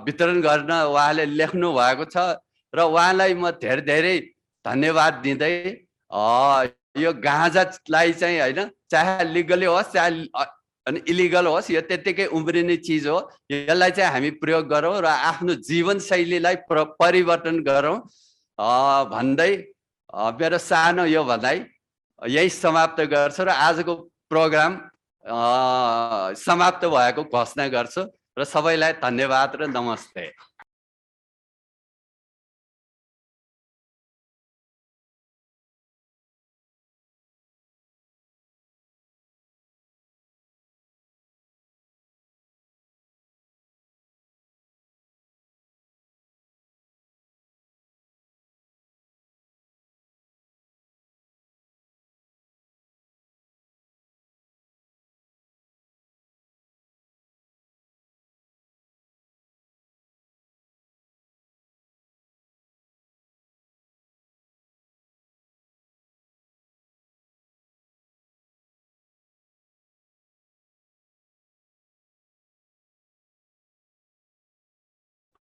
वितरण गर्न उहाँले लेख्नु भएको छ र उहाँलाई म धेरै धेरै धन्यवाद दिँदै यो गाँजालाई चाहिँ हैन, चाहे लिगली होस् चाहे अनि इलिगल होस्, यो त्यत्तिकै उम्रिने चिज हो। यसलाई चाहिँ हामी प्रयोग गरौँ र आफ्नो जीवनशैलीलाई परिवर्तन गरौँ भन्दै मेरो सानो यो भनाइ यही समाप्त गर्छु र आजको प्रोग्राम समाप्त भएको घोषणा गर्छु र सबैलाई धन्यवाद र नमस्ते।